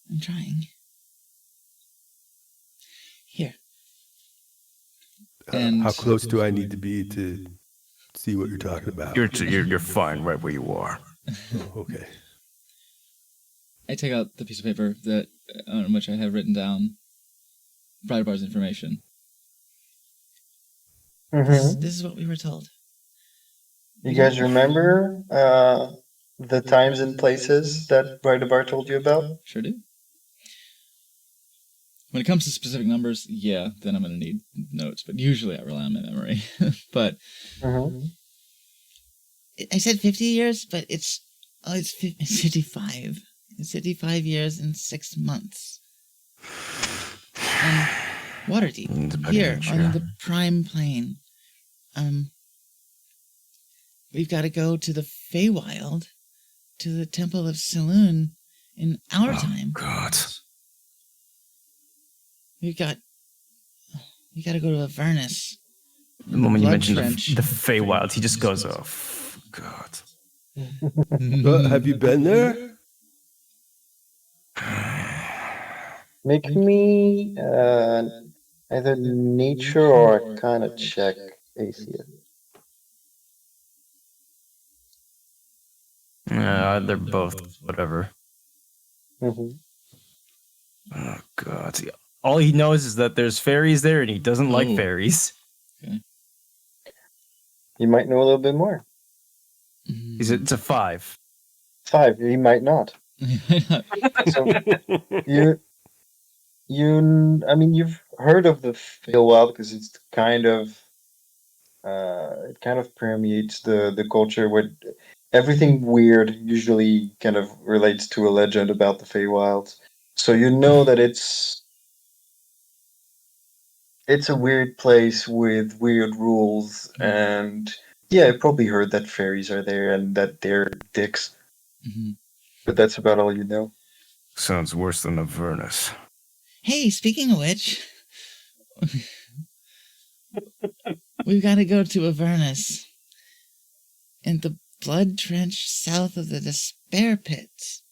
I'm trying. Here. And how close do I need to be to see what you're talking about? You're fine right where you are. Oh, okay. I take out the piece of paper that on which I have written down Brighterbar's information. This is what we were told. You guys remember the times and places that Brighterbar told you about? Sure do. When it comes to specific numbers, yeah, then I'm going to need notes. But usually I rely on my memory. But I said 50 years, but it's 55. It's 55 years and 6 months. Waterdeep, here on the Prime Plane. We've got to go to the Feywild, to the Temple of Saloon in our time. God. We got to go to Avernus. The moment you Blood mention Trench. the Feywild, he just goes, oh, God. Have you been there? Make me either nature or Arcana check, Acia. They're both whatever. Mm-hmm. Oh, God. All he knows is that there's fairies there, and he doesn't like Oh. fairies. You might know a little bit more. It's a 5. 5. He might not. So I mean, you've heard of the Feywild because it's kind of it kind of permeates the culture where everything weird usually kind of relates to a legend about the Feywild. So you know that it's a weird place with weird rules, and yeah, I probably heard that fairies are there and that they're dicks. But that's about all you know. Sounds worse than Avernus. Hey, speaking of which, we've got to go to Avernus in the Blood Trench south of the Despair Pits.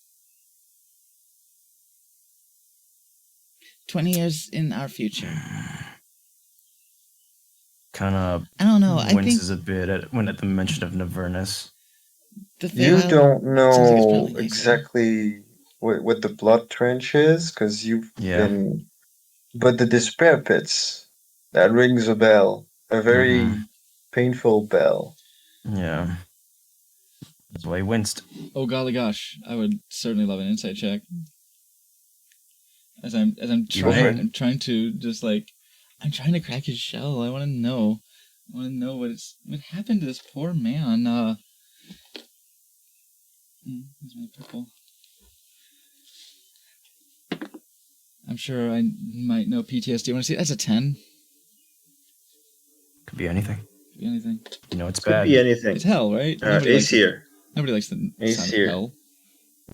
20 years in our future. Kind of I don't know. I think winces a bit at the mention of Avernus. the You Feywild don't sounds like it's know probably nicer. exactly what the Blood Trench is, because you've Yeah. been. But the Despair Pits, that rings a bell. A very painful bell. Yeah. That's why he winced. oh golly gosh, I would certainly love an insight check. As I'm trying to just like I'm trying to crack his shell. I want to know. What happened to this poor man. Where's my purple? I'm sure I might know PTSD. Want to see? That's a 10. Could be anything. Could be anything. You know, it's Could bad. be anything. It's hell, right? Aesir. Nobody likes the sound of Aesir. hell.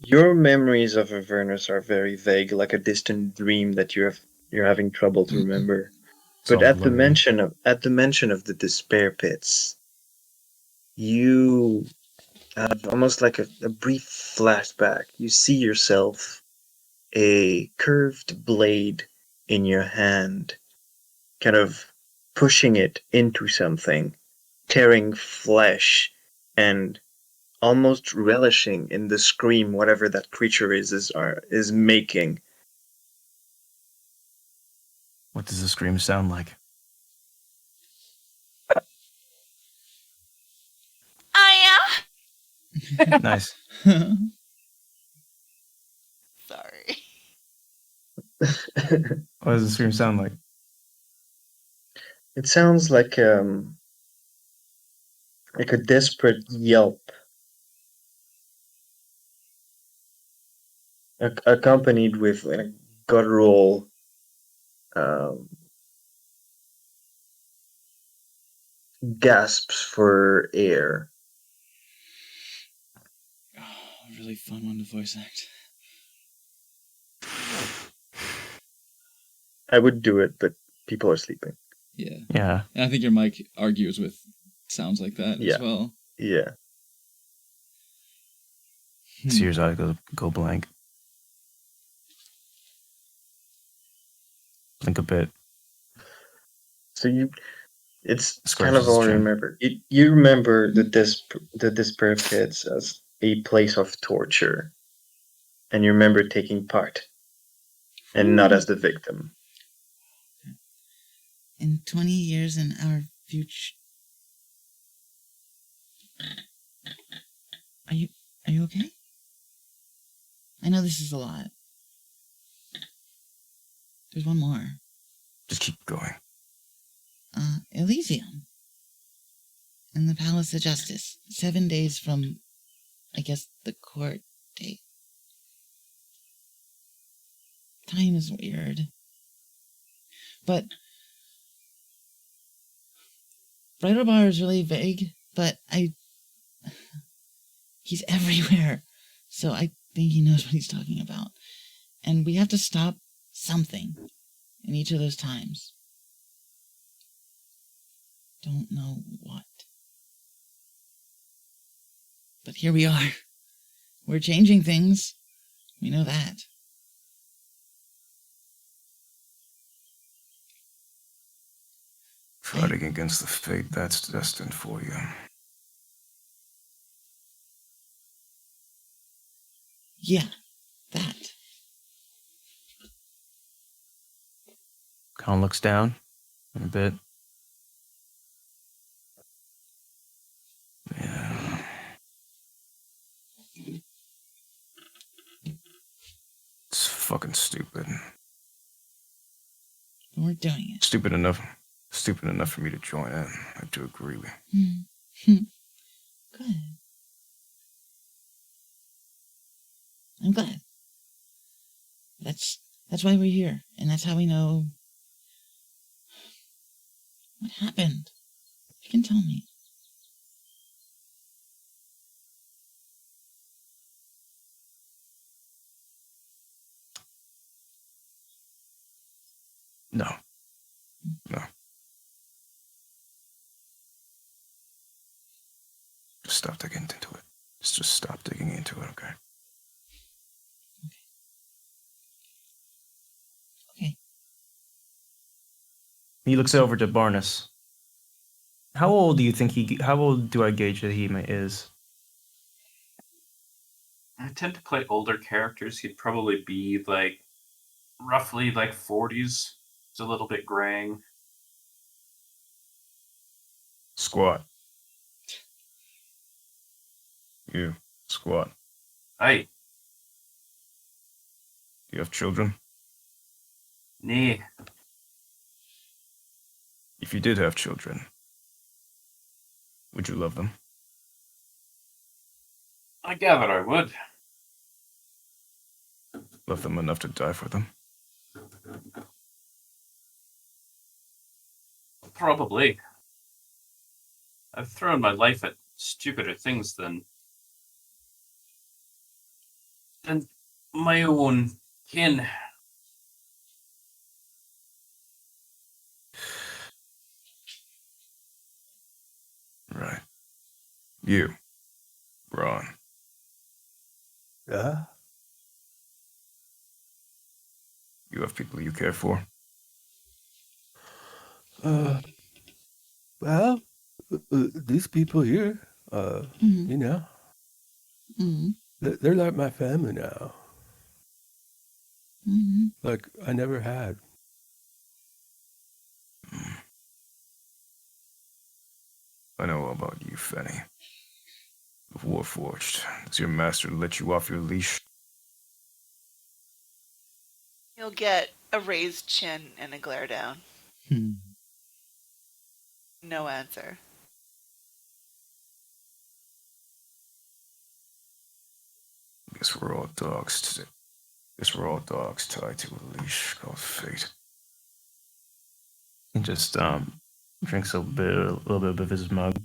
Your memories of Avernus are very vague, like a distant dream that you're having trouble to remember. It's But all at the blurry. mention of the Despair Pits, you have almost like a brief flashback. You see yourself, a curved blade in your hand, kind of pushing it into something, tearing flesh, and almost relishing in the scream whatever that creature is making. What does the scream sound like? Nice. Sorry. What does the scream sound like? It sounds like like a desperate yelp, accompanied with like guttural gasps for air. Oh, a really fun one to voice act. I would do it, but people are sleeping. Yeah. Yeah. And I think your mic argues with sounds like that Yeah. as well. Yeah. Sears' eyes go blank. Blink a bit. So it's kind Scratches of all his you chin. remember. You remember the Despair Pits as a place of torture, and you remember taking part, and not as the victim. In 20 years in our future. Are you okay? I know this is a lot. There's one more. Just keep going. Elysium. In the Palace of Justice. 7 days from, I guess, the court date. Time is weird. But Bridal Bar is really vague, but he's everywhere. So I think he knows what he's talking about. And we have to stop something in each of those times. Don't know what. But here we are. We're changing things. We know that. Fighting against the fate that's destined for you. Yeah, that. Colin looks down a bit. Yeah. It's fucking stupid. We're doing it. Stupid enough for me to join in. I do agree with Good. I'm glad. That's why we're here, and that's how we know what happened. You can tell me. No. Just stop digging into it. Just stop digging into it, okay? Okay. He looks over to Barnes. How old do you think how old do I gauge that he is? I tend to play older characters. He'd probably be like roughly like 40s. It's a little bit graying. Squat. You, squat. Aye. Do you have children? Nee. If you did have children, would you love them? I gather I would. Love them enough to die for them? Probably. I've thrown my life at stupider things than my own kin. Right. You, Ron. Yeah? You have people you care for? Well, these people here, you know, they're like my family now. Like I never had. I know all about you, Fenny. Warforged. Does your master let you off your leash? You'll get a raised chin and a glare down. No answer. Guess we're all dogs. Guess we're all dogs tied to a leash called fate. He just drinks a little bit of his mug.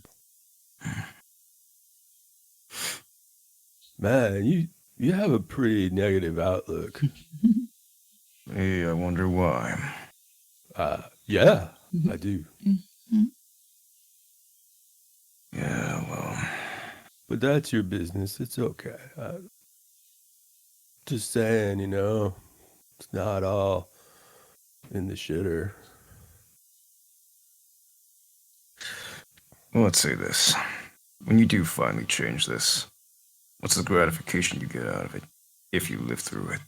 Man, you have a pretty negative outlook. Hey, I wonder why. Yeah, I do. Yeah, well, But that's your business. It's okay. Just saying, it's not all in the shitter. well, let's say this. When you do finally change this, what's the gratification you get out of it, if you live through it?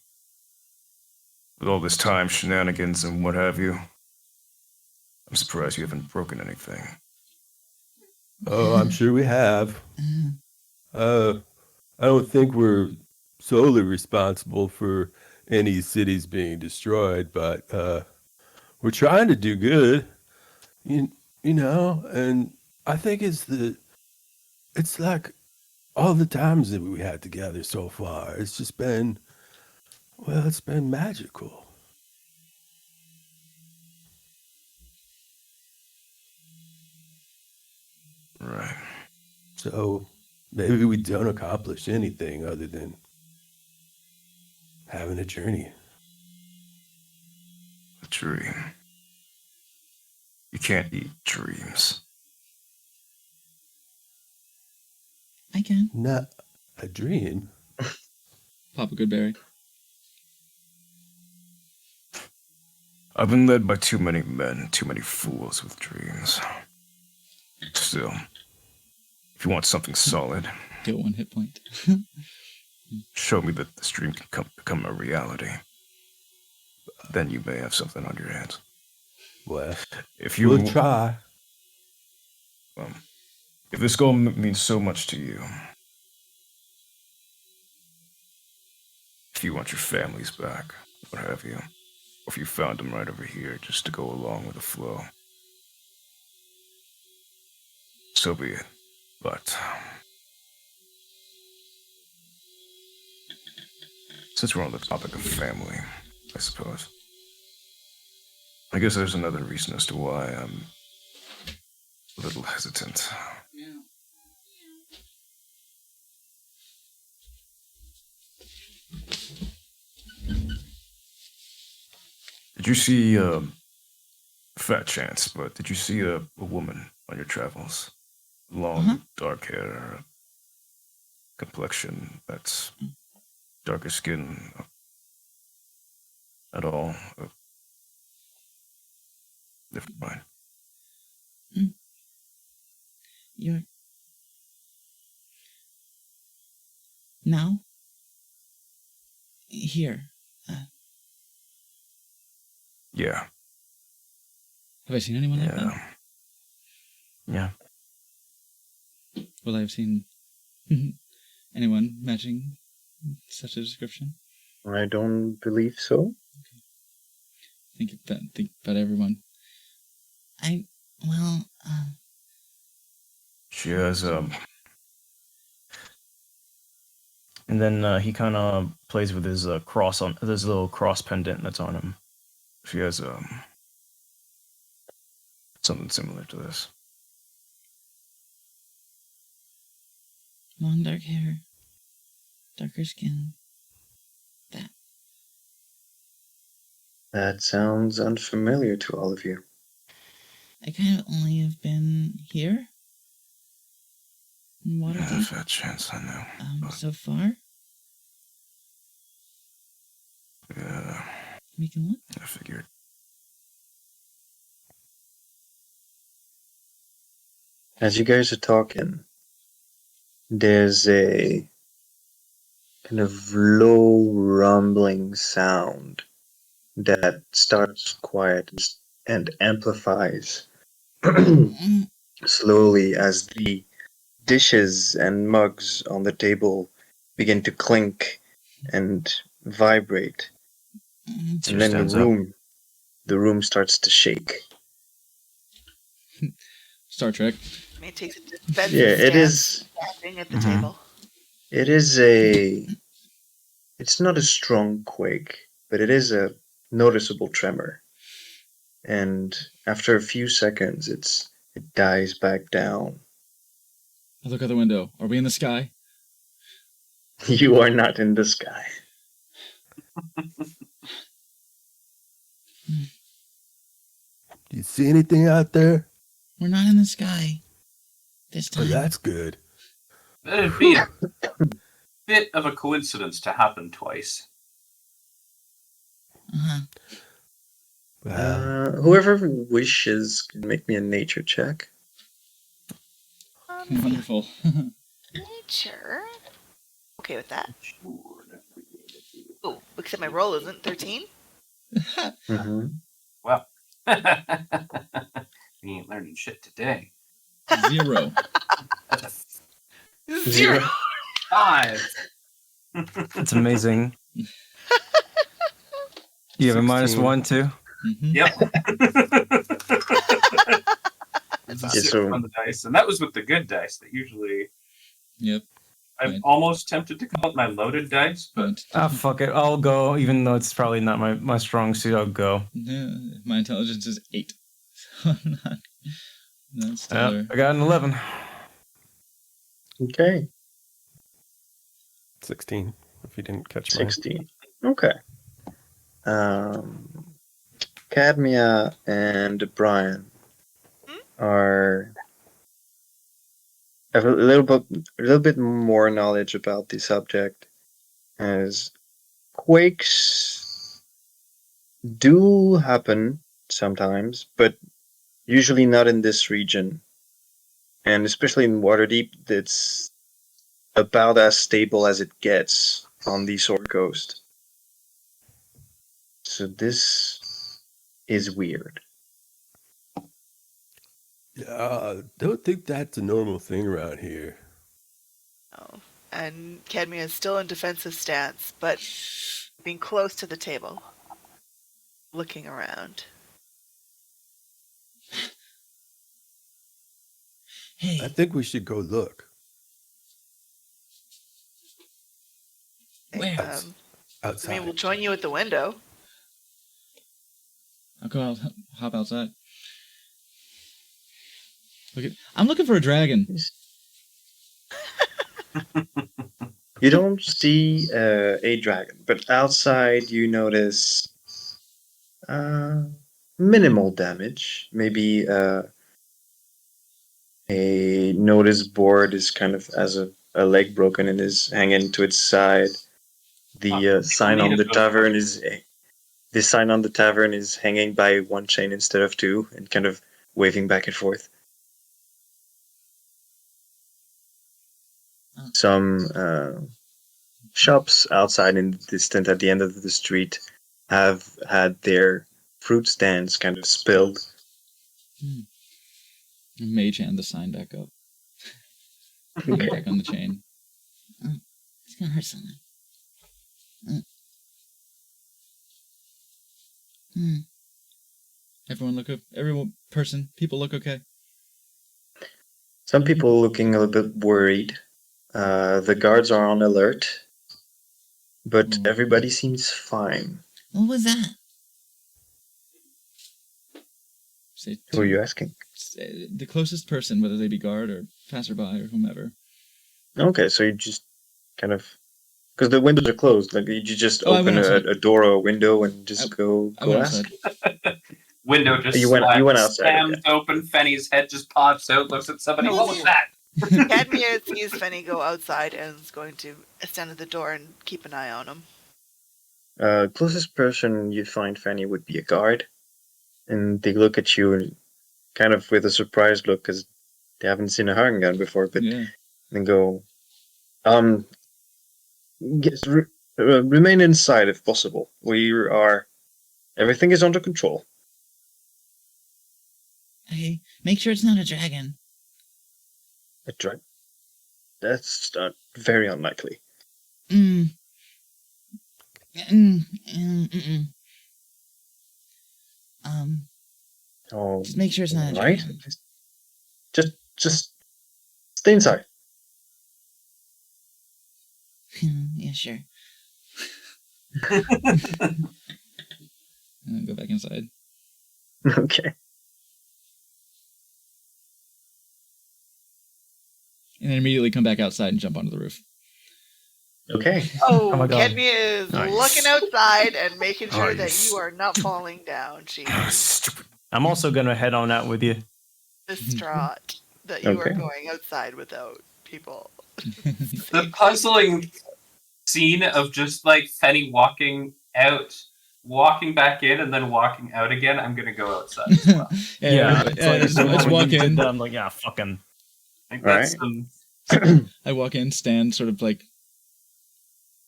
With all this time, shenanigans, and what have you, I'm surprised you haven't broken anything. Oh, I'm sure we have. I don't think we're solely responsible for any cities being destroyed, but we're trying to do good. You know, and I think it's like all the times that we had together so far. It's just been, well, it's been magical. Right. So maybe we don't accomplish anything other than having a journey. A dream. You can't eat dreams. I can. Not a dream. Papa Goodberry. I've been led by too many men, too many fools with dreams. Still, if you want something solid, Get 1 hit point. show me that this dream can become a reality. Then you may have something on your hands. Well, If you we'll try. If this goal means so much to you, if you want your families back, what have you, or if you found them right over here just to go along with the flow, so be it. But since we're on the topic of family, I suppose, I guess there's another reason as to why I'm a little hesitant. Did you see, fat chance, but did you see a woman on your travels? Long, dark hair, complexion that's darker skin at all? Never mind. You're now here. Yeah. Have I seen anyone like that? Yeah. Will I have seen anyone matching such a description? I don't believe so. Think about everyone. She has, And then he kind of plays with his cross on this little cross pendant that's on him. she has, something similar to this. Long dark hair, darker skin. That sounds unfamiliar to all of you. I kind of only have been here in Yeah, Waterdeep fat chance, I know. so far. Yeah, We can look. I figured. As you guys are talking, there's a kind of low rumbling sound that starts quiet and amplifies slowly as the dishes and mugs on the table begin to clink and vibrate. And then the room starts to shake. Star Trek. I mean, it takes a defensive Yeah, it stance is. standing at the table. It is a It's not a strong quake, but it is a noticeable tremor. And after a few seconds, it dies back down. I look out the window. Are we in the sky? You are not in the sky. Do you see anything out there? We're not in the sky this Oh, time. that's good. It'd be a bit of a coincidence to happen twice. Uh-huh. Whoever wishes can make me a nature check. Wonderful. Nature. Okay with that. Oh, except my roll isn't 13. Mm-hmm. Well, we ain't learning shit today. 0. That's a 0. 5. That's amazing. You have a 16. -1 too? Mm-hmm. Yep. It's a Yeah, 6 so- on the dice, and that was with the good dice. That usually, Yep. I'm Right. almost tempted to call it my loaded dice, but But Fuck it. I'll go, even though it's probably not my strong suit. I'll go. my intelligence is 8. So I'm not stellar. I got an 11. Okay. 16, if you didn't catch mine. 16. Okay. Cadmia and Brian have a little bit more knowledge about the subject, as quakes do happen sometimes, but usually not in this region, and especially in Waterdeep, it's about as stable as it gets on the Sword Coast. So this is weird. Yeah, don't think that's a normal thing around here. Oh. And Cadmia is still in defensive stance, but being close to the table, looking around. Hey, I think we should go look where? I outside. mean, we'll join you at the window. I'll go out, hop outside. I'm looking for a dragon. You don't see a dragon, but outside you notice minimal damage. Maybe a notice board is kind of as a leg broken and is hanging to its side. The sign on the tavern is hanging by one chain instead of two, and kind of waving back and forth. Some shops outside in the distance at the end of the street have had their fruit stands kind of spilled. Mage hand the sign back up. Okay. Back on the chain. It's gonna hurt someone. People look okay. Some people looking a little bit worried. The guards are on alert, but everybody seems fine. What was that? Say Who are you asking? the closest person, whether they be guard or passerby or whomever. Okay, so you just kind of, because the windows are closed, like you just Oh, I open went outside. a door or a window and just go I went ask. outside. window just You went outside, slams open. Fenny's head just pops out, looks at somebody. What was that? Cadmia sees Fenny go outside and is going to stand at the door and keep an eye on him. Closest person you find, Fanny, would be a guard, and they look at you and kind of with a surprised look because they haven't seen a Hagen gun before, but Yeah. then go, yes, remain inside if possible. Everything is under control. Okay, make sure it's not a dragon. That's very unlikely. Mm. Mm, mm, mm, mm. Oh, Just make sure it's not a right. dragon. Just stay inside. Yeah, sure. And go back inside. Okay. And then immediately come back outside and jump onto the roof. Okay. Oh, my God. Kedmia is Nice. looking outside and making sure that Nice. you are not falling down. She's Stupid. I'm also gonna head on out with you. distraught that you are Okay. going outside without people. The puzzling scene of just like Fenny walking out, walking back in, and then walking out again. I'm gonna go outside as well. I walk in. I'm like, yeah, fucking. Like that's Right. I walk in, stand sort of like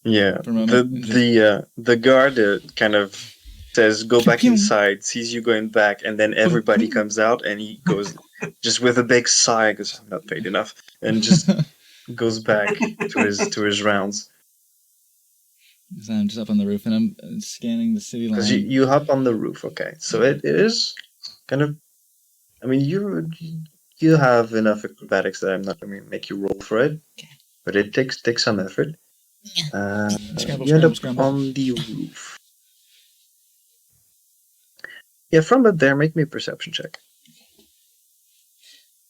Yeah. for a moment. and just- The guard kind of says, "Go back Pew, pew. inside." Sees you going back, and then everybody comes out, and he goes just with a big sigh, because I'm not paid enough, and just goes back to his rounds. So I'm just up on the roof and I'm scanning the city line. Because you hop on the roof, okay? So it is kind of. I mean, you have enough acrobatics that I'm not going to make you roll for it, but it takes some effort. Scramble, You end up scramble. on the roof. Yeah, from up there, make me a perception check.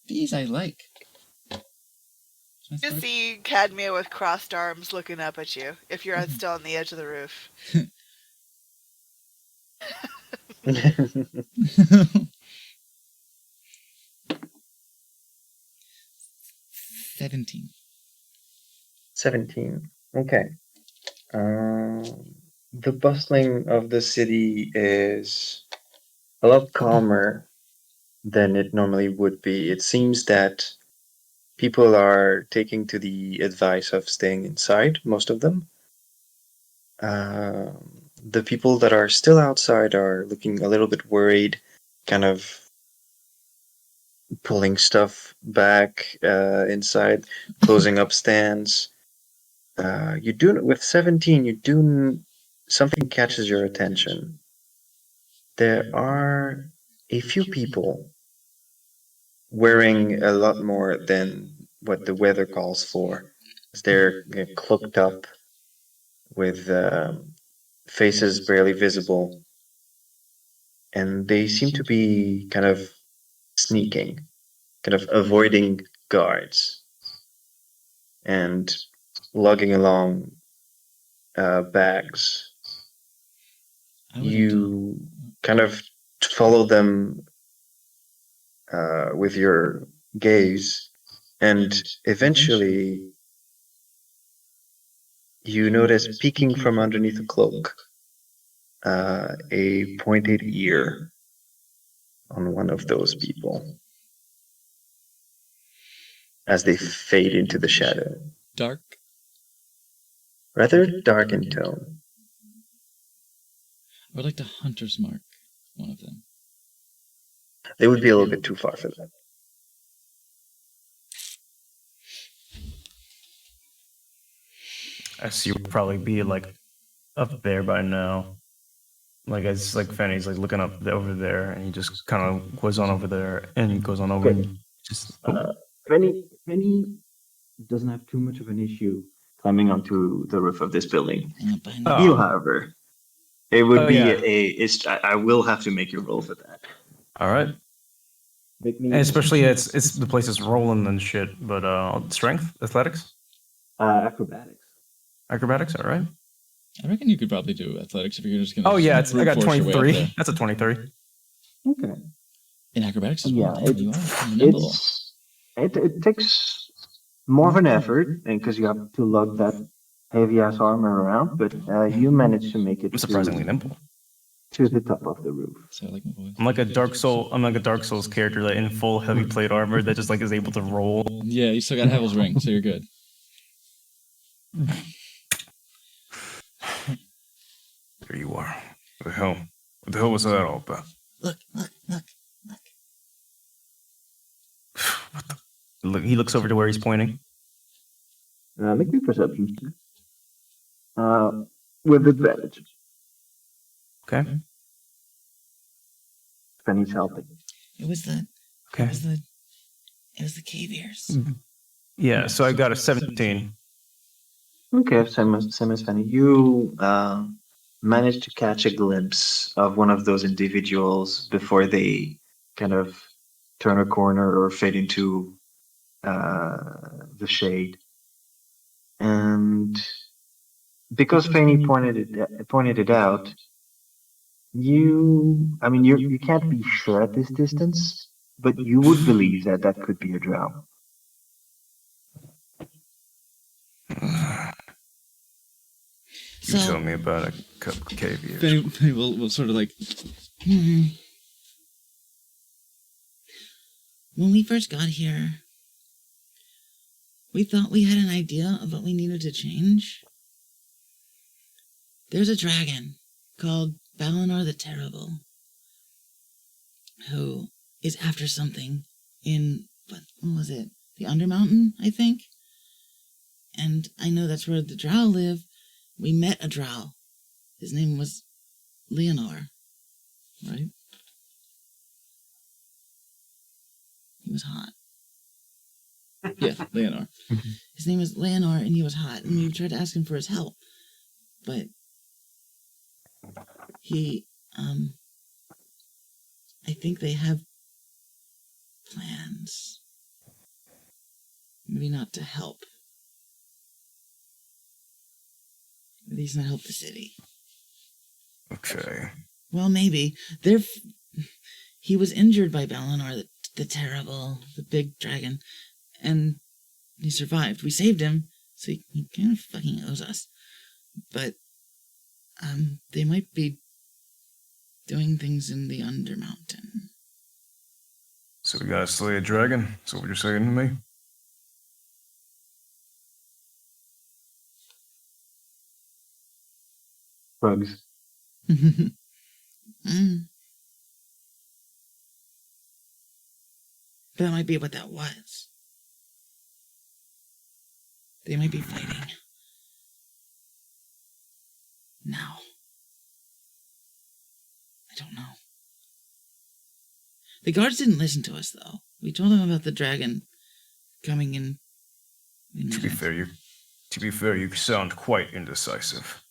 These I like. You see Cadmia with crossed arms looking up at you if you're still on the edge of the roof. 17. 17. Okay. The bustling of the city is a lot calmer than it normally would be. It seems that people are taking to the advice of staying inside, most of them. The people that are still outside are looking a little bit worried, kind of pulling stuff back inside, closing up stands. You do with 17. Something catches your attention. There are a few people wearing a lot more than what the weather calls for. They're cloaked up with faces barely visible, and they seem to be kind of sneaking, kind of avoiding guards, and lugging along bags. You kind of follow them with your gaze, and eventually you notice peeking from underneath a cloak a pointed ear on one of those people as they fade into the shadow. Dark. Rather dark in tone. I would like to hunter's mark one of them. They would be a little bit too far for that. I see. Would probably be like up there by now. Like it's like Fanny's like looking up over there, and he just kind of goes on over there, and he goes on over. Okay. And just Penny doesn't have too much of an issue climbing onto the roof of this building. By now. Oh. You, however, it would Oh, be yeah. I will have to make you roll for that. all right. Make me And especially it's the place is rolling and shit. But strength, athletics, acrobatics. acrobatics. All right. I reckon you could probably do athletics if you're just gonna. Oh yeah, I got brute force your way up 23. there. That's a 23. Okay. In acrobatics as Yeah, well. Damn, you are nimble. it takes more of an effort, and because you have to lug that heavy ass armor around, but you manage to make it I'm surprisingly nimble. to the top of the roof. So I like my voice. I'm like a Dark Souls character that in full heavy plate armor that just like is able to roll. Yeah, you still got Hevel's ring, so you're good. There you are. What the hell was that all about? Look. Look, he looks over to where he's pointing. Make me perception. With advantage. Okay. Penny's helping. It was the Okay. it was the cave ears. Yeah. So I got a 17. Okay, same as Penny. You manage to catch a glimpse of one of those individuals before they kind of turn a corner or fade into the shade. And because Fanny pointed it out, you can't be sure at this distance, but you would believe that that could be a drow. You tell me about a couple of cave years. Fanny will sort of like. When we first got here, we thought we had an idea of what we needed to change. There's a dragon called Balinor the Terrible who is after something in, what was it? The Undermountain, I think? And I know that's where the drow live. We met a drow. His name was Leonor, right? He was hot. Yeah, Leonor. His name was Leonor, and he was hot. And we tried to ask him for his help, but he, I think they have plans. Maybe not to help. At least not help the city. Okay. Well, maybe. He was injured by Balinor, the Terrible, the big dragon, and he survived. We saved him, so he kind of fucking owes us. But, they might be doing things in the Undermountain. So we gotta slay a dragon? Is that what you're saying to me? Bugs. That might be what that was. They might be fighting. Now. I don't know. The guards didn't listen to us, though. We told them about the dragon coming in. To be fair, you sound quite indecisive.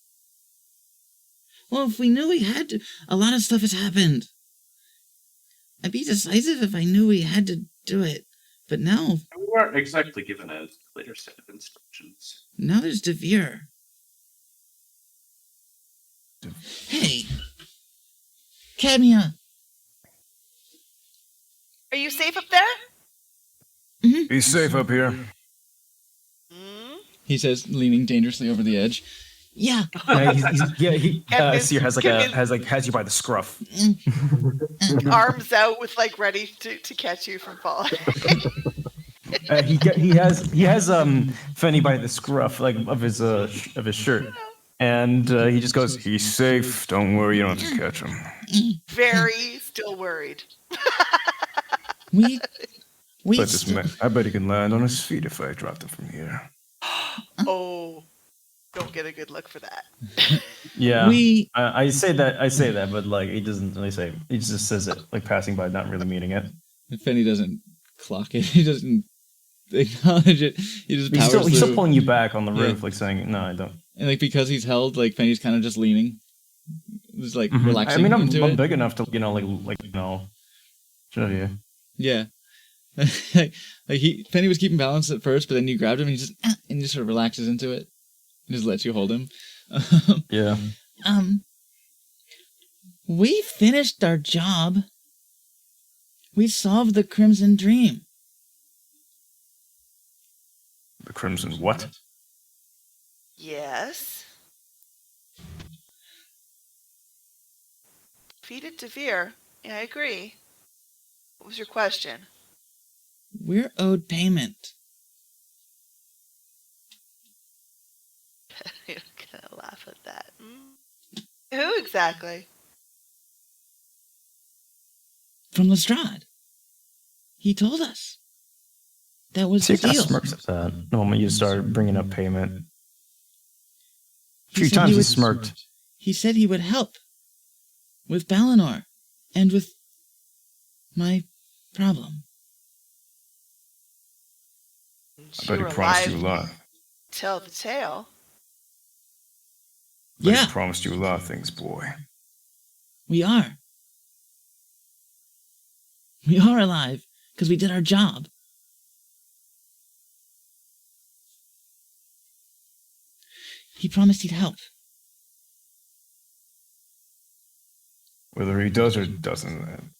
Well, if we knew we had to, a lot of stuff has happened. I'd be decisive if I knew we had to do it. But now... We weren't exactly given a clear set of instructions. Now there's Devere. Hey! Cadmia! Are you safe up there? Be safe up here. He says, leaning dangerously over the edge. Yeah. Seer has you by the scruff. Arms out with ready to catch you from falling. He has Fenny by the scruff of his shirt, and he just goes, He's safe. Don't worry, you don't have to catch him. Very still worried. We I bet he can land on his feet if I dropped him from here. Oh, don't get a good look for that. Yeah, I say that, but he doesn't really say. He just says it passing by, not really meaning it. If Fenny doesn't clock it, he doesn't acknowledge it. He's still pulling you back on the roof, saying, "No, I don't." And because he's held, Fenny's kind of just leaning, just relaxing. I mean, into I'm it. big enough to show you. Yeah. Fenny was keeping balance at first, but then you grabbed him and he just sort of relaxes into it. And just lets you hold him. Yeah. We finished our job. We solved the Crimson Dream. The Crimson what? Yes. Defeated Devere. Yeah, I agree. What was your question? We're owed payment. You're gonna laugh at that. Who exactly? From Lestrade. He told us. That was the deal. Smirks at that. The moment you start bringing up payment. A few said times he he would- smirked. He said he would help. With Balinor. And with my problem. I bet he promised you a lot. Tell the tale. Yeah. I promised you a lot of things, boy. We are. We are alive because we did our job. He promised he'd help. Whether he does or doesn't,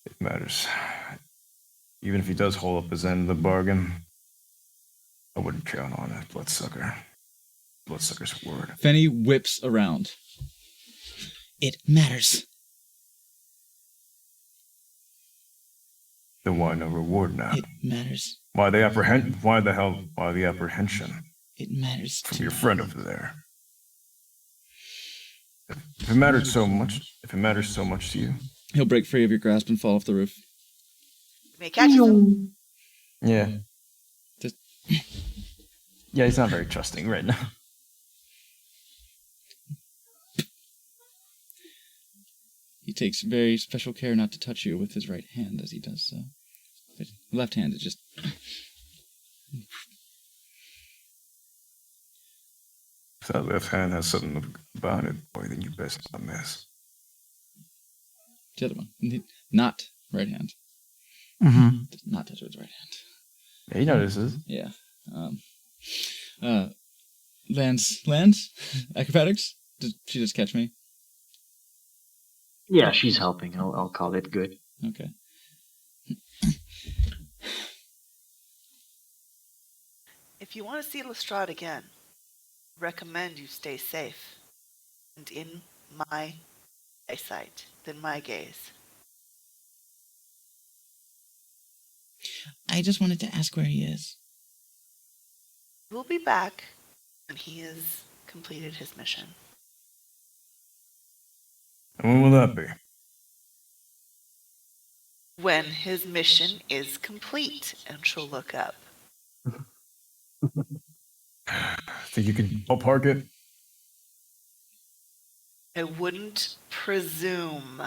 it matters. Even if he does hold up his end of the bargain, I wouldn't count on it, Bloodsucker. Bloodsucker's word. Fenny whips around. It matters. Then why no reward now? It matters. Why the apprehension? Why the apprehension It matters from to your me. friend over there? If it matters so much to you, He'll break free of your grasp and fall off the roof. May catch him. Yeah. Just- Yeah, he's not very trusting right now. He takes very special care not to touch you with his right hand as he does so. But left hand is just... if that left hand has something about it, boy, then you best not miss. The other one. Not right hand. Mm-hmm. Does not touch with his right hand. Yeah, he notices. Yeah. Lands? Acrobatics? Did she just catch me? Yeah, she's helping. I'll call it good. Okay. If you want to see Lestrade again, recommend you stay safe and in my eyesight than my gaze. I just wanted to ask where he is. We'll be back when he has completed his mission. And when will that be? When his mission is complete, and she'll look up. Think you can ballpark it? I wouldn't presume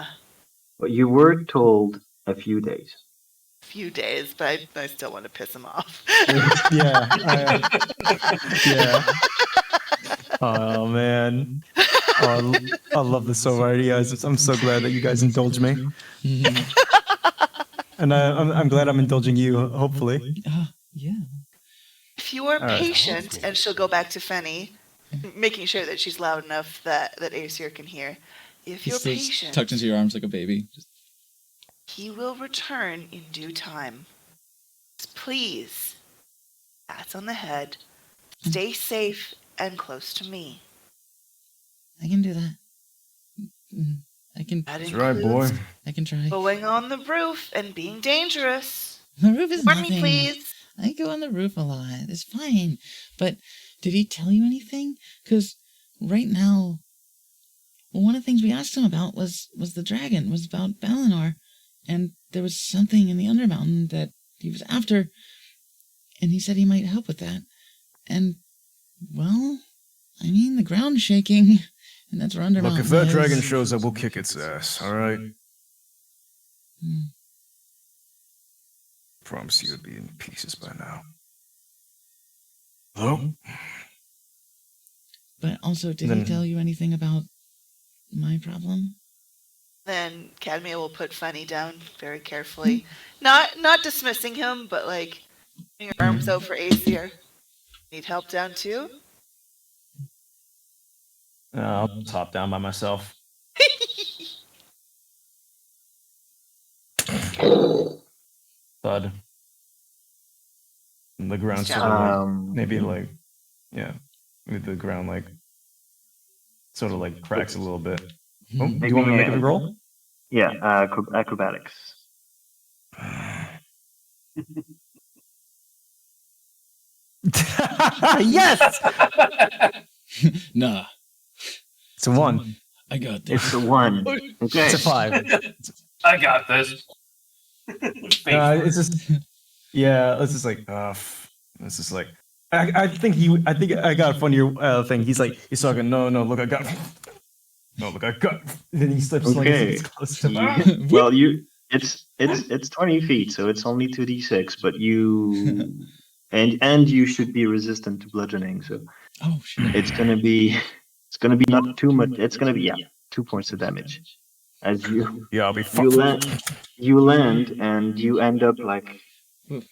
But you were told a few days. a few days, but I still want to piss him off. Yeah. Yeah. Oh, man. Oh, I love this already. I'm so glad that you guys indulge me. And I'm glad I'm indulging you, hopefully. Yeah. If you are All right. patient, and she'll go back to Fenny, making sure that she's loud enough that Aesir can hear. If He you're stays patient, tucked into your arms like a baby. Just, he will return in due time. Just please, pats on the head, stay safe and close to me. I can do that. I can. That That's right, boy. includes I can try. going on the roof and being dangerous. The roof is Warn me, nothing. please. I go on the roof a lot. It's fine. But did he tell you anything? Because right now, one of the things we asked him about was the dragon, was about Balinor. And there was something in the Undermountain that he was after. And he said he might help with that. And, well, I mean, the ground's shaking. And that's where Undermountain Look, if that is. dragon shows up, we'll kick its ass, alright? Hmm. Promise you it'd be in pieces by now. Hello? But also, did Then- he tell you anything about my problem? Then Cadmia will put Funny down very carefully. Not dismissing him, but like putting her arms out for Aesir. Need help down too? I'll just hop down by myself. Thud. And the ground sort of like, maybe like, yeah, maybe the ground like sort of like cracks a little bit. Oh, do you want me to make a roll? Yeah, acrobatics. Yes! nah, It's a 1. I got this. It's a 1. Okay. It's a 5. I got this. It's just, yeah, it's just like, it's just like, I think I got a funnier thing. He's talking, no, look, I got, and then he slips like Okay. it's close to Well, it's 20 feet, so it's only 2d6, but you and you should be resistant to bludgeoning, so Oh shit. it's gonna be It's gonna be not too much. It's gonna be 2 points of damage. As you Yeah, I'll be you fucked. land and you end up like,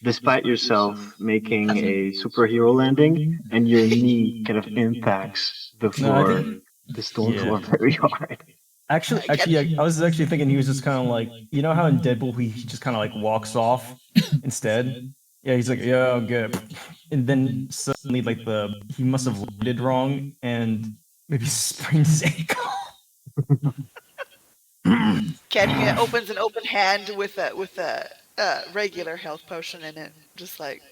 despite yourself making a superhero landing, and your knee kind of impacts the No, I floor, think the stone yeah. floor very hard. Actually, I was actually thinking he was just kind of like, you know how in Deadpool he just kind of like walks off instead. Yeah, he's like, yeah, I'll get it. And then suddenly, like he must have landed wrong and maybe sprained his ankle. Cadmia opens an open hand with a regular health potion in it, just like,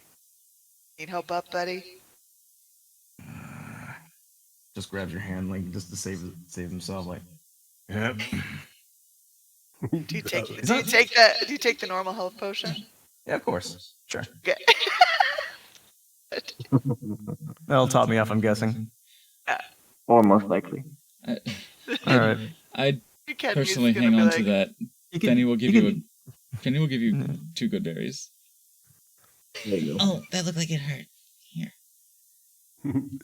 need help up, buddy? Just grabs your hand, like just to save himself. Like, Yep. Do you take Is that- do you take the normal health potion? yeah, of course, sure. Okay. That'll top me off, I'm guessing. Or most likely. All right. I'd Cadmia's personally gonna hang be on like, to that. Penny will give you Penny will give you 2 good berries. There you go. Oh, that looked like it hurt. Here.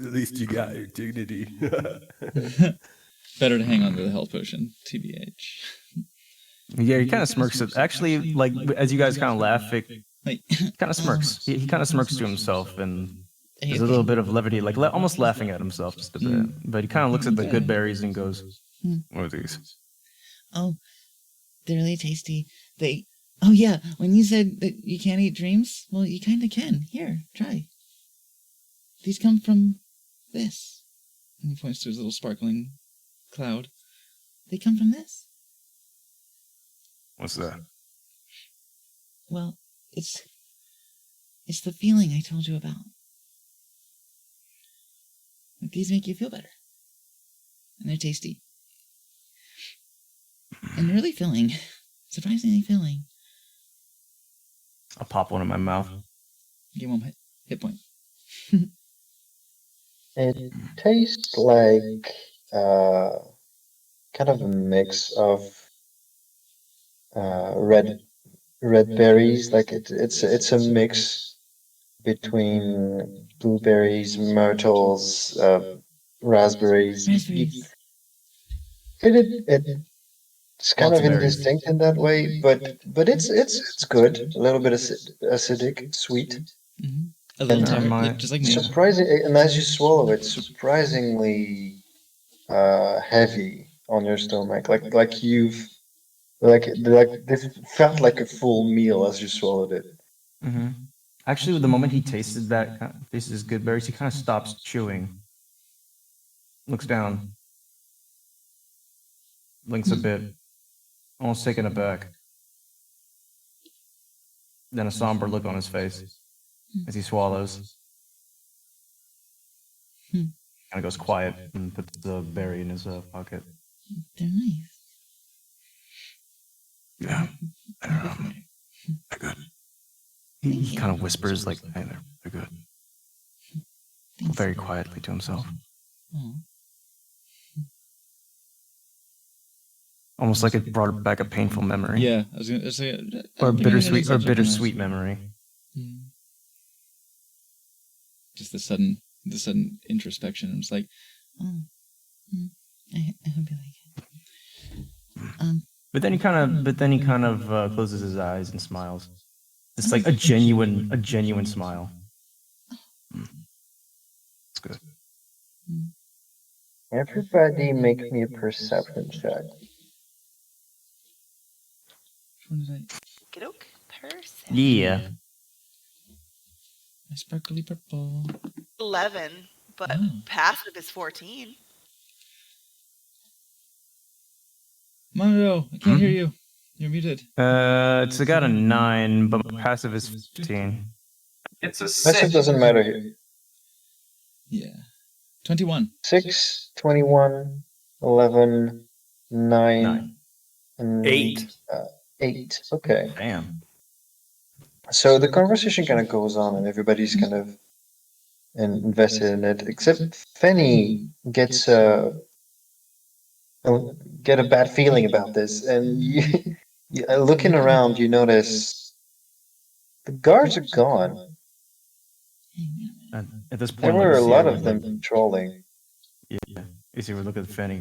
At least you got your dignity. Better to hang on to the health potion, TBH. Yeah, he kind of smirks. Actually, like as you guys kind of laugh, it Like, kind of smirks. He kind of smirks to himself, and Hey, there's a little bit of levity, like almost laughing at himself just a bit. But he kind of looks at the good berries and goes, What are these? Oh, they're really tasty. Oh yeah, when you said that you can't eat dreams, well, you kind of can. Here, try. These come from this. and he points to his little sparkling cloud. They come from this. What's that? Well, it's the feeling I told you about. Like, these make you feel better. And they're tasty. And really filling. Surprisingly filling. I'll pop one in my mouth. Give 1 hit point. It tastes like kind of a mix of red berries. Like it's a mix between blueberries, myrtles, raspberries. Raspberries. It's kind Lots of of berries. indistinct in that way, but it's good. A little bit acidic, sweet. Mm-hmm. A little And, tart, my- yeah, just like me. Surprising, and as you swallow it, surprisingly heavy on your stomach. Like you've like this felt like a full meal as you swallowed it. Mm-hmm. Actually, the moment he tasted tastes his good berries, he kind of stops chewing, looks down, blinks a bit, almost taken aback. Then a somber look on his face as he swallows. Hmm. Kind of goes quiet and puts the berry in his pocket. They're nice. Yeah. They're good. He kind of whispers like, "Hey, they're good," Thanks. very quietly to himself, Oh. almost like it brought back a painful memory. Yeah, I was gonna say, Or bittersweet memory. Mm. Just the sudden introspection. I'm just like, Oh. I hope you like it. But then he kind of closes his eyes and smiles. It's like a genuine smile. It's good. Everybody make me a perception check. which one did Okey-doke. Person. Yeah. my sparkly purple? 11, but Oh. passive is 14. Mondo, I can't hear you. You're muted. It's got a 9, but my passive is 15. It's a Passive 6. doesn't matter here. Yeah. 21. 6, 21, 11, 9, 9. and 8. 8. Okay. Damn. So the conversation kind of goes on, and everybody's kind of invested in it, except Fenny gets get a bad feeling about this, and looking around, you notice the guards are gone. At this point, There like, were a you see lot of everyone, them patrolling. Yeah. Izzy would look at Fanny.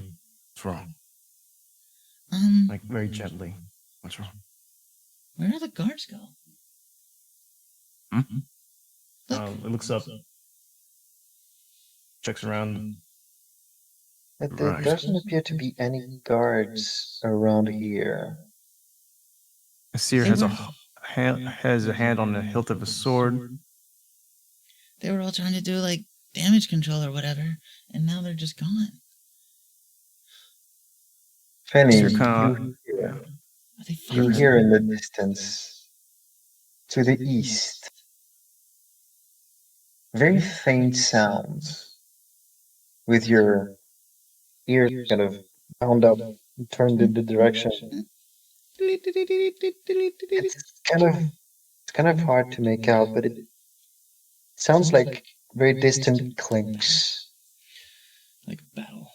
What's wrong? Like very gently. What's wrong? Where do the guards go? It looks up. Checks around. There Right. doesn't appear to be any guards around here. Seer has a hand on the hilt of a sword. They were all trying to do like damage control or whatever, and now they're just gone. Fanny, Seer you kinda- Are they You fighting? hear in the distance, to the east, very faint sounds with your ears kind of bound up and turned in the direction. It's kind of hard to make out, but it sounds like very distant clinks, Like battle.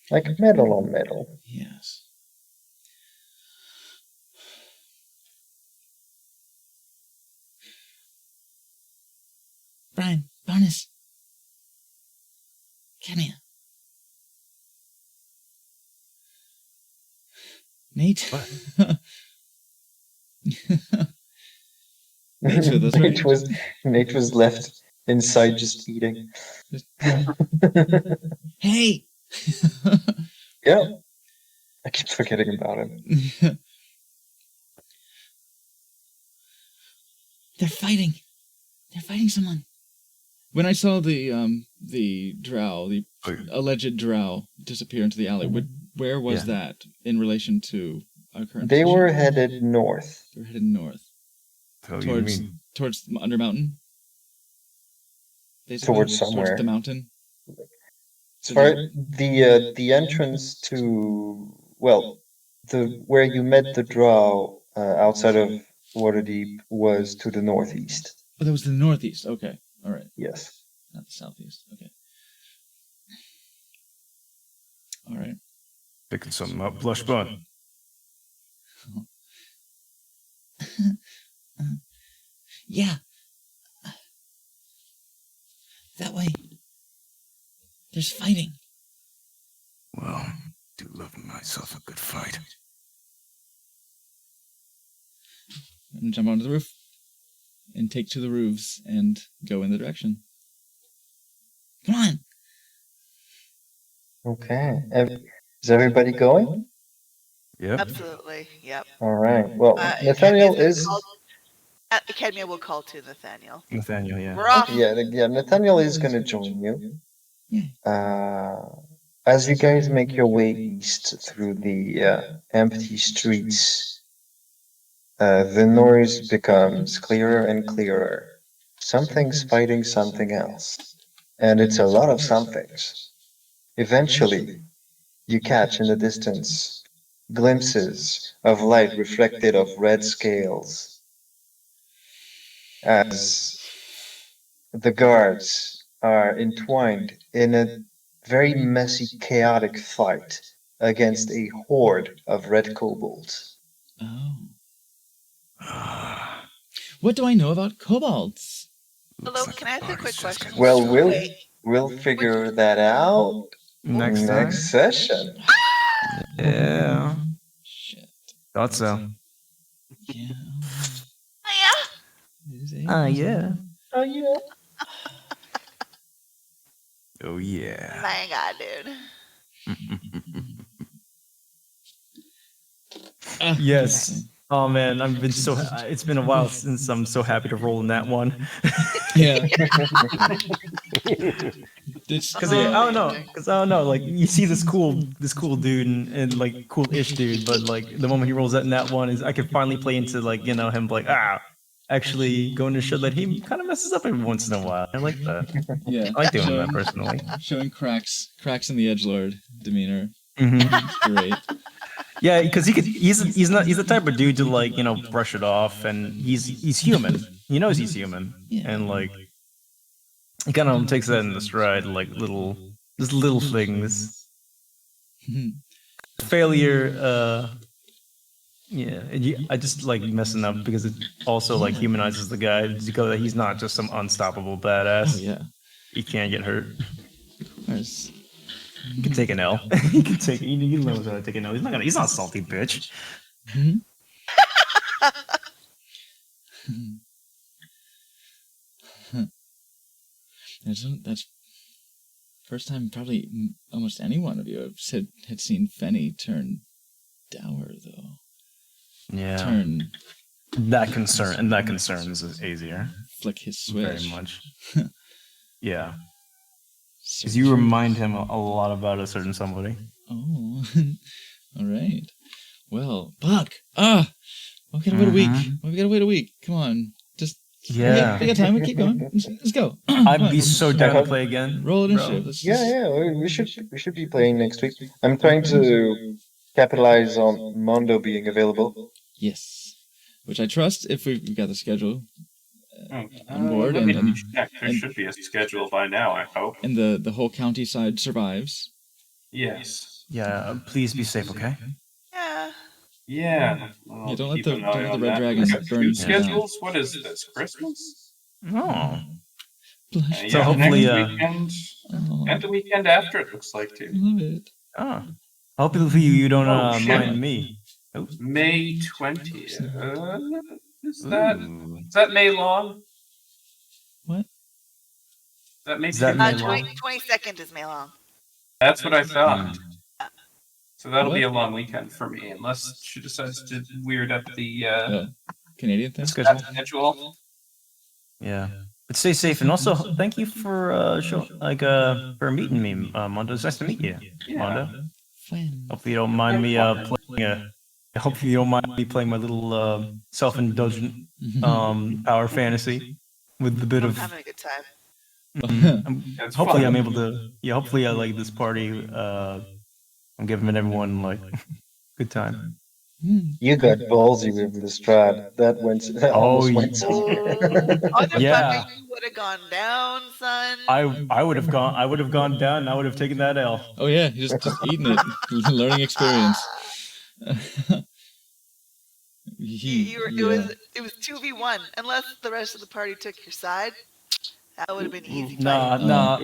like metal on metal. Yes. Brian, bonus. Kenya. Nate? Nate with us, right? Nate was left inside just eating. Hey! Yeah, I keep forgetting about him. They're fighting. They're fighting someone. When I saw the drow, the alleged drow disappear into the alley, where was that in relation to our current They position? were headed north. They were headed north. Hell, Towards Undermountain? Basically, Towards somewhere. Towards the mountain? As far the entrance to the where you met the drow outside of Waterdeep was to the northeast. Oh, that was the northeast. Okay. All right. Yes. Not the southeast. Okay. All right. Picking something up. Blush bun. Yeah. That way. There's fighting. Well, do love myself a good fight. I'm gonna jump onto the roof and take to the roofs and go in the direction. Come on. Okay. Is everybody going? Yep. Absolutely. Yep. All right. Well, Nathaniel is. Kenya will call to Nathaniel. Nathaniel, yeah. We're off. Yeah, Nathaniel is going to join you. As you guys make your way east through the empty streets, the noise becomes clearer and clearer. Something's fighting something else. And it's a lot of somethings. Eventually, you catch in the distance glimpses of light reflected of red scales as the guards are entwined in a very messy, chaotic fight against a horde of red kobolds. Oh. What do I know about kobolds? Hello, can I ask a quick question? Well, we'll figure that out Next session. Yeah. Shit. Thought so. Yeah. Yeah. Oh, yeah. Oh, yeah. My God, dude. Yes. Oh man, I've been so. It's been a while since I'm so happy to roll in that one. Yeah. Because I don't know. Like you see this cool dude and like cool-ish dude, but like the moment he rolls out in that one is I could finally play into like him like actually going to show that he kind of messes up every once in a while. I like that. Yeah. I like doing that personally. Showing cracks in the edgelord demeanor. Mm-hmm. Great. Yeah, because he's the type of dude to like brush it off, and he's human. He knows he's human, and like he kind of takes that in the stride, like little things. Failure. I just like messing up because it also like humanizes the guy to go that he's not just some unstoppable badass. Oh, yeah. He can't get hurt. Where's You can take an L. You can take. He knows how to take an L. He's not gonna. He's not a salty bitch. That's first time probably almost any one of you have said had seen Fenny turn dour though. Yeah. Turn That concerns is easier. flick his switch. Very much. Yeah. Because you remind him a lot about a certain somebody. Oh, all right. Well, Buck. We gotta wait a week. We gotta wait a week. Come on, just Yeah. we got time. We keep going. Let's go. I'd be so down to play again. Roll initiative. Let's just- Yeah, we should be playing next week. I'm trying to capitalize on Mondo being available. Yes, which I trust if we've got the schedule on board Let me and check. There should be a schedule by now, I hope. and the whole county side survives. Yes. Yeah, please be safe, okay? Yeah. Yeah. Yeah, don't let keep the an eye on red that. dragons We got burn two you down. schedules? What is this? Christmas? Oh. Blush. So hopefully, next weekend Oh, and the weekend after, it looks like, I too. love it. Oh. Hopefully you don't Oh, shit. mind me. May 20th. Is that May long? What? That May Is that 20th? May long? 22nd is May long. That's what I thought. So that'll be a What? long weekend for me, unless she decides to weird up the Canadian thing. Schedule. schedule. Yeah. But stay safe, and also thank you for for meeting me, Mondo. It's nice to meet you, Yeah. Mondo. Fun. Hopefully you don't mind me hopefully you don't mind me playing my little self-indulgent power fantasy with a bit I'm of having a good time. It's hopefully fun. I'm able to hopefully I like this party. I'm giving everyone like good time. You got ballsy with the strat. That went. That almost went somewhere. Yeah. You would have gone down, son. I would have gone down and I would have taken that L. Oh yeah, you're just eating it. Learning experience. It was 2v1. Unless the rest of the party took your side, that would have been easy. Nah.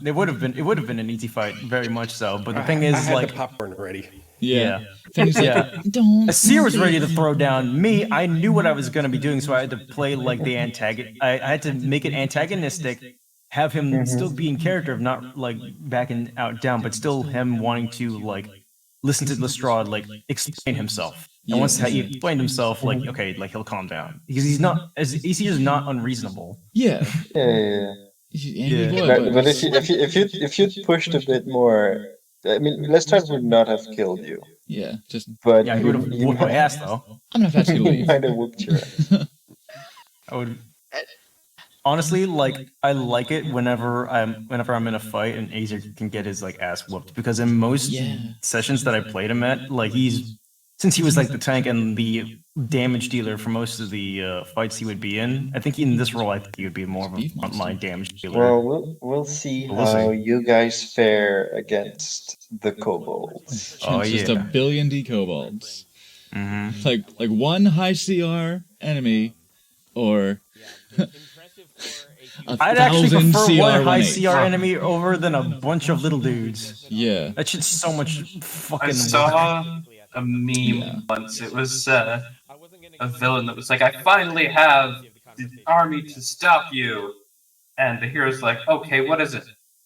It would have been an easy fight, very much so. But the thing is, I had like, the popcorn ready. Yeah. yeah. Things like, Yeah. don't. Asir was ready to throw down me. I knew what I was going to be doing, so I had to play like the antagonist. I had to make it antagonistic, have him still be in character, of not like backing out down, but still him wanting to like listen to Lestrade like explain himself. And once he explained himself, like okay, like he'll calm down because he's not as Asir is not unreasonable. Yeah. Yeah. He's an angry boy, But if you pushed a bit more, I mean, Lestrade would not have killed you. yeah, just But Yeah, he would have whooped my ass though. I'm gonna have to He leave. might have whooped your ass. I would honestly like I like it whenever I'm in a fight and Azir can get his like ass whooped because in most Yeah. sessions that I played him at, like since he was like the tank and the damage dealer for most of the fights he would be in, I think in this role I think he would be more of a Beef monster. frontline damage dealer. Well, we'll see We'll how see. you guys fare against the kobolds. Oh, Just yeah. a billion D-kobolds. Mhm. Like one high CR enemy, or I'd actually 1,000 prefer one high 1/8. CR enemy over than a bunch of little dudes. Yeah. That shit's so much I fucking. saw a meme Yeah. once. It was a villain that was like, I finally have the army to stop you. And the hero's like, okay, what is it?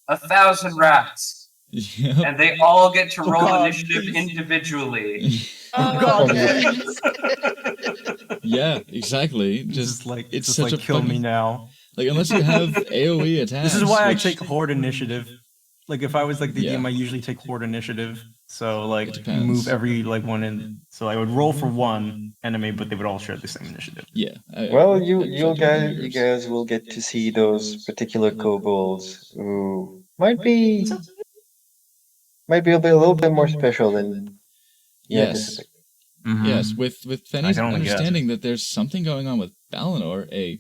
1,000 rats. Yeah. And they all get to roll God, initiative please. individually. Oh, Yeah, exactly. Just like it's just such like a kill me fucking- now. Like unless you have AoE attacks. This is why I which- take horde initiative. Like if I was like the Yeah. DM, I usually take horde initiative. So like It depends. move every like one in. So I would roll for one enemy, but they would all share the same initiative. Yeah. Well, you guys will get to see those particular kobolds who might be a little bit more special than you Yes. anticipate. Mhm. Yes, with Fenny's can only guess. understanding that there's something going on with Balinor, a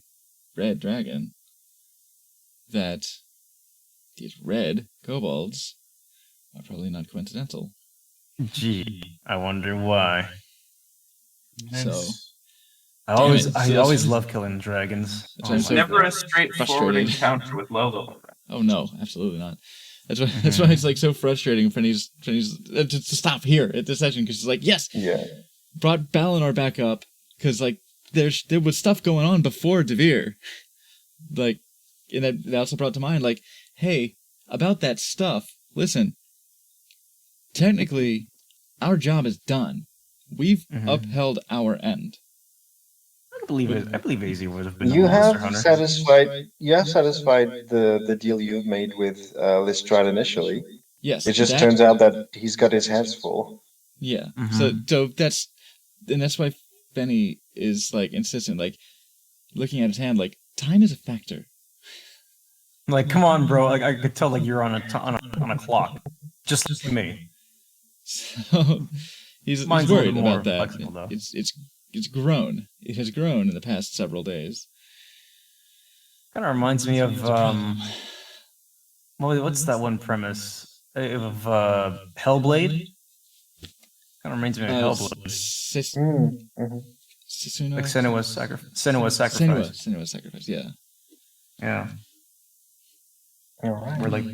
red dragon, that these red kobolds are probably not coincidental. Gee, I wonder why. So I always Damn it. I So always that's- love killing dragons. That's Oh I'm my so Never a straightforward frustrated. encounter with Lolo. Oh no, absolutely not. That's why it's like so frustrating when he's to stop here at this session, because she's like, yes, Yeah. brought Balinor back up, because like there was stuff going on before Devere, like, and that also brought to mind like, hey, about that stuff. Listen, technically, our job is done. We've upheld our end. I believe AZ would have been You a monster have hunter. satisfied the deal you've made with Lestrade initially. Yes, It just turns out that he's got his hands full. Yeah. So that's why Benny is like insistent, like looking at his hand, like time is a factor. Like, come on, bro. Like, I could tell like you're on a clock. Just me. So he's Mine's a little worried bit more about that. flexible, though. It's grown. It has grown in the past several days. Kind of reminds me of problem. what's that one premise of Hellblade? Kind of reminds me of Hellblade. Sisuna? Like Senua's sacrifice. Senua's sacrifice. Yeah. Yeah. All right. We're like,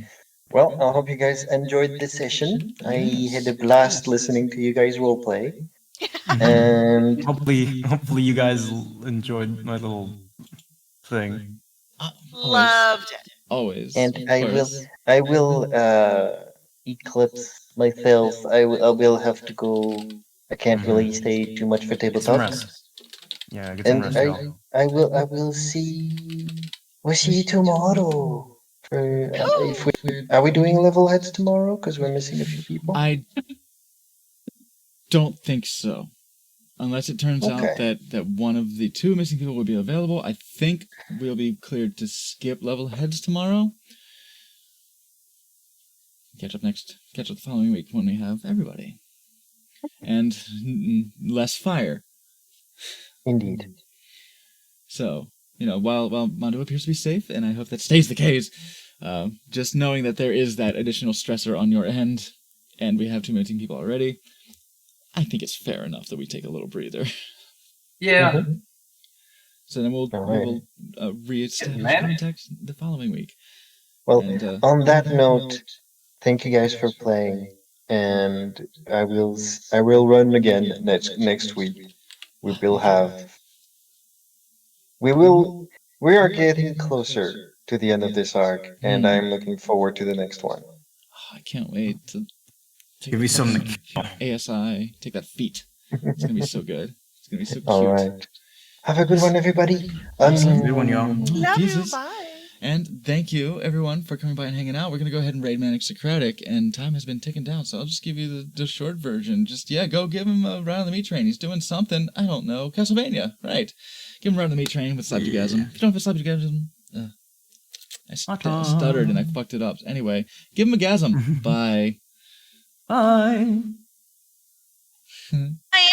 Well, I hope you guys enjoyed this session. I had a blast listening to you guys roleplay. And hopefully you guys enjoyed my little thing. Loved it. Always. and I will eclipse myself. I will have to go. I can't really stay too much for Get some tabletop. rest. Yeah, get some And rest, y'all. I will see. We'll see you tomorrow. For are we doing level heads tomorrow? Because we're missing a few people. I don't think so. Unless it turns out that one of the two missing people will be available, I think we'll be cleared to skip level heads tomorrow. Catch up the following week when we have everybody. And less fire. Indeed. So, while Mondo appears to be safe, and I hope that stays the case, just knowing that there is that additional stressor on your end, and we have 2 missing people already, I think it's fair enough that we take a little breather. Yeah. So then we'll re-establish contact the following week. Well, And, on that note, thank you guys for playing, and I will run again next week. We are getting closer to the end of this arc, and I'm looking forward to the next one. I can't wait to Give me something to kill. ASI, take that feat. It's gonna be so good. It's gonna be so cute. All right. Have a good one, everybody. Good one, y'all. Love Jesus. you. Bye. And thank you, everyone, for coming by and hanging out. We're going to go ahead and raid Manic Socratic, and time has been ticking down, so I'll just give you the short version. Just, go give him a ride on the meat train. He's doing something, I don't know, Castlevania, right. Give him a ride on the meat train with Slapjagasm. If you don't have a Slapjagasm, I stuttered and I fucked it up. Anyway, give him a gasm. Bye. Bye. I